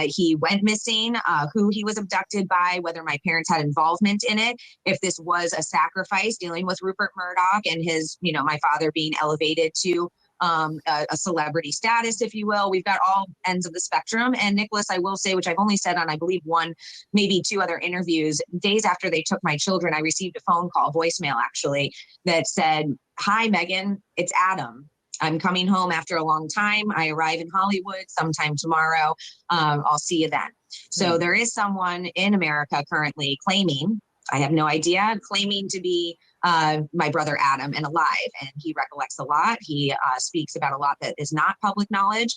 he went missing, who he was abducted by, whether my parents had involvement in it, if this was a sacrifice dealing with Rupert Murdoch and his, my father being elevated to a celebrity status, if you will. We've got all ends of the spectrum. And Nicholas, I will say, which I've only said on, I believe, one, maybe two other interviews, days after they took my children, I received a phone call, voicemail actually, that said, "Hi, Meghan, it's Adam. I'm coming home after a long time. I arrive in Hollywood sometime tomorrow. I'll see you then." So there is someone in America currently claiming, I have no idea, claiming to be my brother Adam and alive. And he recollects a lot. He speaks about a lot that is not public knowledge.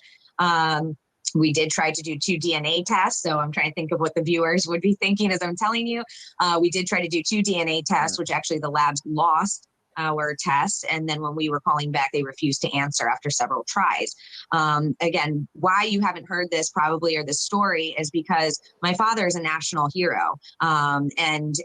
We did try to do 2 DNA tests. So I'm trying to think of what the viewers would be thinking as I'm telling you. We did try to do 2 DNA tests, which actually the labs lost our tests. And then when we were calling back, they refused to answer after several tries. Again, why you haven't heard this probably, or this story, is because my father is a national hero. And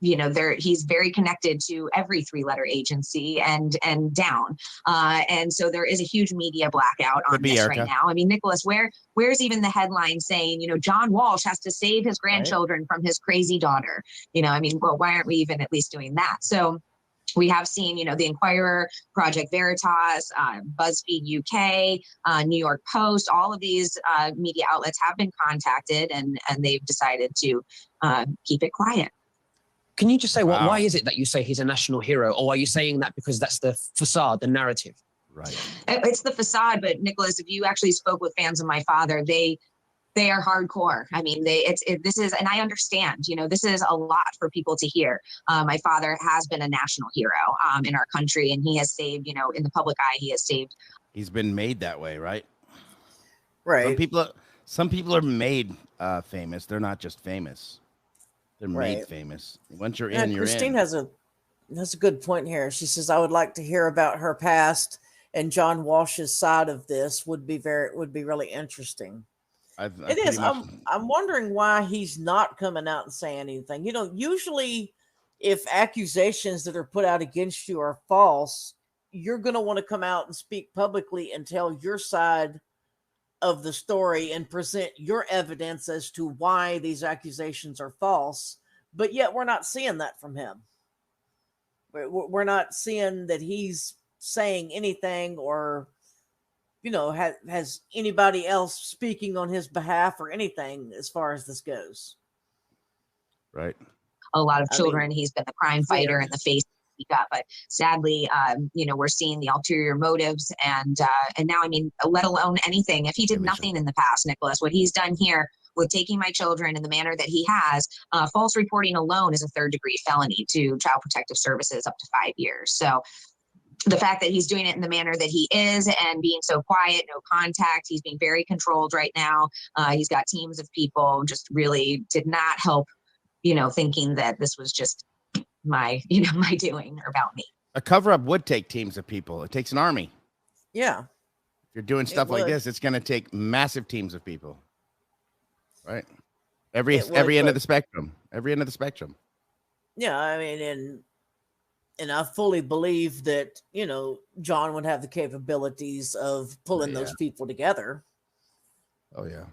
you know, he's very connected to every 3-letter agency and down. And so there is a huge media blackout on this right now. I mean, Nicholas, where's even the headline saying, you know, John Walsh has to save his grandchildren from his crazy daughter? You know, I mean, well, why aren't we even at least doing that? So we have seen, you know, the Inquirer, Project Veritas, BuzzFeed UK, New York Post, all of these media outlets have been contacted, and they've decided to keep it quiet. Can you just say why is it that you say he's a national hero, or are you saying that because that's the facade, the narrative? Right. It's the facade, but Nicholas, if you actually spoke with fans of my father, they are hardcore. I mean, this is, and I understand, you know, this is a lot for people to hear. My father has been a national hero in our country, and he has saved, you know, in the public eye, he has saved. He's been made that way, right? Right. Some people are made famous. They're not just famous. They're made famous. Once you're in, you're Christine in. has a good point here. She says, I would like to hear about her past, and John Walsh's side of this would be really interesting. It is. I'm wondering why he's not coming out and saying anything. You know, usually if accusations that are put out against you are false, you're going to want to come out and speak publicly and tell your side of the story and present your evidence as to why these accusations are false. But yet we're not seeing that from him. We're not seeing that he's saying anything, or you know, has anybody else speaking on his behalf or anything as far as this goes. Right. A lot of children. He's been the crime fighter in the face to speak up, but sadly, you know, we're seeing the ulterior motives, and now, I mean, let alone anything. If he did nothing in the past, Nicholas, what he's done here with taking my children in the manner that he has, false reporting alone is a 3rd-degree felony to Child Protective Services, up to 5 years. So the fact that he's doing it in the manner that he is and being so quiet, no contact, he's being very controlled right now. He's got teams of people, just really did not help, you know, thinking that this was just my doing or about me. A cover-up would take teams of people. It takes an army. Yeah. If you're doing stuff like this, it's going to take massive teams of people. Right. Every end of the spectrum. Every end of the spectrum. Yeah, I mean, and I fully believe that, you know, John would have the capabilities of pulling those people together. Oh, yeah.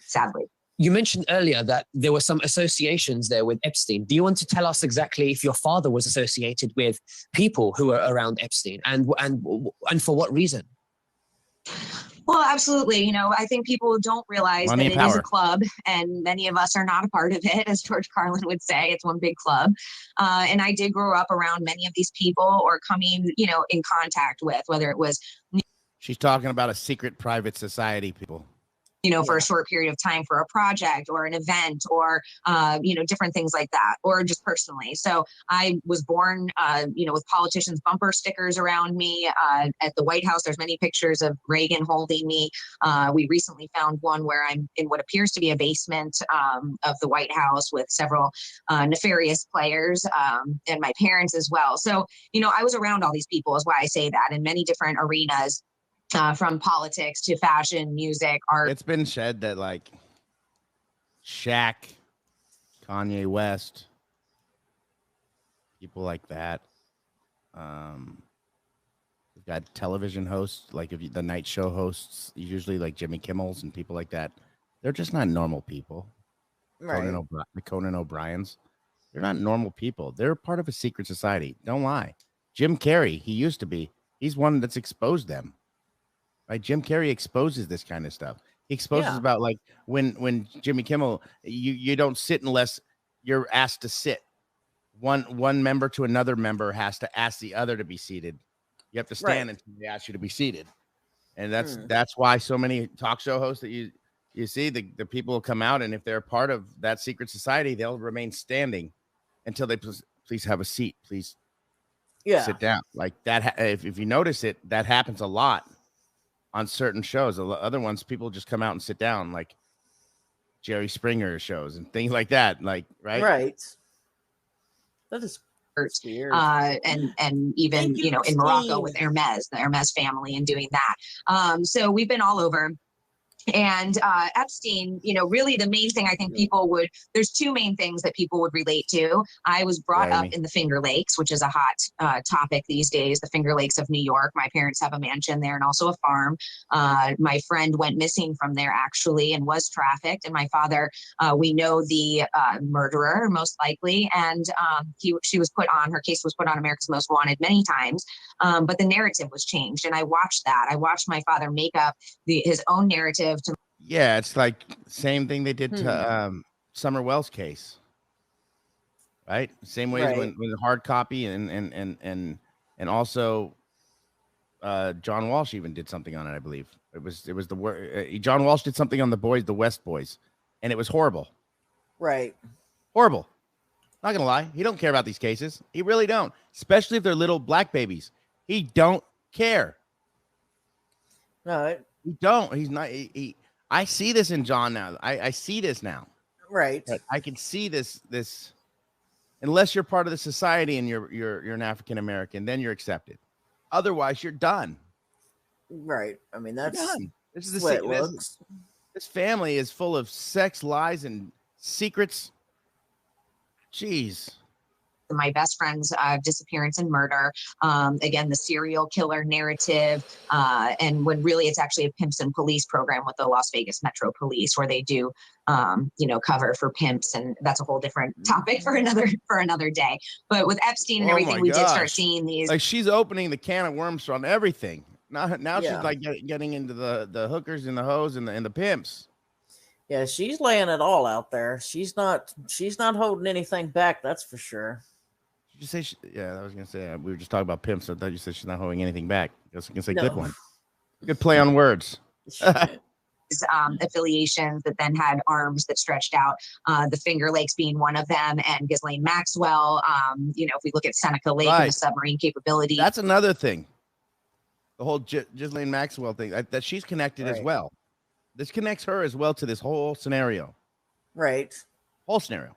Sadly. You mentioned earlier that there were some associations there with Epstein. Do you want to tell us exactly if your father was associated with people who were around Epstein, and for what reason? Well, absolutely. You know, I think people don't realize that it is a club, and many of us are not a part of it, as George Carlin would say. It's one big club. And I did grow up around many of these people, or coming, you know, in contact with, whether it was. She's talking about a secret private society, people. You know, for a short period of time for a project or an event, or, you know, different things like that, or just personally. So I was born, you know, with politicians' bumper stickers around me. At the White House, there's many pictures of Reagan holding me. We recently found one where I'm in what appears to be a basement of the White House with several nefarious players, and my parents as well. So, you know, I was around all these people, is why I say that, in many different arenas. From politics to fashion, music, art. It's been said that, like, Shaq, Kanye West, people like that. We've got television hosts, like the night show hosts, usually like Jimmy Kimmel's and people like that. They're just not normal people. Right. The Conan O'Briens. They're not normal people. They're part of a secret society. Don't lie. Jim Carrey, he used to be. He's one that's exposed them. Right, Jim Carrey exposes this kind of stuff. He exposes about, like, when Jimmy Kimmel, you don't sit unless you're asked to sit. One member to another member has to ask the other to be seated. You have to stand until they ask you to be seated, and that's why so many talk show hosts that you see, the people will come out, and if they're part of that secret society, they'll remain standing until they please have a seat, please sit down, like that. If you notice it, that happens a lot. On certain shows, other ones, people just come out and sit down, like Jerry Springer shows and things like that. Like, right. That is and even, you know, in Morocco with Hermes, the Hermes family, and doing that. So we've been all over. And Epstein, you know, really the main thing I think there's two main things that people would relate to. I was brought up in the Finger Lakes, which is a hot topic these days, the Finger Lakes of New York. My parents have a mansion there and also a farm. My friend went missing from there actually and was trafficked. And my father, we know the murderer most likely. And her case was put on America's Most Wanted many times. But the narrative was changed. And I watched that. I watched my father make up his own narrative. Yeah, it's like same thing they did to Summer Wells' case, right? Same way as when the hard copy and also John Walsh even did something on it. I believe it was John Walsh did something on the West Boys, and it was horrible. Right, horrible. Not gonna lie, he don't care about these cases. He really don't, especially if they're little black babies. He don't care. No. He don't. He's not. I see this in John now. I see this now. Right. I can see this. Unless you're part of the society and you're an African American, then you're accepted. Otherwise, you're done. Right. I mean, that's done. This is the way it looks. This family is full of sex, lies, and secrets. Jeez. My best friend's disappearance and murder. Again, the serial killer narrative. And when really it's actually a pimps and police program with the Las Vegas Metro Police, where they do, cover for pimps. And that's a whole different topic for another day. But with Epstein and everything, we did start seeing these. Like, she's opening the can of worms on everything. Now she's like getting into the hookers and the hoes and the pimps. Yeah, she's laying it all out there. She's not holding anything back. That's for sure. Did you say? I was gonna say we were just talking about pimps. I thought you said she's not holding anything back. I was gonna say good one. Good play on words. Affiliations that then had arms that stretched out, the Finger Lakes being one of them, and Ghislaine Maxwell. If we look at Seneca Lake and the submarine capability, that's another thing. The whole Ghislaine Maxwell thing, that she's connected as well. This connects her as well to this whole scenario. Right. Whole scenario.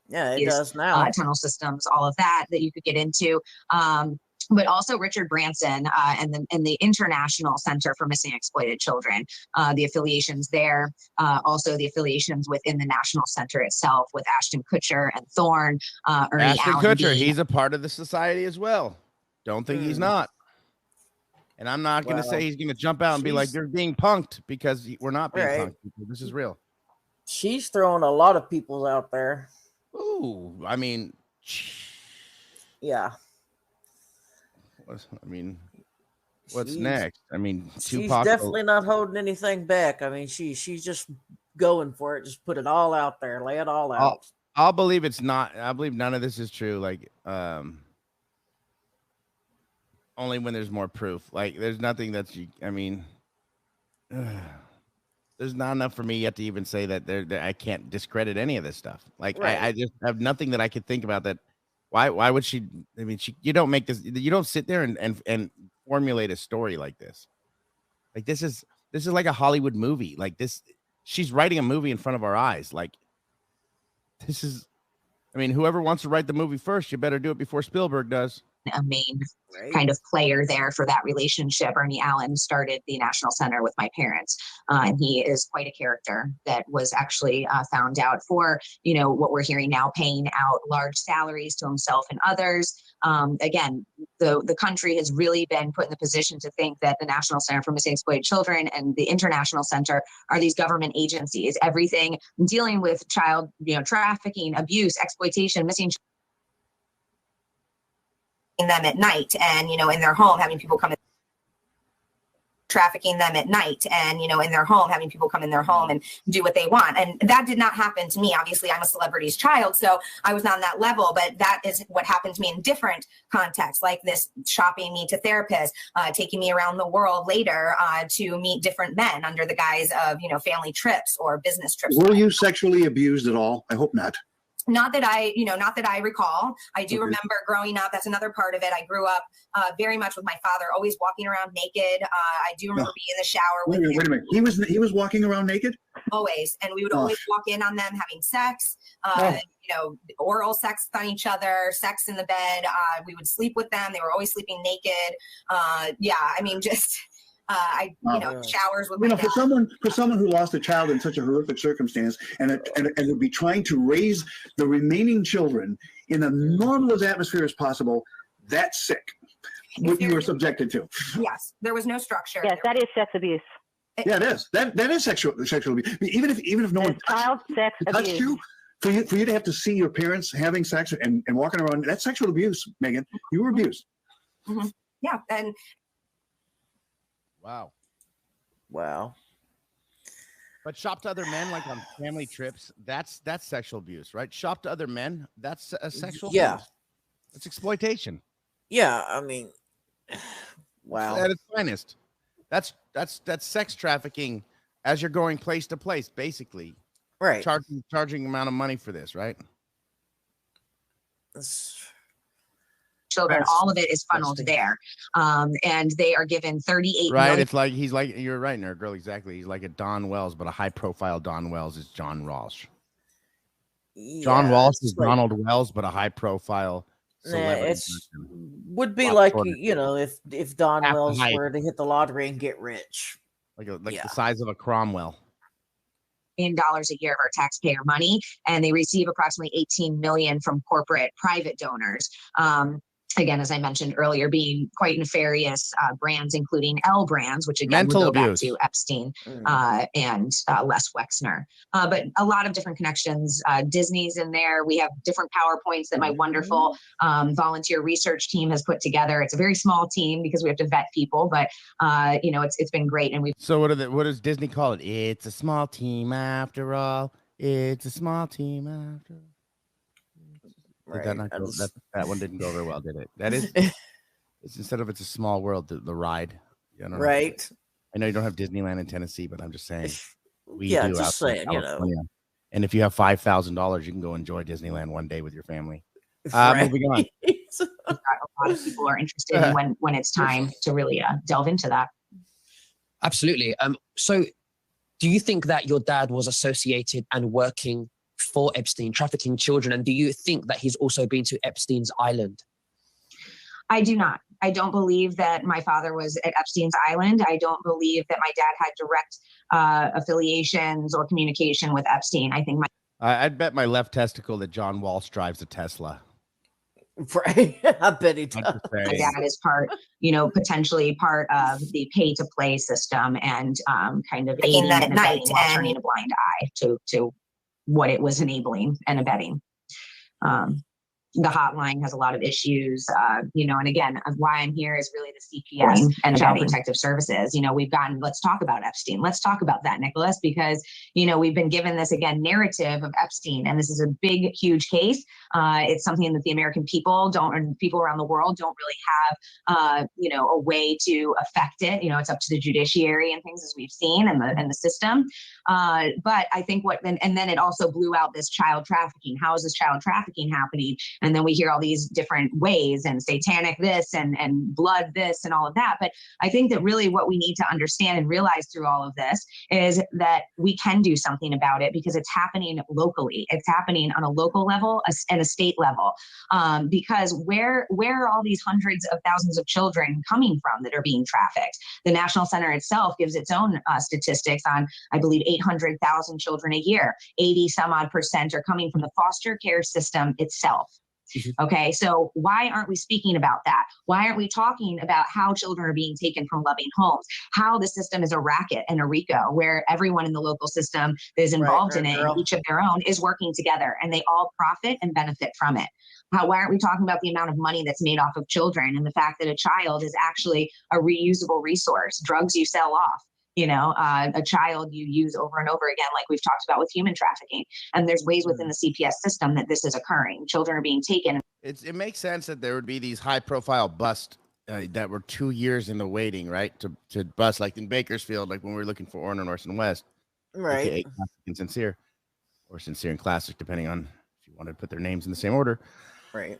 Yeah, it does now. Tunnel systems, all of that you could get into. But also Richard Branson and the International Center for Missing and Exploited Children, the affiliations there, also the affiliations within the National Center itself with Ashton Kutcher and Thorne, Ernie Ashton Allen Kutcher, he's a part of the society as well. Don't think he's not. And I'm not going to say he's going to jump out and be like, they're being punked, because we're not being punked. This is real. She's throwing a lot of people out there. Ooh, I mean, yeah. What's next? I mean, she's definitely not holding anything back. I mean, she's just going for it. Just put it all out there, lay it all out. I'll believe it's not. I believe none of this is true. Like, only when there's more proof. Like, there's nothing that's. I mean, there's not enough for me yet to even say that I can't discredit any of this stuff. Like, I just have nothing that I could think about that. Why would she? I mean, you don't make this. You don't sit there and formulate a story like this. Like, this is like a Hollywood movie. Like, this, she's writing a movie in front of our eyes. Like, this is. I mean, whoever wants to write the movie first, you better do it before Spielberg does. A main kind of player there for that relationship. Ernie Allen started the National Center with my parents, and he is quite a character that was actually found out for, what we're hearing now, paying out large salaries to himself and others. Again, the country has really been put in the position to think that the National Center for Missing and Exploited Children and the International Center are these government agencies. Everything dealing with child, trafficking, abuse, exploitation, missing them at night, and in their home, having people come in, trafficking them at night, and in their home, having people come in their home and do what they want. And that did not happen to me. Obviously, I'm a celebrity's child, so I was not on that level, but that is what happened to me in different contexts, like this shopping me to therapists, taking me around the world later to meet different men under the guise of family trips or business trips. Were you sexually abused at all? I hope not. Not that I recall. I do remember growing up. That's another part of it. I grew up very much with my father, always walking around naked. I do remember being in the shower with him. Wait a minute. He was walking around naked? Always. And we would always walk in on them having sex. oral sex on each other, sex in the bed. We would sleep with them. They were always sleeping naked. Showers with my dad. For someone who lost a child in such a horrific circumstance and would be trying to raise the remaining children in a normal atmosphere as possible, that's sick. What you were subjected to. Yes, there was no structure. Yes, that is sex abuse. Yeah, it is. That is sexual abuse. Even if no one child sex touched abuse. you, for you to have to see your parents having sex and walking around, that's sexual abuse, Meghan. You were abused. Mm-hmm. Yeah, and wow. But shop to other men, like on family trips, that's sexual abuse, right? Shop to other men, that's a sexual abuse. It's exploitation. Yeah, I mean, wow. At its finest. That's sex trafficking as you're going place to place, basically. Right. Charging amount of money for this, right? Children, all of it is funneled there, and they are given 38 right million. It's like he's like, you're right, nerd girl, exactly. He's like a Don Wells, but a high profile Don Wells is John Walsh. John Walsh is like Donald Wells, but a high profile celebrity. Would be like, if Don Wells were to hit the lottery and get rich, like the size of a Cromwell. $1 million a year of our taxpayer money, and they receive approximately 18 million from corporate private donors. Again, as I mentioned earlier, being quite nefarious brands, including L Brands, which again would go back to Epstein and Les Wexner. But a lot of different connections. Disney's in there. We have different PowerPoints that my wonderful volunteer research team has put together. It's a very small team because we have to vet people, but it's been great. And So what does Disney call it? It's a small team after all. It's a small team after all. Did that not go, that one didn't go very well, did it? That is, it's instead of It's a Small World, the ride. Right. I know you don't have Disneyland in Tennessee, but I'm just saying. We do just saying, And if you have $5,000, you can go enjoy Disneyland one day with your family. Moving on. A lot of people are interested when it's time to really delve into that. Absolutely. So do you think that your dad was associated and working for Epstein, trafficking children? And do you think that he's also been to Epstein's island? I do not. I don't believe that my father was at Epstein's island. I don't believe that my dad had direct affiliations or communication with Epstein. I think I'd bet my left testicle that John Walsh drives a Tesla. Right. I bet he does. My dad is potentially part of the pay to play system and kind of aiding and abetting while turning a blind eye to what it was enabling and abetting. The hotline has a lot of issues, and again, why I'm here is really the CPS and Child Protective Services. Let's talk about Epstein. Let's talk about that, Nicholas, because, we've been given this, again, narrative of Epstein, and this is a big, huge case. It's something that the American people and people around the world don't really have, a way to affect it. It's up to the judiciary and things, as we've seen, and the system. But I think and then it also blew out this child trafficking. How is this child trafficking happening? And then we hear all these different ways and satanic this and blood this and all of that. But I think that really what we need to understand and realize through all of this is that we can do something about it because it's happening locally. It's happening on a local level and a state level. Because where are all these hundreds of thousands of children coming from that are being trafficked? The National Center itself gives its own statistics on, I believe, 800,000 children a year. 80 some odd % are coming from the foster care system itself. Okay, so why aren't we speaking about that? Why aren't we talking about how children are being taken from loving homes? How the system is a racket and a RICO, where everyone in the local system that is involved in it, and each of their own, is working together, and they all profit and benefit from it. Why aren't we talking about the amount of money that's made off of children and the fact that a child is actually a reusable resource? Drugs you sell off. A child you use over and over again, like we've talked about with human trafficking. And there's ways within the CPS system that this is occurring. Children are being taken. It makes sense that there would be these high profile busts that were 2 years in the waiting, right? To bust, like in Bakersfield, like when we were looking for Orner, Orson West. Right. AKA Classic and Sincere, or Sincere and Classic, depending on if you wanted to put their names in the same order. Right.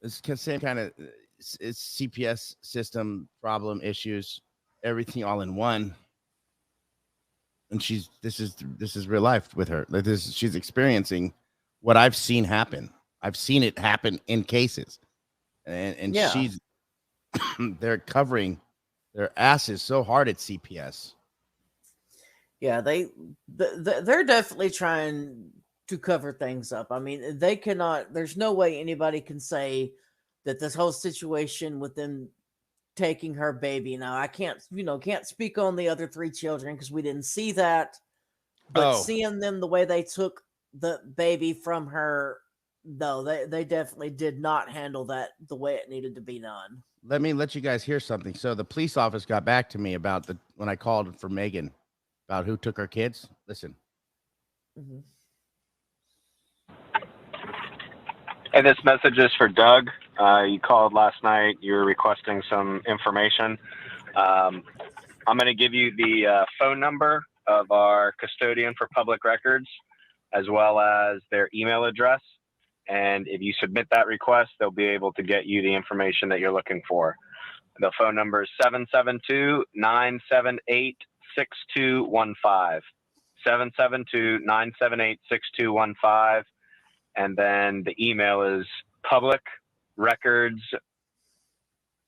It's the same kind of CPS system problem issues. Everything all in one. And this is real life with her. Like she's experiencing what I've seen happen. I've seen it happen in cases, and she's they're covering their asses so hard at CPS. Yeah, they're definitely trying to cover things up. I mean, they cannot. There's no way anybody can say that this whole situation with them taking her baby. Now, I can't speak on the other 3 children because we didn't see that. But seeing them the way they took the baby from her, no, they definitely did not handle that the way it needed to be done. Let me let you guys hear something. So the police office got back to me about when I called for Meghan about who took her kids. Listen. Mm-hmm. Hey, this message is for Doug. You called last night. You were requesting some information. I'm going to give you the phone number of our custodian for public records, as well as their email address. And if you submit that request, they'll be able to get you the information that you're looking for. The phone number is 772-978-6215. 772-978-6215. And then the email is public records.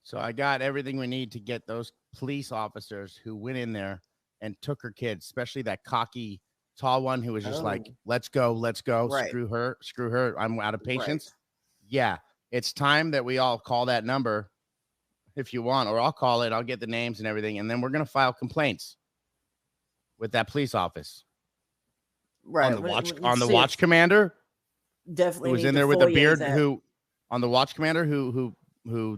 So I got everything we need to get those police officers who went in there and took her kids, especially that cocky, tall one who was just like, let's go. Right. Screw her. I'm out of patience. Right. Yeah. It's time that we all call that number if you want, or I'll call it. I'll get the names and everything. And then we're going to file complaints with that police office. Right. On the watch commander. Definitely who was in there with a beard on the watch commander who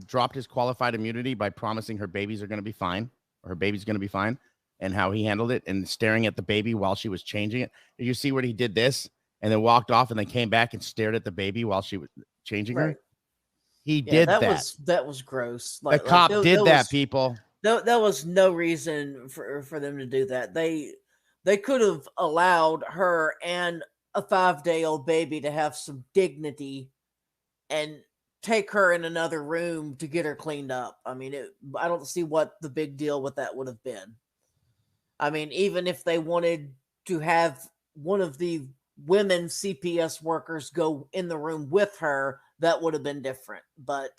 dropped his qualified immunity by promising her babies are going to be fine, or her baby's going to be fine, and how he handled it and staring at the baby while she was changing it. Did you see where he did this and then walked off and then came back and stared at the baby while she was changing her? He did that. That was gross. The cop did that, people. That was no reason for them to do that. They could have allowed her and a 5-day-old baby to have some dignity and take her in another room to get her cleaned up. I mean, I don't see what the big deal with that would have been. I mean, even if they wanted to have one of the women CPS workers go in the room with her, that would have been different. But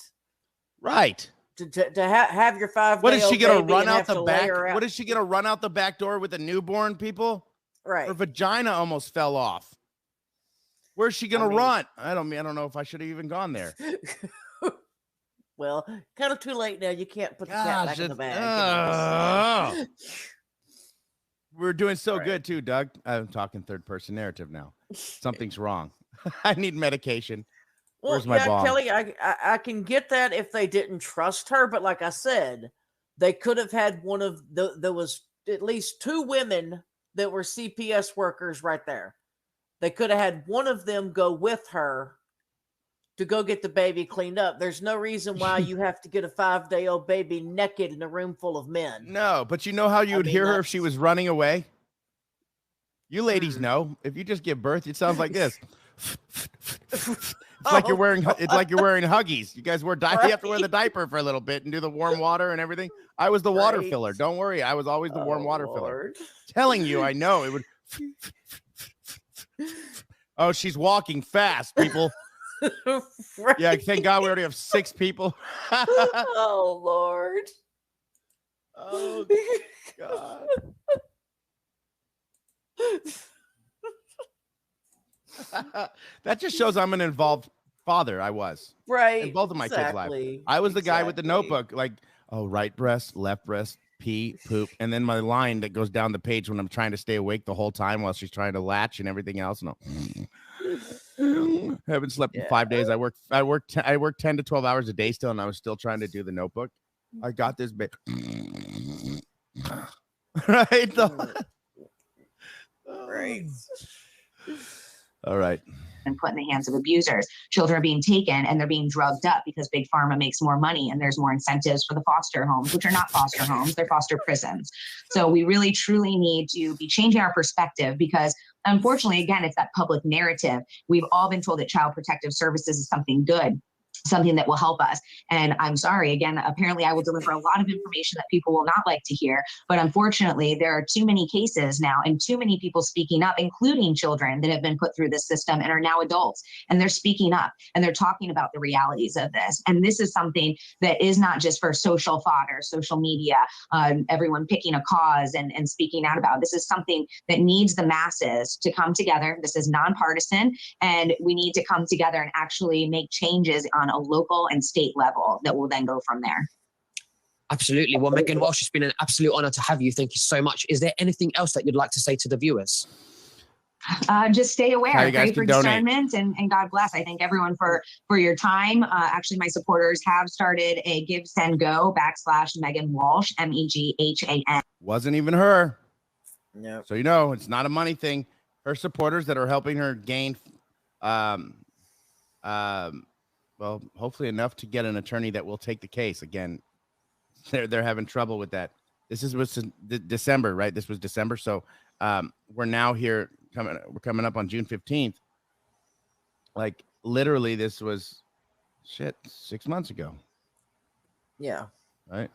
right. To have your 5-day-old What is she going to baby run out the back? out? What is she going to run out the back door with a newborn, people? Right. Her vagina almost fell off. Where's she going to run? I don't know if I should have even gone there. Well, kind of too late now. You can't put the cat back in the bag. We're doing so good too, Doug. I'm talking third person narrative now. Something's wrong. I need medication. Well, Where's my bomb? Kelly, I can get that if they didn't trust her, but like I said, they could have had one of there was at least 2 women that were CPS workers right there. They could have had one of them go with her to go get the baby cleaned up. There's no reason why you have to get a 5-day-old baby naked in a room full of men. No, but you know how you would hear her if she was running away? You ladies know. If you just give birth, it sounds like this. It's like you're wearing Huggies. You guys you have to wear the diaper for a little bit and do the warm water and everything. I was the water filler. Don't worry. I was always the warm water filler. Telling you, I know it would. Oh, she's walking fast, people. Right. Yeah, thank God we already have 6 people. Oh, Lord. Oh, God. That just shows I'm an involved father. I was. Right. In both of my kids' lives. I was the guy with the notebook, like, right breast, left breast, pee, poop, and then my line that goes down the page when I'm trying to stay awake the whole time while she's trying to latch and everything else. No, I haven't slept in 5 days. I worked 10 to 12 hours a day still, and I was still trying to do the notebook. I got this bit. Right. Right. All right. And put in the hands of abusers. Children are being taken and they're being drugged up because Big Pharma makes more money and there's more incentives for the foster homes, which are not foster homes, they're foster prisons. So we really, truly need to be changing our perspective because unfortunately, again, it's that public narrative. We've all been told that child protective services is something good. something that will help us. And I'm sorry, again, apparently I will deliver a lot of information that people will not like to hear. But unfortunately, there are too many cases now and too many people speaking up, including children that have been put through this system and are now adults. And they're speaking up and they're talking about the realities of this. And this is something that is not just for social fodder, social media, everyone picking a cause and speaking out about. This is something that needs the masses to come together. This is nonpartisan, and we need to come together and actually make changes on a local and state level that will then go from there. Absolutely. Well, Meghan Walsh, it's been an absolute honor to have you. Thank you so much. Is there anything else that you'd like to say to the viewers? Just stay aware, pray for discernment, and God bless. I thank everyone for your time. Actually, my supporters have started a Give, Send, Go /Meghan Walsh, MEGHAN. Wasn't even her. No. So, you know, it's not a money thing. Her supporters that are helping her gain, well, hopefully enough to get an attorney that will take the case. Again, they're having trouble with that. This was December, right? This was December. So we're now here we're coming up on June 15th. Like literally this was 6 months ago. Yeah. Right.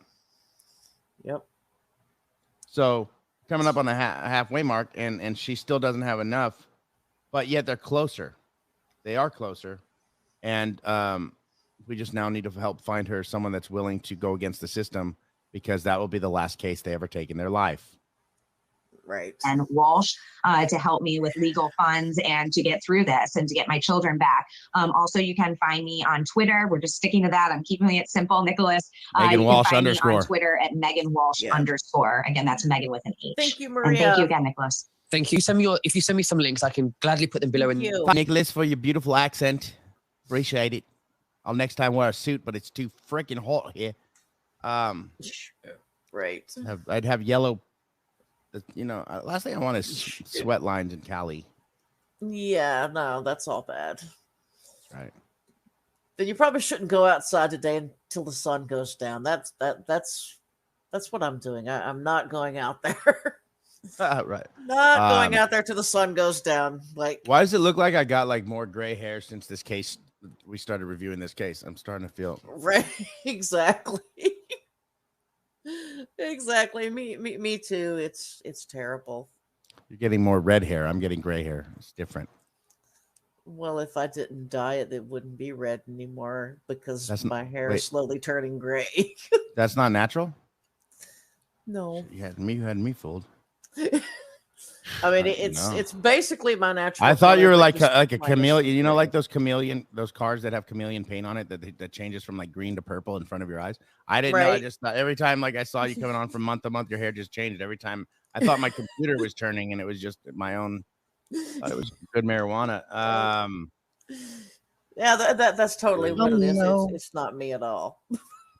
Yep. So coming up on the halfway mark, and she still doesn't have enough, but yet they're closer. They are closer. And we just now need to help find her someone that's willing to go against the system, because that will be the last case they ever take in their life. Right. And Walsh to help me with legal funds and to get through this and to get my children back. Also, you can find me on Twitter. We're just sticking to that. I'm keeping it simple, Nicholas. Meghan Walsh _ me on Twitter at Meghan Walsh _ Again, that's Meghan with an H. Thank you, Maria. And thank you again, Nicholas. Thank you. If you send me some links, I can gladly put them below. Thank you. Nicholas, for your beautiful accent. Appreciate it. I'll next time wear a suit, but it's too freaking hot here. Right. I'd have yellow. You know, last thing I want is sweat lines in Cali. Yeah, no, that's all bad. Right. Then you probably shouldn't go outside today until the sun goes down. That's what I'm doing. I'm not going out there. Right. Not going out there till the sun goes down. Like, why does it look like I got like more gray hair since this case? We started reviewing this case. I'm starting to feel right. Exactly. Exactly. Me too. It's terrible. You're getting more red hair. I'm getting gray hair. It's different. Well, if I didn't dye it, it wouldn't be red anymore because my hair is slowly turning gray. That's not natural? No. You had me fooled. I mean, it's basically my natural. I thought you were like a chameleon. You know, like those cars that have chameleon paint on it that changes from like green to purple in front of your eyes. I didn't know. I just thought every time like I saw you coming on from month to month, your hair just changed. Every time I thought my computer was turning, and it was just my own. It was good marijuana. Yeah, that's totally what it is. It's not me at all.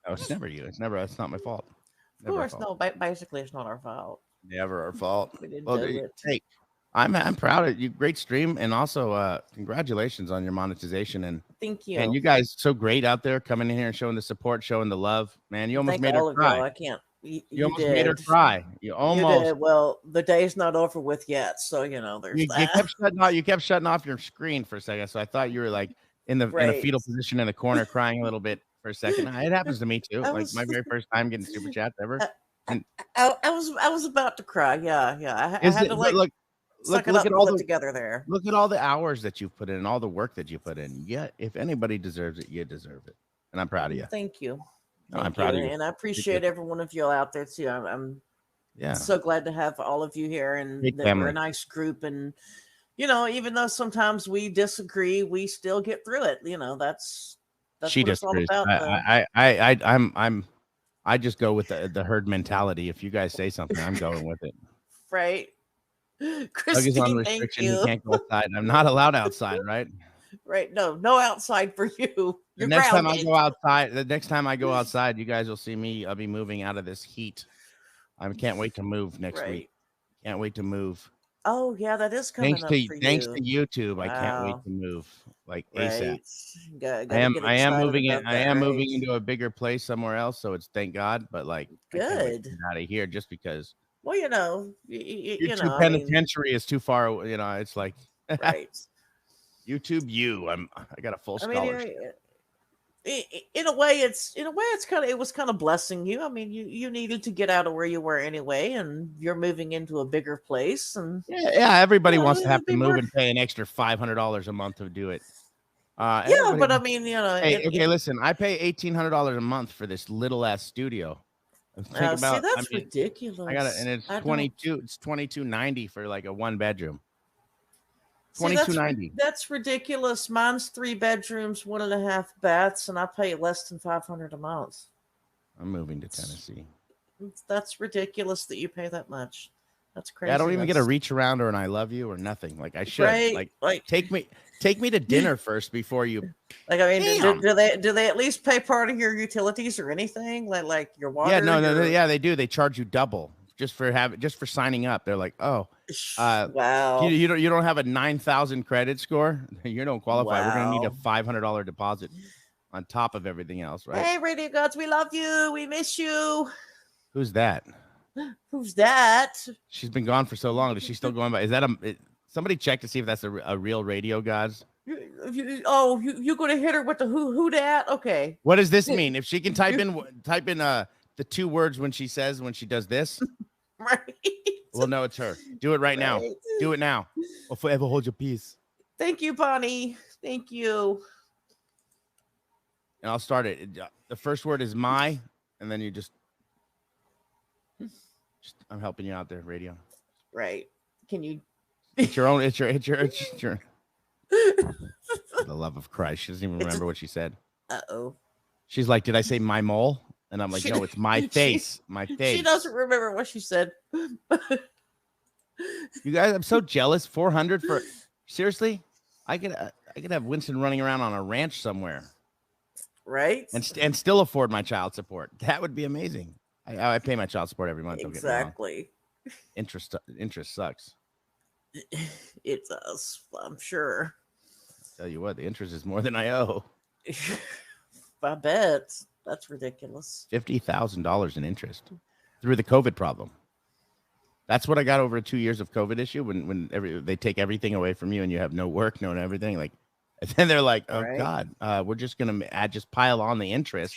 Oh, it's never you. It's not my fault. Of course, no. Basically, it's not our fault. Never our fault. We didn't do it. Hey, I'm proud of you. Great stream, and also congratulations on your monetization. And thank you. And you guys so great out there coming in here and showing the support, showing the love. Man, you almost made her cry. I can't. You almost made her cry. You almost. Did. Well, the day's not over with yet, so there's that. You kept shutting off your screen for a second, so I thought you were like in a fetal position in the corner, crying a little bit for a second. It happens to me too. Like my very first time getting super chats ever. And I was about to cry. Yeah. I had to look at all the together there. Look at all the hours that you've put in, and all the work that you put in. Yeah, if anybody deserves it, you deserve it, and I'm proud of you. Thank you. I'm proud of you, and I appreciate every one of you out there too. I'm so glad to have all of you here, and that we're a nice group. And even though sometimes we disagree, we still get through it. That's she what it's all about. I just go with the herd mentality. If you guys say something, I'm going with it. Right. Christine, thank you. He can't go outside. I'm not allowed outside, right? Right. No outside for you. The next time I go outside, you guys will see me. I'll be moving out of this heat. I can't wait to move next week. Can't wait to move. Oh yeah, that is coming up for you. Thanks to YouTube, wow. I can't wait to move like ASAP. I am moving into a bigger place somewhere else, so it's thank God. But like, good, I can't wait to get out of here just because. Well, YouTube penitentiary is too far. It's like right. YouTube. I got a full scholarship. in a way, it's it was kind of blessing you. I mean, you needed to get out of where you were anyway, and you're moving into a bigger place. And yeah, everybody wants to have to move and pay an extra $500 a month to do it. Yeah, but I mean, hey, okay, listen, I pay $1,800 a month for this little ass studio. Think about, see, that's ridiculous. I got it, and it's $22.90 for like a 1-bedroom. $22.90. That's ridiculous. Mine's 3 bedrooms, 1.5 baths, and I pay less than $500 a month. I'm moving to Tennessee. That's ridiculous that you pay that much. That's crazy. Yeah, I don't even get a reach around or an I love you or nothing. Like I should. Right? Like take me to dinner first before you. Like, I mean, do they at least pay part of your utilities or anything? Like your water? Yeah, no, yeah, they do. They charge you double just for signing up. They're like, oh, wow, you don't have a 9,000 credit score. You don't qualify. Wow. We're gonna need a $500 deposit on top of everything else, right? Hey, Radio Gods, we love you. We miss you. Who's that? Who's that? She's been gone for so long. Is she still going by? Is that somebody check to see if that's a real Radio Gods? You're going to hit her with the who dat? Okay. What does this mean? If she can type in the 2 words when she does this, right? We'll know it's her. Do it right now. Do it now. Or forever hold your peace. Thank you, Bonnie. Thank you. And I'll start it. The first word is my, and then you just I'm helping you out there, Radio. Right. Can you? It's your own. It's your. The love of Christ. She doesn't even remember what she said. Uh-oh. She's like, did I say my mole? And I'm like, no, it's my face. My face. She doesn't remember what she said. You guys, I'm so jealous. 400 for seriously? I could have Winston running around on a ranch somewhere. Right. And still afford my child support. That would be amazing. I pay my child support every month. Exactly. Interest sucks. It does. I'm sure. I'll tell you what, the interest is more than I owe. I bet. That's ridiculous. $50,000 in interest through the COVID problem. That's what I got over 2 years of COVID issue when they take everything away from you and you have no work, no everything. Like, and then they're like, oh right. God, we're just gonna just pile on the interest.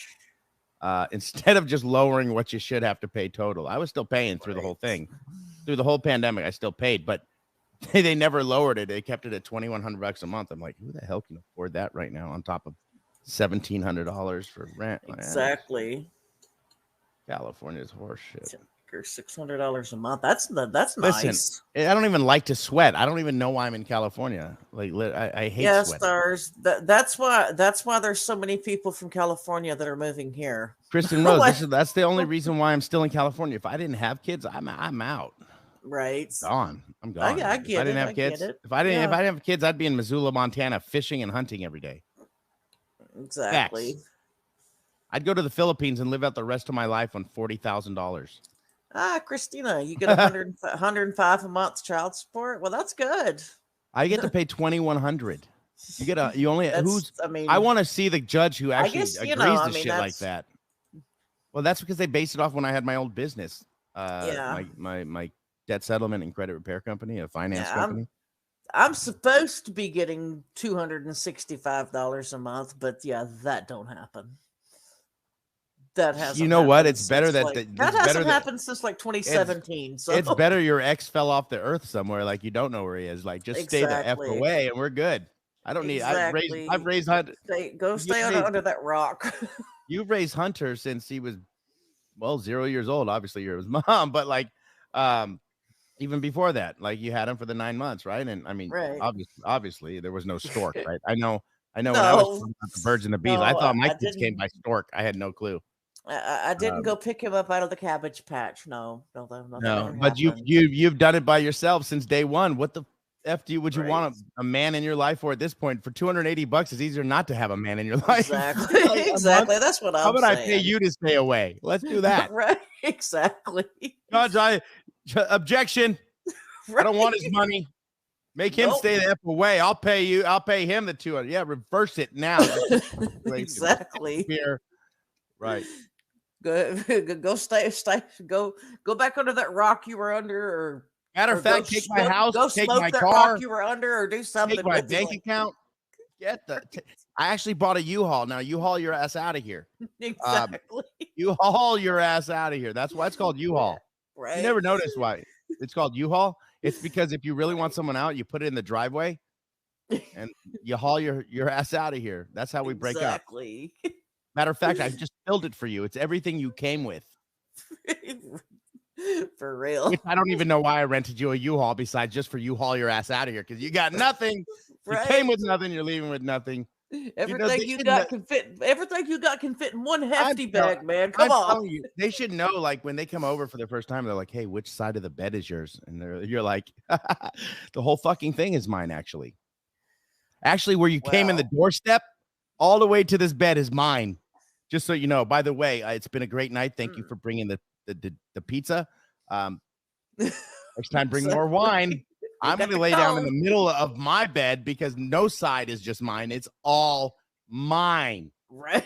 Instead of just lowering what you should have to pay total. I was still paying through the whole thing. Through the whole pandemic, I still paid, but they never lowered it. They kept it at $2,100 a month. I'm like, who the hell can afford that right now on top of $1,700 for rent? Exactly. California's horseshit. $600 a month. That's nice. Listen, I don't even like to sweat. I don't even know why I'm in California. Like I hate sweating. Stars. That's why there's so many people from California that are moving here. Kristen Rose, that's the only reason why I'm still in California. If I didn't have kids, I'm out. Right. I'm gone. I get it. If I didn't have kids, if I didn't have kids, I'd be in Missoula, Montana, fishing and hunting every day. Exactly. Facts. I'd go to the Philippines and live out the rest of my life on $40,000. Christina, you get 105 a month child support. Well, that's good. I get to pay $2,100. I want to see the judge who actually agrees to shit like that. Well, that's because they based it off when I had my old business. My debt settlement and credit repair company, a finance company. I'm supposed to be getting $265 a month, but that don't happen. That hasn't. You know what? It's better that that hasn't happened since like 2017. So it's better your ex fell off the earth somewhere, like you don't know where he is. Like just stay the F away, and we're good. I don't need. I've raised Hunter. Stay under that rock. You've raised Hunter since he was 0 years old. Obviously, you're his mom, but like even before that, like you had him for the 9 months, right? And I mean, obviously, there was no stork, right? I know. When I was talking about the birds and the bees, I thought my kids came by stork. I had no clue. I didn't go pick him up out of the cabbage patch. No. But you've done it by yourself since day one. What the F would you want a man in your life for at this point? For $280, it's easier not to have a man in your life. Exactly. That's what I'm saying. How about I pay you to stay away? Let's do that. Right. Exactly. Judge, objection. Right. I don't want his money. Make him stay the F away. I'll pay you. I'll pay him the $200. Yeah, reverse it now. Exactly. Here. Right. Go back under that rock you were under, or matter of fact, take my house, go take smoke my that car rock you were under, or do something. Take my bank account. I actually bought a U-Haul. Now you haul your ass out of here. Exactly. You haul your ass out of here. That's why it's called U-Haul. Right. You never noticed why it's called U-Haul? It's because if you really want someone out, you put it in the driveway and you haul your ass out of here. That's how we break up. Exactly. Matter of fact, I just filled it for you. It's everything you came with. For real. Which I don't even know why I rented you a U-Haul besides just for you haul your ass out of here because you got nothing. Right? You came with nothing. You're leaving with nothing. Everything you got can fit. Everything you got can fit in one hefty bag, man. Come on. You, they should know. Like when they come over for the first time, they're like, "Hey, which side of the bed is yours?" And you're like, "The whole fucking thing is mine." Actually, where you came in the doorstep, all the way to this bed is mine. Just so you know. By the way, it's been a great night. Thank you for bringing the pizza. Next time, bring more wine. I'm going to lay down in the middle of my bed because no side is just mine. It's all mine. Right.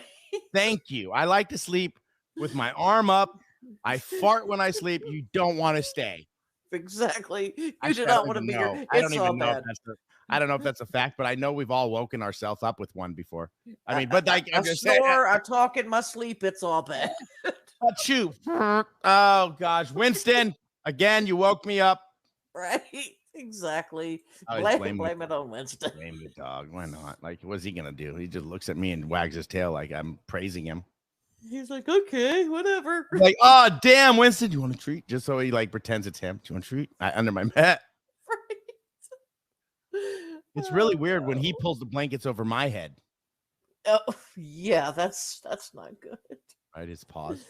Thank you. I like to sleep with my arm up. I fart when I sleep. You don't want to stay. Exactly. You do not want to be here. I don't even know I don't know if that's a fact, but I know we've all woken ourselves up with one before. I mean, but like I snore, I talk in my sleep. It's all bad. But you. Oh gosh, Winston. Again, you woke me up. Right. Exactly. Blame it on Winston. Blame the dog. Why not? Like, what's he gonna do? He just looks at me and wags his tail like I'm praising him. He's like, okay, whatever. Like, oh damn, Winston, do you want a treat? Just so he like pretends it's him. Do you want a treat? Under my mat. Right. It's really weird when he pulls the blankets over my head. Oh yeah, that's not good. Right, his paws.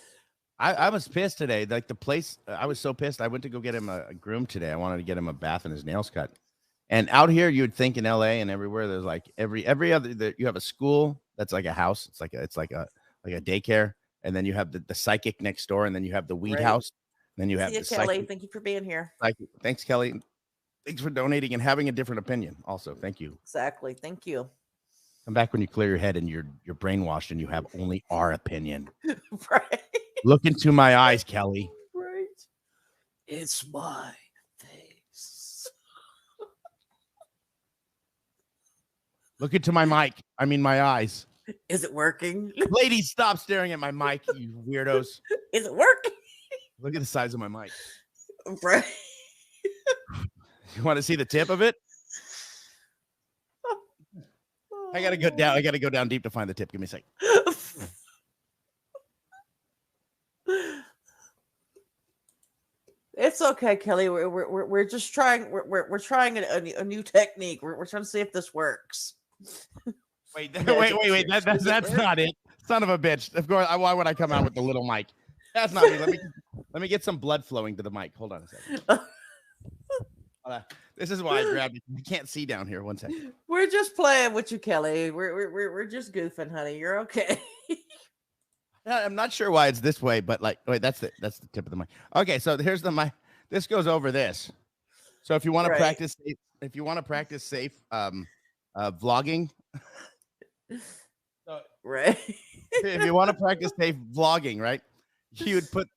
I was pissed today. Like the place, I was so pissed. I went to go get him a groom today. I wanted to get him a bath and his nails cut. And out here, you would think in LA and everywhere, there's like every other. You have a school that's like a house. It's like a daycare, and then you have the psychic next door, and then you have the weed house. And then you have Kelly. Thank you for being here. Thanks, Kelly. Thanks for donating and having a different opinion. Also, thank you. Exactly. Thank you. Come back when you clear your head and you're brainwashed and you have only our opinion. Right. Look into my eyes, Kelly. Right. It's my face. Look into my mic. I mean, my eyes. Is it working? Ladies, stop staring at my mic, you weirdos. Is it working? Look at the size of my mic. Right. You want to see the tip of it? I gotta go down. I gotta go down deep to find the tip. Give me a second. It's okay, Kelly. We're just trying. We're trying a new technique. We're trying to see if this works. Wait. That's not it. Son of a bitch. Of course. Why would I come out with the little mic? That's not me. Let me get some blood flowing to the mic. Hold on a second. This is why I grabbed it. You can't see down here. 1 second. We're just playing with you, Kelly. We're just goofing, honey. You're okay. I'm not sure why it's this way, but like, wait, that's the tip of the mic. Okay, so here's the mic. This goes over this. So if you want to practice, safe vlogging, right? If you want to practice safe vlogging, right? You'd put.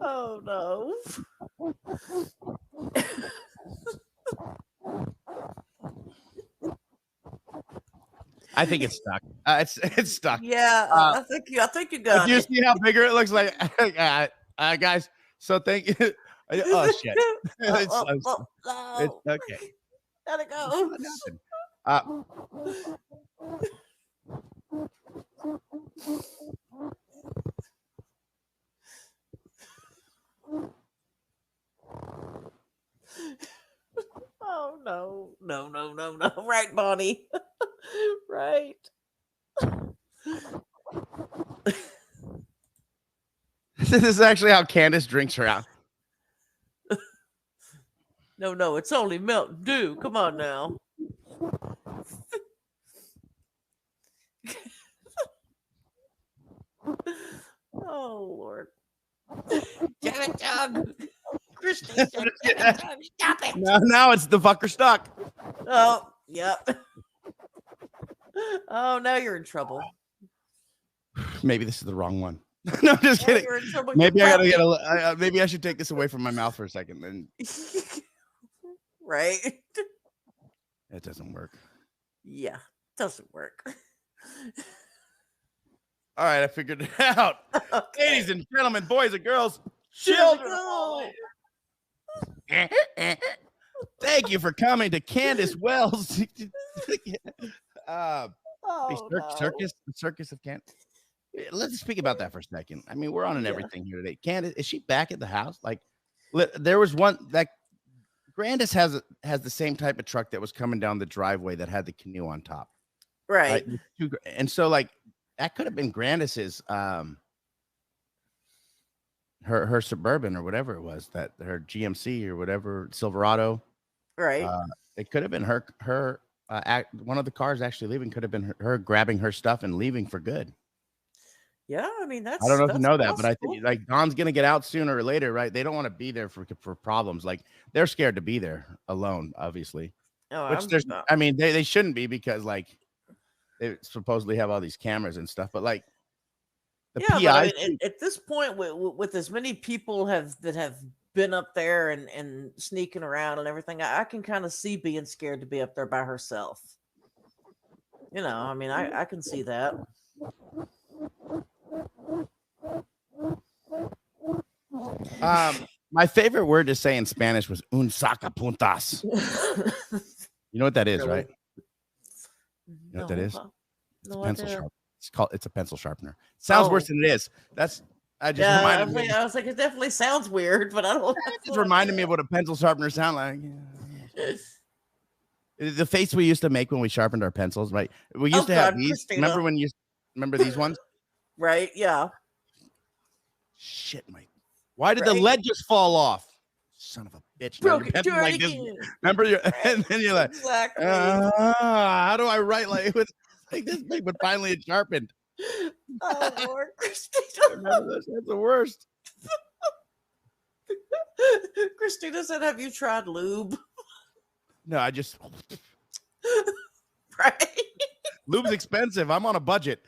Oh no. I think it's stuck. It's stuck. Yeah, I think you got it. Do you see how bigger it looks like? Guys, so thank you. Oh shit. It's okay. Gotta go. Oh no. Right, Bonnie. Right. This is actually how Candace drinks her out. No, it's only Mountain Dew. Come on now. Oh Lord. Damn it, Doug. Christy, stop it. Now it's the fucker stuck. Oh, yep. Oh, now you're in trouble. Maybe this is the wrong one. No, I'm just kidding. Maybe I gotta get maybe I should take this away from my mouth for a second. Then, right? It doesn't work. Yeah, doesn't work. All right, I figured it out. Okay. Ladies and gentlemen, boys and girls, children. Thank you for coming to Candace Wells. Circus, the Circus of Candace. Let's speak about that for a second. I mean, we're on everything here today. Candace, is she back at the house? Like, there was one that Grandis has the same type of truck that was coming down the driveway that had the canoe on top, right? And so, like, that could have been Grandis's her Suburban or whatever it was, that her GMC or whatever Silverado, right? It could have been her one of the cars actually leaving. Could have been her grabbing her stuff and leaving for good. Yeah, I mean, that's. I don't know if you know that, possible. but I think like Don's gonna get out sooner or later, right? They don't want to be there for problems. Like, they're scared to be there alone, obviously. Oh, I mean, they shouldn't be, because like they supposedly have all these cameras and stuff, but like PI. But I mean, at this point, with as many people that have been up there and sneaking around and everything, I can kind of see being scared to be up there by herself. You know, I mean, I can see that. My favorite word to say in Spanish was un sacapuntas. You know what that is, really? Right? You know what that is? It's a pencil sharpener. It's a pencil sharpener. Sounds worse than it is. I was like, it definitely sounds weird, but I don't. It just reminded me of what a pencil sharpener sounds like. The face we used to make when we sharpened our pencils, right? We used to have these. Christina. Remember these ones? Right. Yeah. Shit, Mike. Why did the lead just fall off? Son of a bitch. Broke it. Like this. Remember, and then you're like, exactly. How do I write like with like this big, but finally it's sharpened? Oh, Lord, Christina. That's the worst. Christina said, have you tried lube? No, I just. Right. Lube's expensive. I'm on a budget.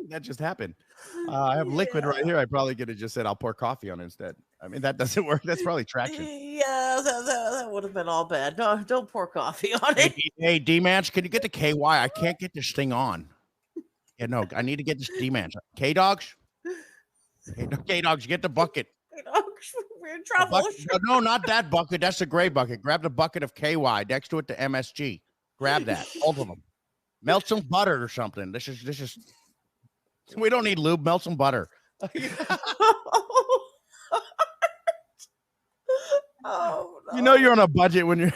That just happened. I have liquid right here. I probably could have just said I'll pour coffee on it instead. I mean, that doesn't work. That's probably traction. Yeah, that would have been all bad. No, don't pour coffee on it. Hey, D-Match, can you get the KY? I can't get this thing on. Yeah, no, I need to get this D-Match. K-Dogs? K-Dogs, get the bucket. K-Dogs, we're in trouble. No, not that bucket. That's a gray bucket. Grab the bucket of KY next to it to MSG. Grab that. Both of them. Melt some butter or something. This is. We don't need lube. Melt some butter. Oh, no. You know you're on a budget when you're.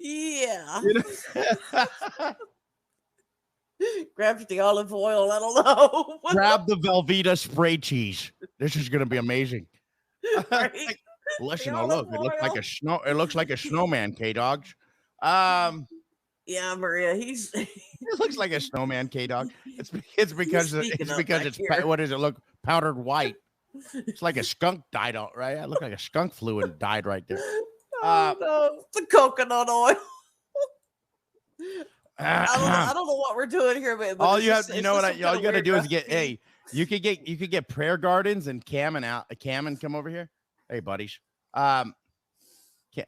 Yeah. Grab the olive oil. I don't know. Grab the Velveeta spray cheese. This is gonna be amazing. Right? Listen, look. It looks like a snowman. K-Dogs. Yeah, Maria, it looks like a snowman, K-Dog. It's because it's what does it look? Powdered white. It's like a skunk died out, right? I look like a skunk flew and died right there. Oh no, the coconut oil. I don't know what we're doing here, but all you have, all you got to do is get. Hey, you could get Prayer Gardens and Cam and come over here. Hey, buddies.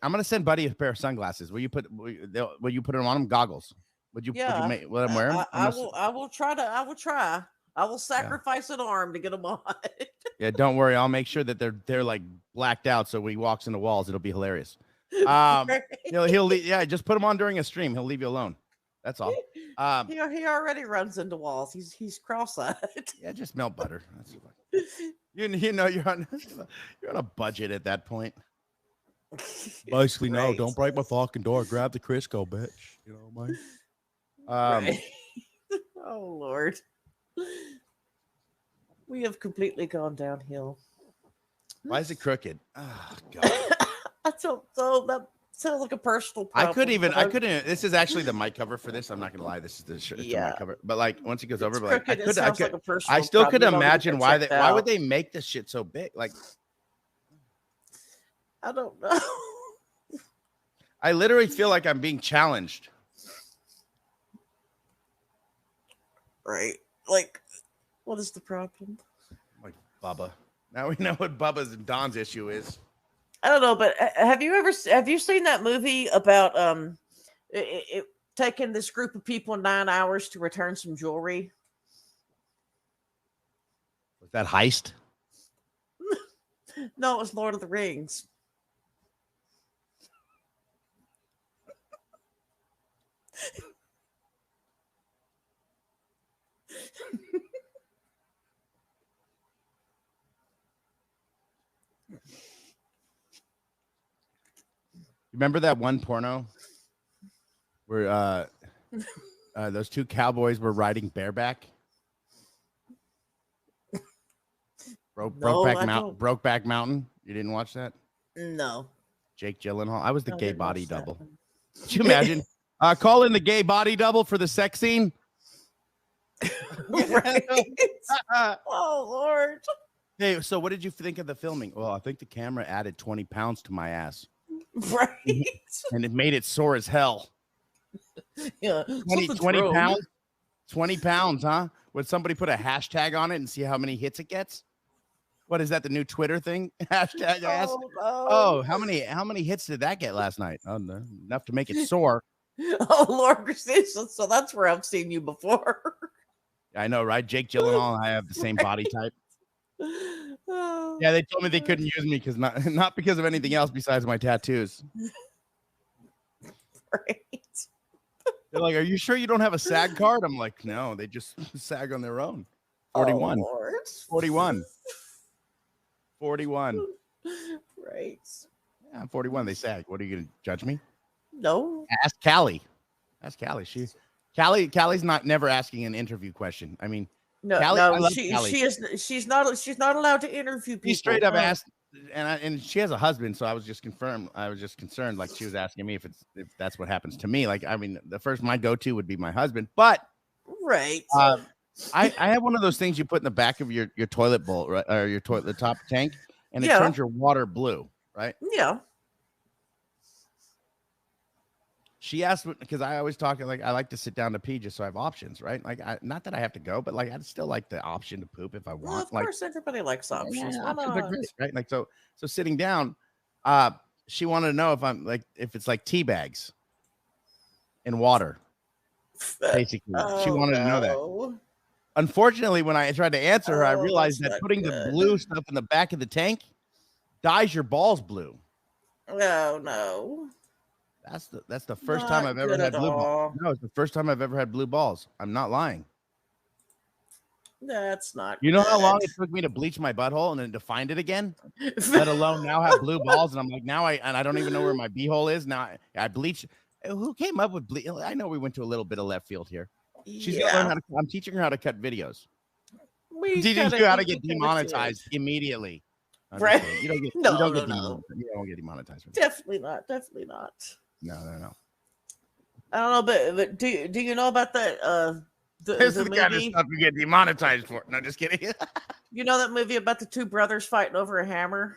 I'm gonna send Buddy a pair of sunglasses. Will you put them on him? Goggles. Would you let him wear them? I will try. I will sacrifice an arm to get them on. Yeah, don't worry. I'll make sure that they're like blacked out, so when he walks in the walls, it'll be hilarious. He'll just put them on during a stream. He'll leave you alone. That's all. He already runs into walls. He's cross-eyed. Yeah, just melt butter. You know you're on a budget at that point. Basically, no, don't break my fucking door. Grab the Crisco, bitch. You know, man. Right. Oh Lord, we have completely gone downhill. Why is it crooked? Oh God. I don't know. That sounds like a personal problem. I couldn't. This is actually the mic cover for this. I'm not gonna lie. This is the mic cover. But like once it goes over, but like I still could imagine why would they make this shit so big? Like. I don't know. I literally feel like I'm being challenged. Right. Like, what is the problem? Like Bubba. Now we know what Bubba's and Don's issue is. I don't know, but have you seen that movie about it taking this group of people 9 hours to return some jewelry? Was that Heist? No, it was Lord of the Rings. Remember that one porno where those two cowboys were riding bareback? Brokeback Mountain. You didn't watch that? No. Jake Gyllenhaal. I was the gay body double. Could you imagine? Call in the gay body double for the sex scene. Right. Oh Lord. Hey, so what did you think of the filming? Well, I think the camera added 20 pounds to my ass. Right. And it made it sore as hell. Yeah. 20 pounds? 20 pounds, huh? Would somebody put a hashtag on it and see how many hits it gets? What is that, the new Twitter thing? Hashtag ass? Oh, no. Oh, how many hits did that get last night? Oh, no, enough to make it sore. Oh Lord, so that's where I've seen you before. I know, right? Jake Gyllenhaal and I have the same body type. Oh, yeah, they told me they couldn't use me because not because of anything else besides my tattoos. Right. They're like, "Are you sure you don't have a SAG card?" I'm like, "No, they just SAG on their own." 41. Oh, 41. 41. Right. Yeah, I'm 41. They SAG. What are you gonna judge me? No. Ask Callie. Ask Callie. Callie's never asking an interview question. I mean, No, Callie, she's not allowed to interview people. He straight up asked, and she has a husband, so I was just concerned. Like she was asking me if that's what happens to me. Like, I mean, my go-to would be my husband, but right. I have one of those things you put in the back of your toilet bowl, right, or the top tank, and it turns your water blue, right? Yeah. She asked, because I always talk like I like to sit down to pee just so I have options, right? Like, not that I have to go, but like I'd still like the option to poop if I want. Well, of course, everybody likes options. Yeah, options are great, right? Like so sitting down, she wanted to know if it's like tea bags in water. Basically, she wanted to know that. Unfortunately, when I tried to answer her, I realized that putting the blue stuff in the back of the tank dyes your balls blue. Oh no. That's the first time I've ever had blue balls. No, it's the first time I've ever had blue balls. I'm not lying. That's not. You know how long it took me to bleach my butthole and then to find it again? Let alone now have blue balls, and I'm like I don't even know where my beehole is. Now I bleach. Who came up with bleach? I know we went to a little bit of left field here. She's gonna learn how to. I'm teaching her how to cut videos. I'm teaching you how to get demonetized immediately. Right? You don't get demonetized. Definitely not. Definitely not. No. I don't know, but do you know about that? This is the kind of stuff you get demonetized for. No, just kidding. You know that movie about the two brothers fighting over a hammer?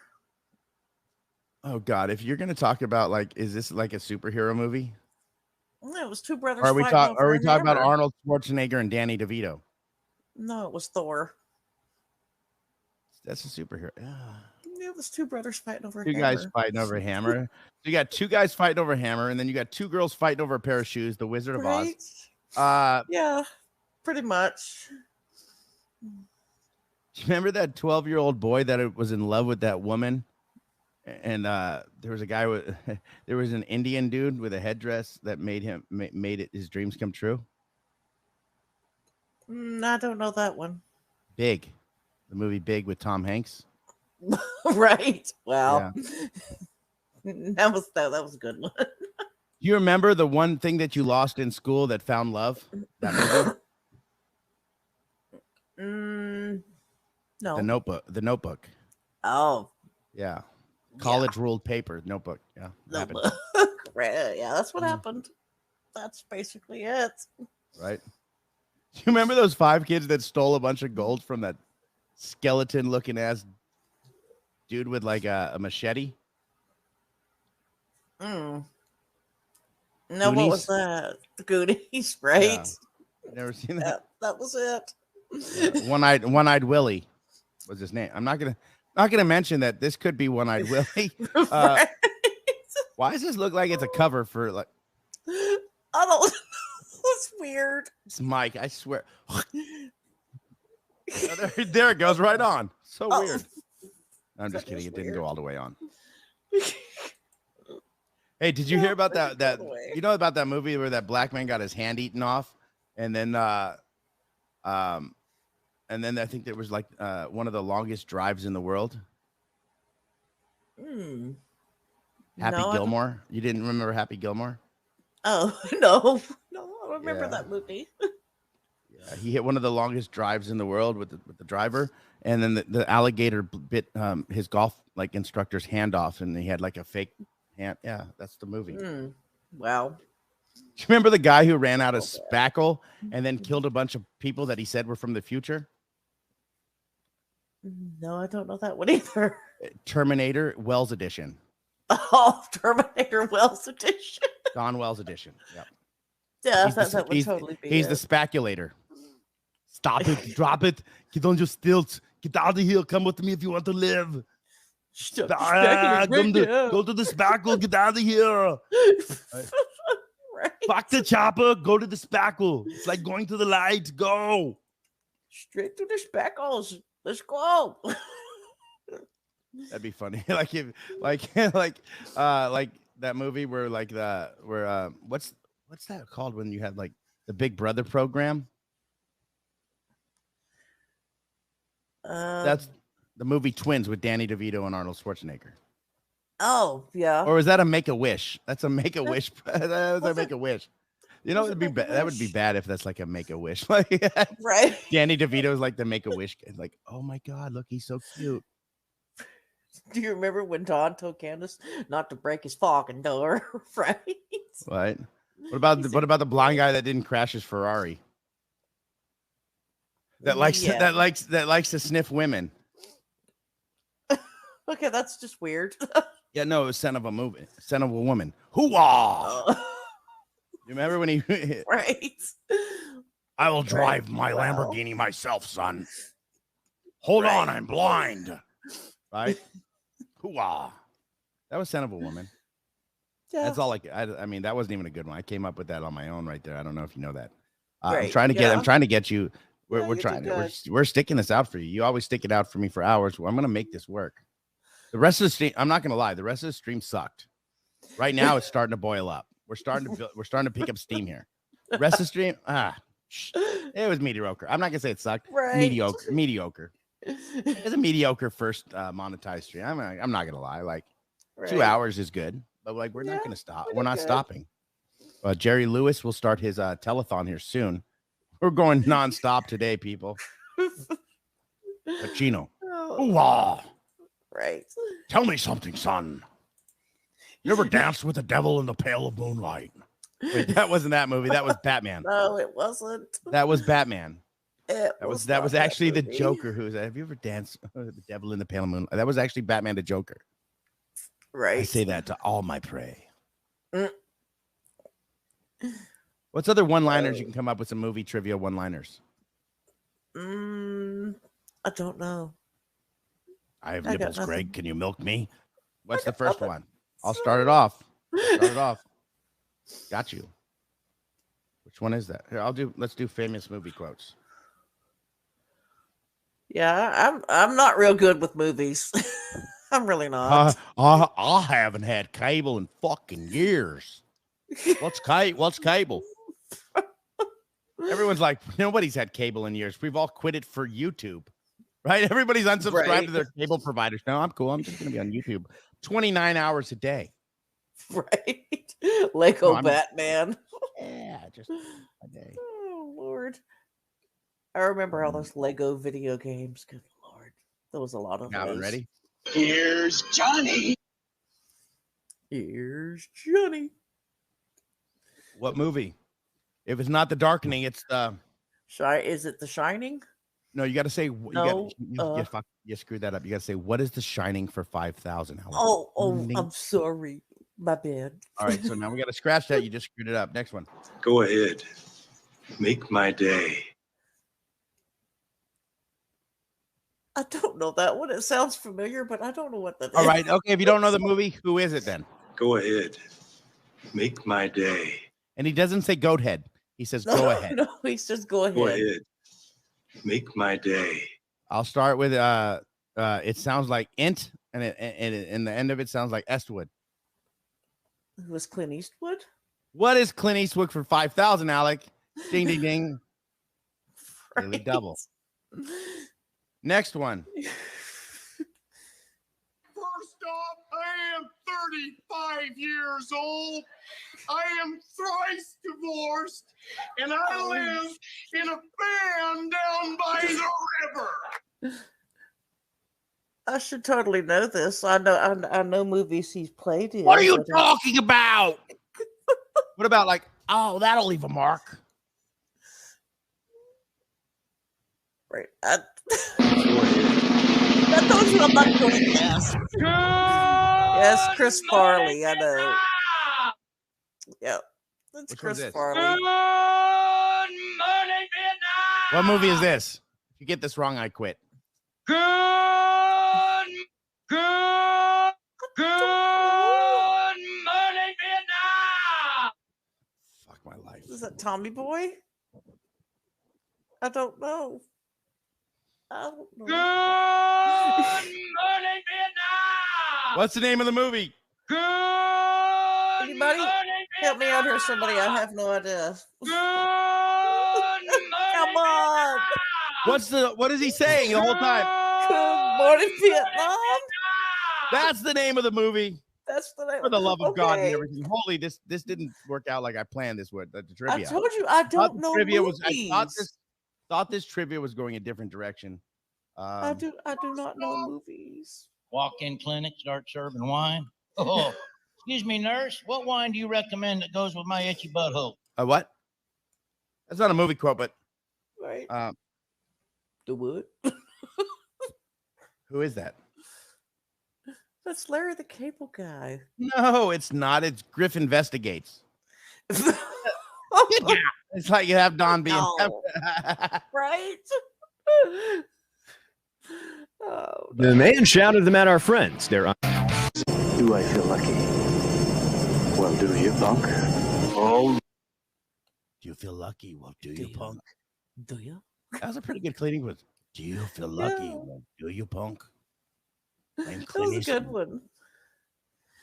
Oh God! If you're gonna talk about is this like a superhero movie? No, it was two brothers. Are we talking about Arnold Schwarzenegger and Danny DeVito? No, it was Thor. That's a superhero. It was two brothers fighting over a hammer. Two guys fighting over a hammer. So you got two guys fighting over a hammer, and then you got two girls fighting over a pair of shoes. The Wizard of Oz. Yeah, pretty much. Do you remember that 12-year-old boy that was in love with that woman? And there was a guy there was an Indian dude with a headdress that made his dreams come true. I don't know that one. Big, the movie Big with Tom Hanks. Right. Well, that was a good one. Do you remember the one thing that you lost in school that found love? That movie? No. The Notebook. Oh. Yeah. College ruled paper. Notebook. Yeah. Notebook. Yeah, that's what happened. That's basically it. Right. Do you remember those 5 kids that stole a bunch of gold from that skeleton looking ass dude with like a machete? No, Goonies? What was that? The Goonies, right? Never seen that? That was it. One-eyed Willie was his name. I'm not gonna mention that this could be One-eyed Willie. Right. Why does this look like it's a cover for like? I don't. It's weird. It's Mike. I swear. There it goes, right on. So weird. I'm just kidding. It didn't go all the way on. Hey, did you hear about that? You know about that movie where that black man got his hand eaten off, and then I think there was like one of the longest drives in the world. Happy Gilmore. You didn't remember Happy Gilmore? Oh no, I don't remember that movie. Yeah, he hit one of the longest drives in the world with the driver, and then the alligator bit his golf like instructor's hand off, and he had like a fake hand. Yeah, that's the movie. Wow. Do you remember the guy who ran out of spackle and then killed a bunch of people that he said were from the future? No, I don't know that one either. Terminator Wells edition. Oh, Terminator Wells edition. Don Wells edition. Yep. Yeah, that would totally be. He's the spaculator. Stop it, drop it, get on your stilts, get out of here, come with me if you want to live. Go to the spackle, get out of here. Right. Fuck the chopper, go to the spackle. It's like going to the light, go. Straight to the spackles. Let's go. That'd be funny. like that movie where what's that called when you had like the Big Brother program? That's the movie Twins with Danny DeVito and Arnold Schwarzenegger. Oh, yeah. Or is that a Make-A-Wish? That's a Make-A-Wish. That's a Make-A-Wish. You know, that would be bad if that's like a Make-A-Wish. Like, right. Danny DeVito is like the Make-A-Wish. Like, oh my God, look, he's so cute. Do you remember when Don told Candace not to break his fucking door? Right. What? What about the blind guy that didn't crash his Ferrari? That likes to sniff women. Okay, that's just weird. Yeah, no, it was Son of a Woman. Hoo-ah! You remember when he right? I will drive my Lamborghini myself, son. Hold on, I'm blind. Right? Hoo-ah! That was Son of a Woman. Yeah. That's all I mean, that wasn't even a good one. I came up with that on my own right there. I don't know if you know that. I'm trying to get you. We're sticking this out for you. You always stick it out for me for hours. Well, I'm gonna make this work. The rest of the stream, I'm not gonna lie, the rest of the stream sucked. Right now, it's starting to boil up. We're starting to pick up steam here. The rest of the stream, it was mediocre. I'm not gonna say it sucked. Right. Mediocre. It's a mediocre first monetized stream. I'm not gonna lie. Like 2 hours is good, but like we're not gonna stop. We're not stopping. Jerry Lewis will start his telethon here soon. We're going nonstop today, people. Pacino. Ooh-ah. Right. Tell me something, son. You ever danced with the devil in the pale of moonlight? Wait, that wasn't that movie. That was Batman. No, it wasn't. That was Batman. That was actually the movie. Joker. Have you ever danced with the devil in the pale of moonlight? That was actually Batman the Joker. Right. I say that to all my prey. What's other one-liners you can come up with? Some movie trivia one-liners. I don't know. I have nipples, Greg. Can you milk me? What's the first one? I'll start it off. Got you. Which one is that? Here, let's do famous movie quotes. Yeah, I'm not real good with movies. I'm really not. I haven't had cable in fucking years. What's cable? Everyone's like, nobody's had cable in years. We've all quit it for YouTube. Right? Everybody's unsubscribed to their cable providers. No, I'm cool. I'm just going to be on YouTube 29 hours a day. Right? Lego Batman. Yeah, just a day. Oh, Lord. I remember all those Lego video games. Good Lord. There was a lot of those. Ready? Here's Johnny. What movie? If it's not The Darkening, it's the... Is it The Shining? No, you got to say... No. You screwed that up. You got to say, what is The Shining for 5,000? I'm sorry. My bad. All right, so now we got to scratch that. You just screwed it up. Next one. Go ahead. Make my day. I don't know that one. It sounds familiar, but I don't know what that is. All right. Okay. If you don't know the movie, who is it then? Go ahead. Make my day. And he doesn't say goat head. He says go ahead. No, he says go ahead. Go ahead. Make my day. I'll start with it sounds like int, and the end of it sounds like Eastwood. Who was Clint Eastwood? What is Clint Eastwood for 5,000, Alec? Ding ding ding. Right. Daily double. Next one. First off, I am 35 years old. I am thrice divorced, and I live in a van down by the river. I should totally know this. I know movies he's played in. What are you talking about? What about like, oh, that'll leave a mark. Right. I told you I'm not going to guess. Yes, Chris Farley. I know. Yep. That's Chris Farley. What movie is this? If you get this wrong, I quit. Good morning, Vietnam. Fuck my life. Is that Tommy Boy? I don't know. Good morning, Vietnam. What's the name of the movie? Good Anybody? morning, Help me out here, somebody. I have no idea. Good morning, Come on. What is he saying the whole time? Good morning, Vietnam. That's the name of the movie. That's the name. For the love of God and Okay. everything. Holy, this didn't work out like I planned this would. The trivia. I told you I don't know movies. I thought this trivia was going a different direction. I do not know movies. Walk-in clinic, start serving wine. Oh, excuse me, nurse. What wine do you recommend that goes with my itchy butthole? What? That's not a movie quote, but Right. The wood. who is that? That's Larry the Cable Guy. No, it's not. It's Griff Investigates. Yeah. It's like you have Don being right. Oh, The man shouted them at our friends. They're Do I feel lucky? Well, do you, punk? Oh. Do you feel lucky? Well, do you, punk? Do you? That was a pretty good cleaning with. Do you feel lucky? Yeah. Well, do you, punk? I'm That was a good one.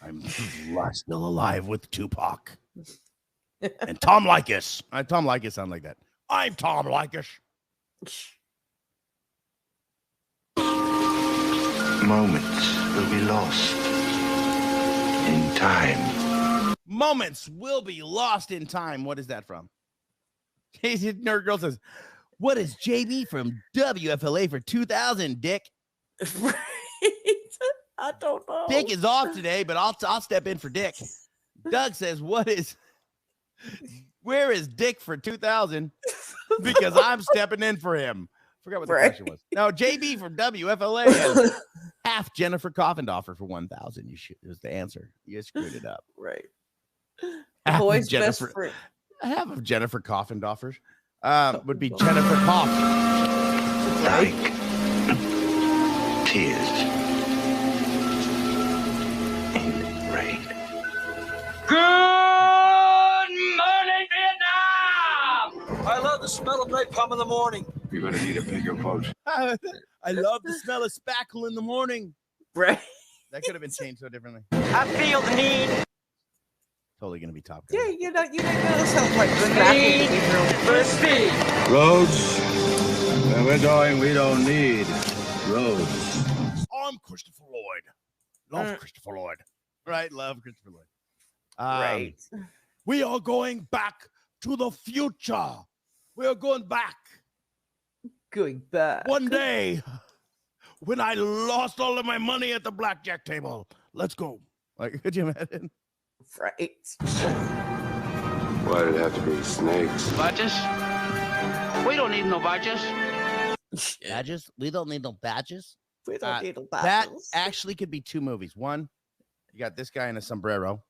I'm still alive with Tupac. And Tom Likas. Tom Likas sound like that. I'm Tom Likas. Moments will be lost in time. Moments will be lost in time. What is that from? Casey Nerd Girl says, what is JB from WFLA for 2000, Dick? I don't know. Dick is off today, but I'll step in for Dick. Doug says, where is Dick for 2000? Because I'm stepping in for him. Forgot what the question was. No, JB from WFLA and half Jennifer Coffendoffer for 1,000. Is the answer. You screwed it up. Right. Half Boy's of Jennifer, best friend. half of Jennifer Coffendoffers would be Jennifer Coff. Like tears in rain. Good morning, Vietnam. I love the smell of napalm in the morning. You're gonna need a bigger boat. I love the smell of spackle in the morning. Right. That could have been changed so differently. I feel the need. Totally gonna be Top Gun. Yeah, you know that sounds like spackle. For speed. Roads. Where we're going, we don't need roads. I'm Christopher Lloyd. Love Christopher Lloyd. Right, love Christopher Lloyd. Right. We are going back to the future. We are going back. Going back. One day when I lost all of my money at the blackjack table. Let's go. Like, could you imagine? Right. Why did it have to be snakes? Badges? We don't need no badges. Badges? We don't need no badges. We don't need no That badges. actually could be two movies. One, you got this guy in a sombrero.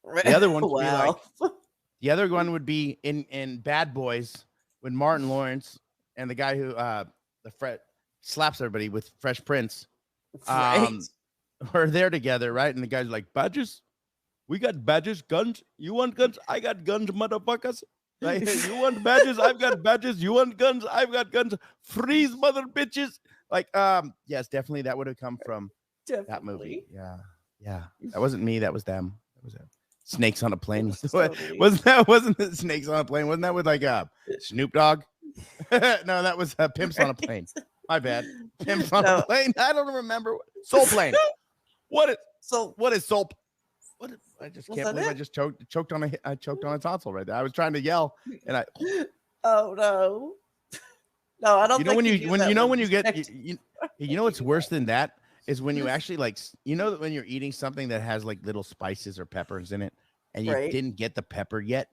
Right. The other one could be Wow. like The other one would be in Bad Boys when Martin Lawrence and the guy who slaps everybody with Fresh Prince are there together, right? And the guy's like, badges? We got badges, guns. You want guns? I got guns, motherfuckers. Like, you want badges? I've got badges. You want guns? I've got guns. Freeze, mother bitches. Like, yes, definitely that would have come from that movie. Yeah. That wasn't me. That was them. That was them. Snakes on a Plane. Wasn't the Snakes on a Plane? Wasn't that with like Snoop Dogg? No, that was Pimps on a Plane. My bad. Pimps on a Plane. I don't remember. Soul Plane. What is Soul? What? I just can't believe I just choked on a tonsil right there. I was trying to yell and I. Oh no! No, I don't. When you know what's worse than that is when you actually like that when you're eating something that has like little spices or peppers in it and you didn't get the pepper yet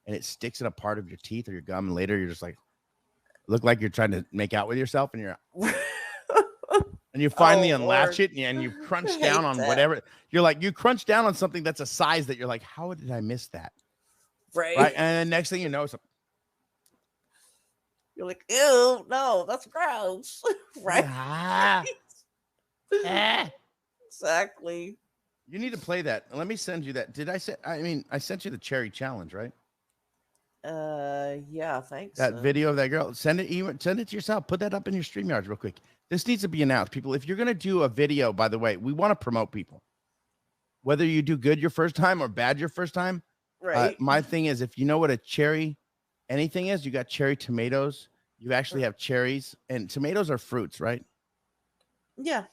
and it sticks in a part of your teeth or your gum and later you're just like look like you're trying to make out with yourself and you're. And you finally unlatch it and you crunch down on whatever. You're like, you crunch down on something that's a size that you're like, how did I miss that? Right. And then next thing you know, you're like, ew, no, that's gross. Right. Exactly. You need to play that. Let me send you that. I sent you the cherry challenge, right? Yeah, thanks. That video of that girl. Send it to yourself. Put that up in your StreamYards real quick. This needs to be announced. People, if you're going to do a video, by the way, we want to promote people. Whether you do good your first time or bad your first time. Right. My thing is, if you know what a cherry anything is, you got cherry tomatoes. You actually have cherries. And tomatoes are fruits, right? Yeah.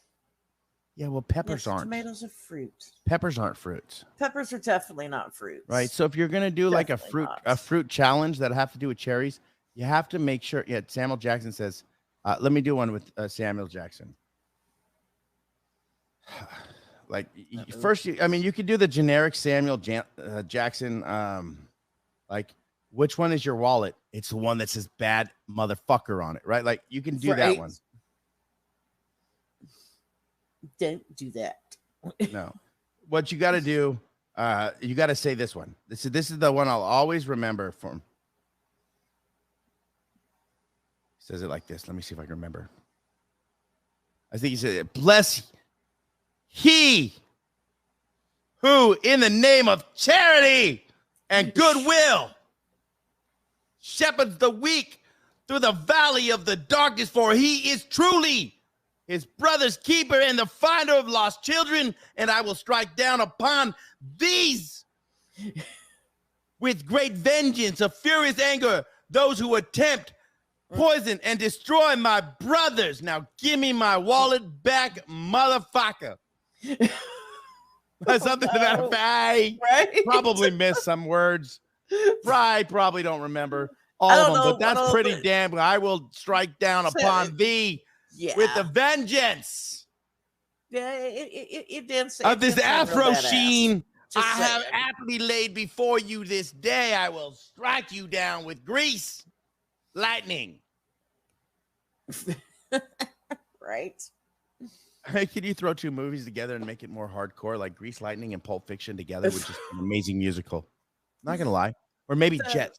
Yeah, well, peppers aren't. Tomatoes are fruits. Peppers aren't fruits. Peppers are definitely not fruits. Right. So if you're going to do like a fruit challenge that have to do with cherries, you have to make sure. Yeah, Samuel Jackson says, let me do one with Samuel Jackson. Like first, you could do the generic Samuel Jackson. Like, which one is your wallet? It's the one that says bad motherfucker on it, right? Like, you can do that one. Don't do that. No. What you got to do, you got to say this one. This is the one I'll always remember from. Says it like this. Let me see if I can remember. I think he said, bless he who in the name of charity and goodwill shepherds the weak through the valley of the darkness, for he is truly his brother's keeper and the finder of lost children, and I will strike down upon these with great vengeance of furious anger those who attempt poison and destroy my brothers. Now give me my wallet back, motherfucker. Something to that effect. I probably missed some words. Probably don't remember all of them, but that's pretty damn good. I will strike down upon thee with the vengeance. Yeah, it did say of this Afro sheen I have aptly laid before you this day. I will strike you down with grease. Lightning. Right. Can you throw two movies together and make it more hardcore, like Grease Lightning and Pulp Fiction together, which is an amazing musical? Not gonna lie. Or maybe Jet.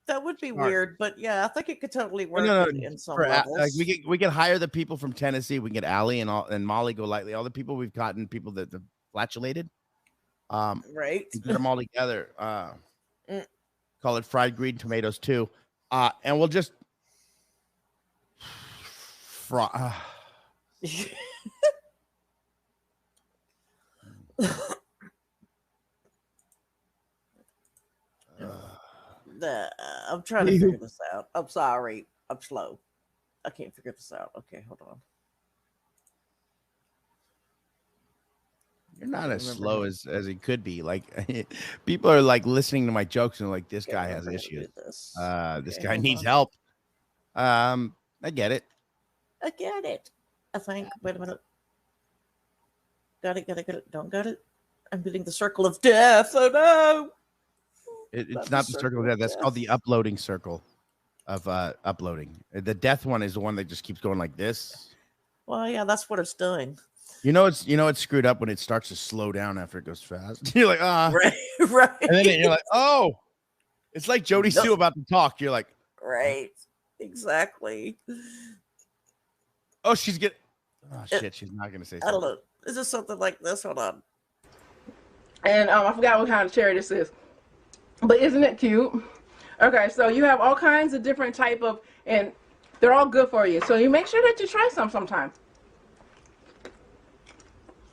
That would be weird, but yeah, I think it could totally work in some levels. Like we could hire the people from Tennessee. We can get Allie and Molly Go Lightly. All the people we've gotten, people that have flatulated. Right. Get them all together. Call it Fried Green Tomatoes 2. And we'll just I'm trying to figure this out. I'm sorry. I'm slow. I can't figure this out. Okay, hold on. You're not as slow as it could be. Like, people are like listening to my jokes and like, this guy has issues. This guy needs help. I get it. I think. Wait a minute. Got it. Don't got it. I'm hitting the circle of death. Oh no. It's not the circle of death. That's called the uploading circle of uploading. The death one is the one that just keeps going like this. Well, yeah, that's what it's doing. It's screwed up when it starts to slow down after it goes fast. You're like, right. And then you're like, oh, It's like Jody Sue about to talk. You're like, right, exactly. Oh, she's getting. Oh shit, she's not gonna say something. I don't know. Is this something like this? Hold on. And I forgot what kind of cherry this is, but isn't it cute? Okay, so you have all kinds of different type of, and they're all good for you. So you make sure that you try some sometime.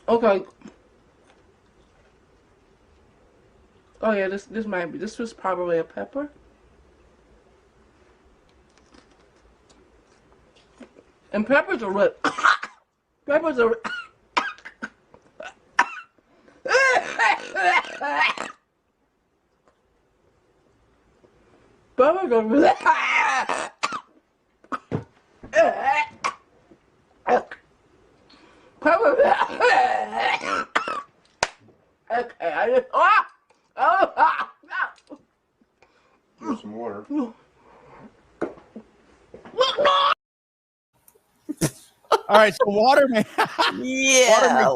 Okay. Oh yeah, this was probably a pepper. And peppers are what? Peppers are. Peppers are. Okay, I just. Here's some water. All right, so water Yeah.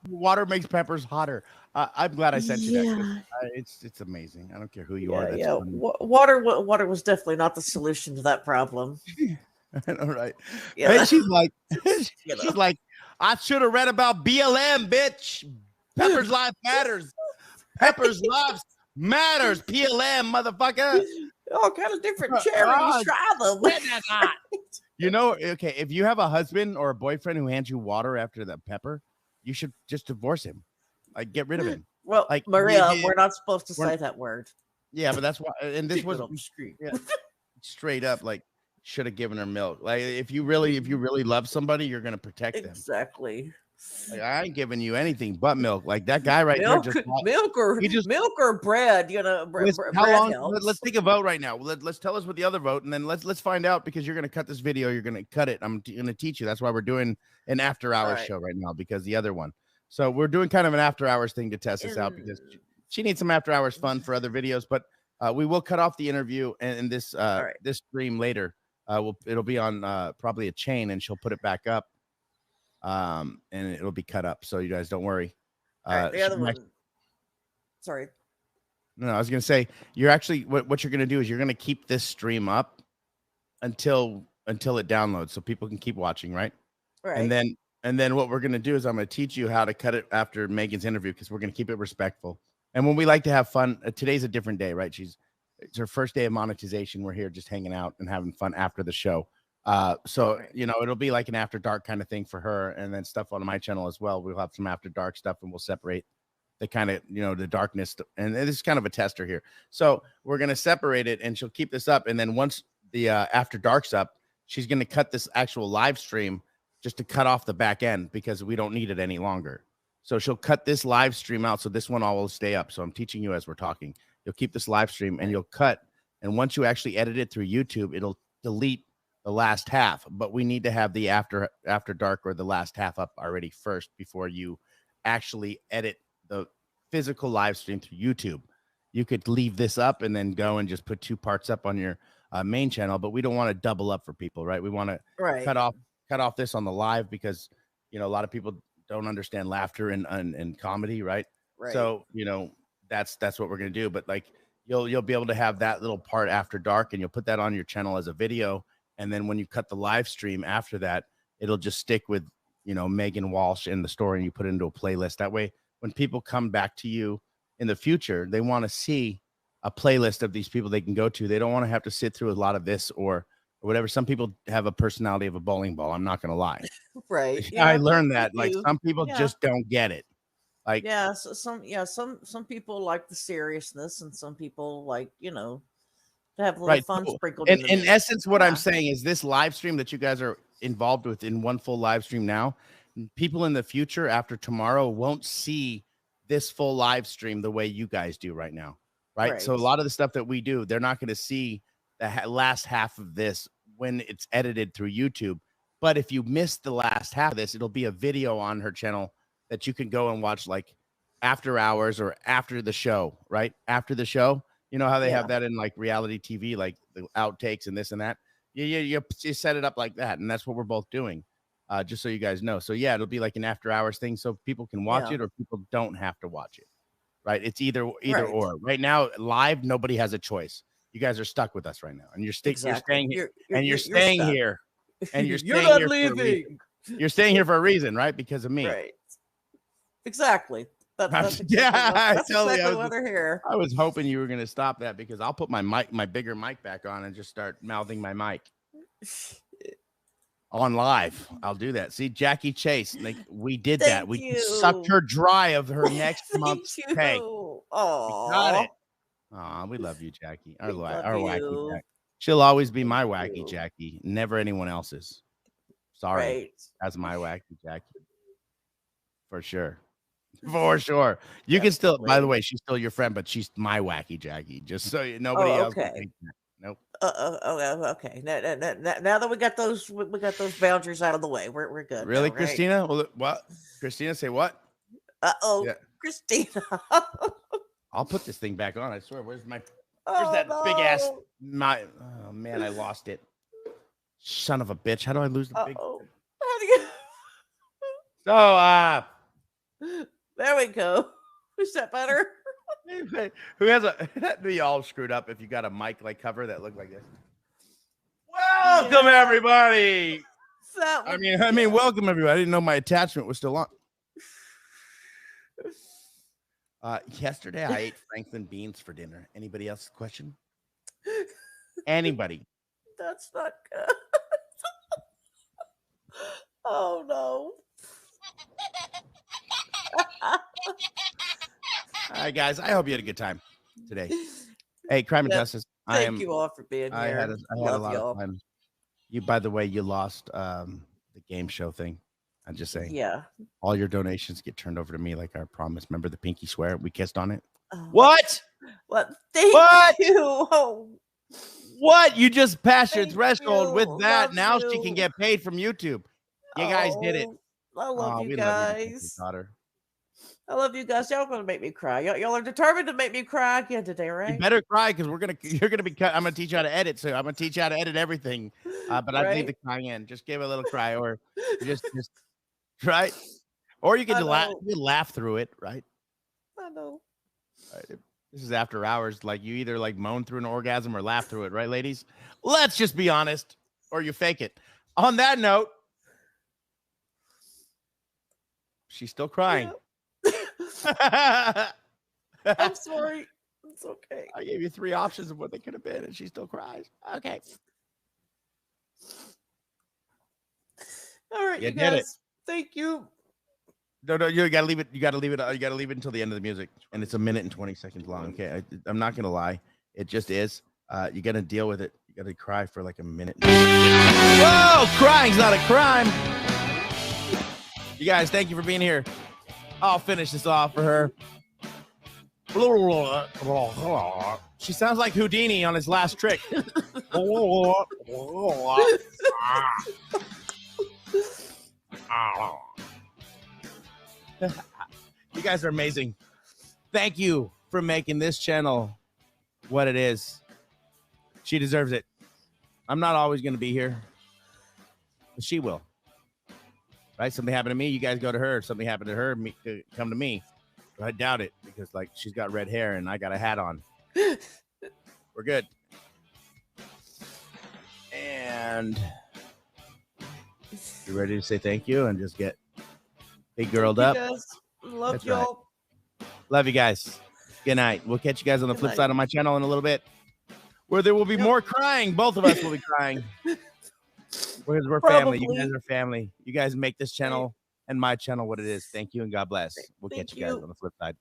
water makes peppers hotter. I'm glad I sent you that. It's amazing. I don't care who you are. That's funny. Water was definitely not the solution to that problem. All right. Yeah. And she's like, I should have read about BLM, bitch. Peppers life matters. Peppers lives matters. PLM, motherfucker. All kind of different cherries. Try them. You know, okay, if you have a husband or a boyfriend who hands you water after the pepper, you should just divorce him. Like, get rid of him. Well, like Maria, we're not supposed to say that word. Yeah, but that's why. And this was straight up like should have given her milk. Like, if you really love somebody, you're gonna protect them. Exactly. Like, I ain't giving you anything but milk. Like that guy right there, just milk or bread. You know, how long? Let's take a vote right now. Let's tell us what the other vote, and then let's find out, because you're gonna cut this video. You're gonna cut it. I'm gonna teach you. That's why we're doing an after hours show right now, because the other one. So we're doing kind of an after hours thing to test this out, because she needs some after hours fun for other videos. But we will cut off the interview and this this stream later. It'll be on probably a chain, and she'll put it back up. And it'll be cut up, so you guys don't worry. The other one. Sorry. No, I was gonna say, you're actually what you're gonna do is you're gonna keep this stream up until it downloads, so people can keep watching, right? Right. And then what we're gonna do is I'm gonna teach you how to cut it after Megan's interview, because we're gonna keep it respectful. And when we like to have fun, today's a different day, right? It's her first day of monetization. We're here just hanging out and having fun after the show. So you know, it'll be like an after dark kind of thing for her, and then stuff on my channel as well. We'll have some after dark stuff, and we'll separate the kind of, you know, the darkness, and this is kind of a tester here. So we're gonna separate it, and she'll keep this up, and then once the after dark's up, she's gonna cut this actual live stream just to cut off the back end, because we don't need it any longer. So she'll cut this live stream out, so this one all will stay up. So I'm teaching you as we're talking. You'll keep this live stream, and you'll cut, and once you actually edit it through YouTube, it'll delete the last half, but we need to have the after dark or the last half up already first before you actually edit the physical live stream through YouTube. You could leave this up and then go and just put 2 parts up on your main channel, but we don't want to double up for people, right? We want to cut off this on the live, because, you know, a lot of people don't understand laughter and comedy, right? So, you know, that's what we're gonna do. But like, you'll be able to have that little part after dark, and you'll put that on your channel as a video. And then when you cut the live stream after that, it'll just stick with, you know, Meghan Walsh in the story, and you put it into a playlist. That way, when people come back to you in the future, they want to see a playlist of these people they can go to. They don't want to have to sit through a lot of this or whatever. Some people have a personality of a bowling ball. I'm not going to lie. Right. I learned that. Like, some people just don't get it. Like, so some people like the seriousness, and some people like, you know, to have a little fun sprinkled in. In essence, what I'm saying is, this live stream that you guys are involved with in one full live stream now, people in the future after tomorrow won't see this full live stream the way you guys do right now, right? So a lot of the stuff that we do, they're not going to see the last half of this when it's edited through YouTube. But if you miss the last half of this, it'll be a video on her channel that you can go and watch, like after hours or after the show, right? After the show. You know how they have that in like reality TV, like the outtakes and this and that. You set it up like that, and that's what we're both doing, just so you guys know. So yeah, it'll be like an after hours thing, so people can watch it, or people don't have to watch it, right? It's either or. Right now, live, nobody has a choice. You guys are stuck with us right now, and you're staying here, You're staying stuck. here, and you're You're staying not here leaving. You're staying here for a reason, right? Because of me. Right. Exactly. That's exactly why they're here. I was hoping you were going to stop that because I'll put my bigger mic back on and just start mouthing my mic on live. I'll do that. See, Jackie Chase, like we did that. We sucked her dry of her next month's pay. Oh, got it. Aw, we love you, Jackie. Our wacky Jackie. She'll always be my wacky Jackie, never anyone else's. Sorry, right. That's my wacky Jackie. For sure. For sure. You can still, by the way, she's still your friend, but she's my wacky Jackie. Just so nobody else can think that. Nope. Okay. Now that we got those boundaries out of the way, we're good. Really, now, right? Christina? Well, what? Christina, say what? Yeah. Christina. I'll put this thing back on. I swear. Where's that big ass? Oh man, I lost it. Son of a bitch! How do I lose the big? How do you? So there we go. Is that better? Who has that'd be all screwed up if you got a mic like cover that looked like this. Welcome everybody. I mean, welcome everybody. I didn't know my attachment was still on. Yesterday I ate Franklin beans for dinner. Anybody else question? Anybody? That's not good. Oh no. All right, guys. I hope you had a good time today. Hey, Crime and Justice. Thank you all for being here. I had a lot of fun. You, by the way, you lost the game show thing. I'm just saying. Yeah. All your donations get turned over to me, like I promised. Remember the pinky swear? We kissed on it. Oh. What? What? Thank you. Oh. What? You just passed your threshold with that. Now she can get paid from YouTube. You guys did it. I love you guys. Love you, daughter. I love you guys. Y'all gonna make me cry. Y'all are determined to make me cry again today, right? You better cry because you're gonna be cut. I'm gonna teach you how to edit. So I'm gonna teach you how to edit everything. But I leave the crying in. Just give a little cry, or just right. Or you can laugh through it, right? I know. Right. This is after hours. Like you either like moan through an orgasm or laugh through it, right, ladies? Let's just be honest, or you fake it. On that note, she's still crying. Yeah. I'm sorry. It's okay. I gave you 3 options of what they could have been, and she still cries. Okay. All right, you guys. Thank you. No, you gotta leave it. You gotta leave it. You gotta leave it until the end of the music, and it's 1 minute and 20 seconds long. Okay, I'm not gonna lie. It just is. You gotta deal with it. You gotta cry for like 1 minute. Whoa, crying's not a crime. You guys, thank you for being here. I'll finish this off for her. She sounds like Houdini on his last trick. You guys are amazing. Thank you for making this channel what it is. She deserves it. I'm not always going to be here, but she will. Right? Something happened to me, you guys go to her. Something happened to her, come to me. But I doubt it because like she's got red hair and I got a hat on. We're good. And you ready to say thank you and just get big girled up? Guys. Love That's y'all. Right. Love you guys. Good night. We'll catch you guys on the flip side of my channel in a little bit, where there will be more crying. Both of us will be crying. Because we're family. You guys are family. You guys make this channel and my channel what it is. Thank you and God bless. We'll catch you guys on the flip side.